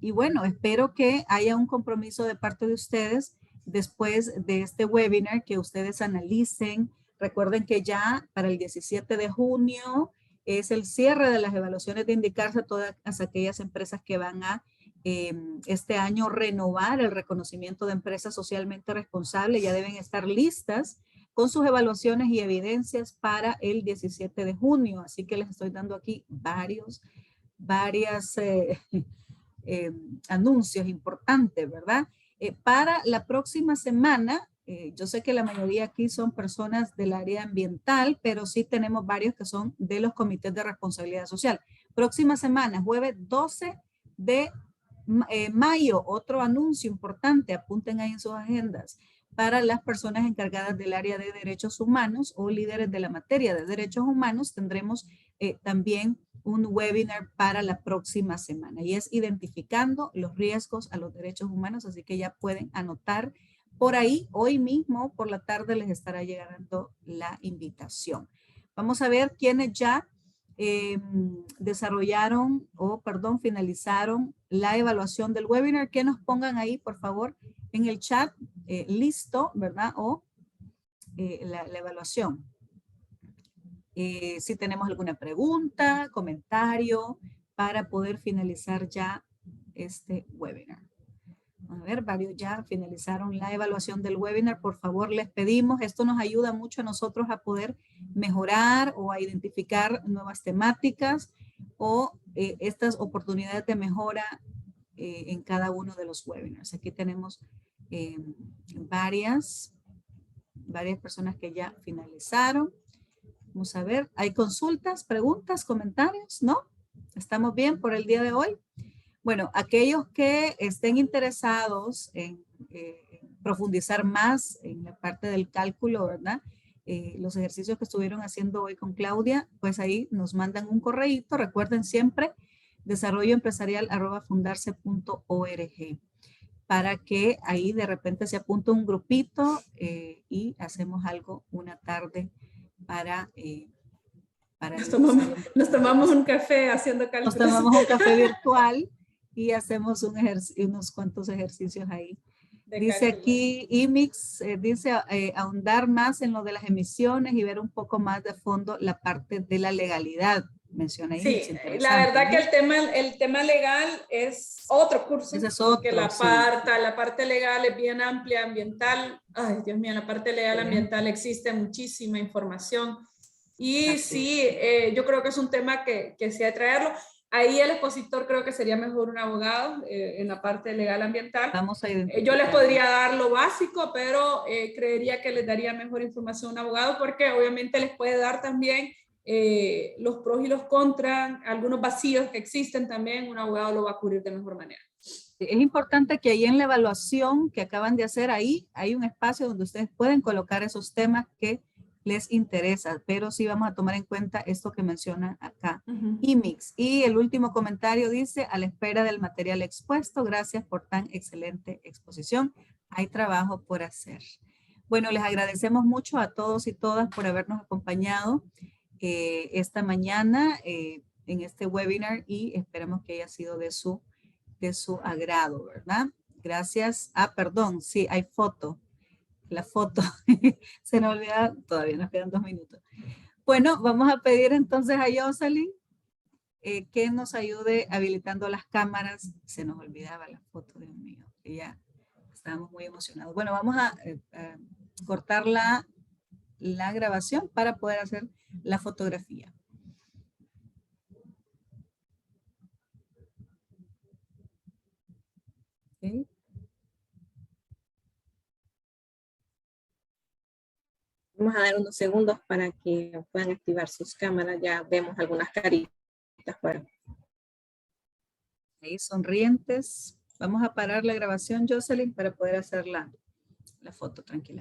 Y bueno, espero que haya un compromiso de parte de ustedes después de este webinar, que ustedes analicen. Recuerden que ya para el 17 de junio es el cierre de las evaluaciones de indicarse a todas aquellas empresas que van a este año renovar el reconocimiento de empresas socialmente responsables. Ya deben estar listas con sus evaluaciones y evidencias para el 17 de junio. Así que les estoy dando aquí varios anuncios importantes, ¿verdad? Para la próxima semana, yo sé que la mayoría aquí son personas del área ambiental, pero sí tenemos varios que son de los comités de responsabilidad social. Próxima semana, jueves 12 de mayo, otro anuncio importante, apunten ahí en sus agendas, para las personas encargadas del área de derechos humanos o líderes de la materia de derechos humanos. Tendremos también un webinar para la próxima semana y es identificando los riesgos a los derechos humanos, así que ya pueden anotar por ahí. Hoy mismo por la tarde les estará llegando la invitación. Vamos a ver quiénes ya finalizaron la evaluación del webinar. Que nos pongan ahí, por favor, en el chat, listo, ¿verdad? O la evaluación. Si tenemos alguna pregunta, comentario, para poder finalizar ya este webinar. A ver, varios ya finalizaron la evaluación del webinar. Por favor, les pedimos, esto nos ayuda mucho a nosotros a poder mejorar o a identificar nuevas temáticas o estas oportunidades de mejora en cada uno de los webinars. Aquí tenemos varias personas que ya finalizaron. Vamos a ver, ¿hay consultas, preguntas, comentarios? ¿No? ¿Estamos bien por el día de hoy? Bueno, aquellos que estén interesados en profundizar más en la parte del cálculo, ¿verdad? Los ejercicios que estuvieron haciendo hoy con Claudia, pues ahí nos mandan un correíto. Recuerden siempre desarrolloempresarial@fundarse.org para que ahí de repente se apunte un grupito y hacemos algo una tarde para
nos tomamos un café haciendo cálculos.
Nos tomamos un café virtual y hacemos unos cuantos ejercicios ahí.
De
Dice
cálculo.
aquí IMIX, dice ahondar más en lo de las emisiones y ver un poco más de fondo la parte de la legalidad. Menciona IMIX,
Sí,
interesante,
la verdad
¿no?
que el tema legal es otro curso.
Ese es
Porque
otro,
la parte legal es bien amplia, ambiental. Ay, Dios mío, la parte legal
Sí.
ambiental existe muchísima información. Y
Así
sí, yo creo que es un tema que se ha de traerlo. Ahí el expositor creo que sería mejor un abogado en la parte legal ambiental.
Vamos a
Yo les
identificar.
podría dar lo básico, pero creería que les daría mejor información un abogado porque obviamente les puede dar también los pros y los contras, algunos vacíos que existen también, un abogado lo va a cubrir de mejor manera.
Es importante que ahí en la evaluación que acaban de hacer ahí, hay un espacio donde ustedes pueden colocar esos temas que les interesa, pero sí vamos a tomar en cuenta esto que mencionan acá. IMIX. Y el último comentario dice, a la espera del material expuesto, gracias por tan excelente exposición. Hay trabajo por hacer. Bueno, les agradecemos mucho a todos y todas por habernos acompañado esta mañana en este webinar y esperamos que haya sido de su agrado, ¿verdad? Gracias. Ah, perdón, sí, hay foto. La foto. Se nos olvida, todavía nos quedan 2 minutos. Bueno, vamos a pedir entonces a Jocelyn que nos ayude habilitando las cámaras. Se nos olvidaba la foto, Dios mío, que ya estábamos muy emocionados. Bueno, vamos a cortar la grabación para poder hacer la fotografía. Okay.
Vamos a dar unos segundos para que puedan activar sus cámaras. Ya vemos algunas caritas fuera.
Ahí sonrientes. Vamos a parar la grabación, Jocelyn, para poder hacer la foto tranquilamente.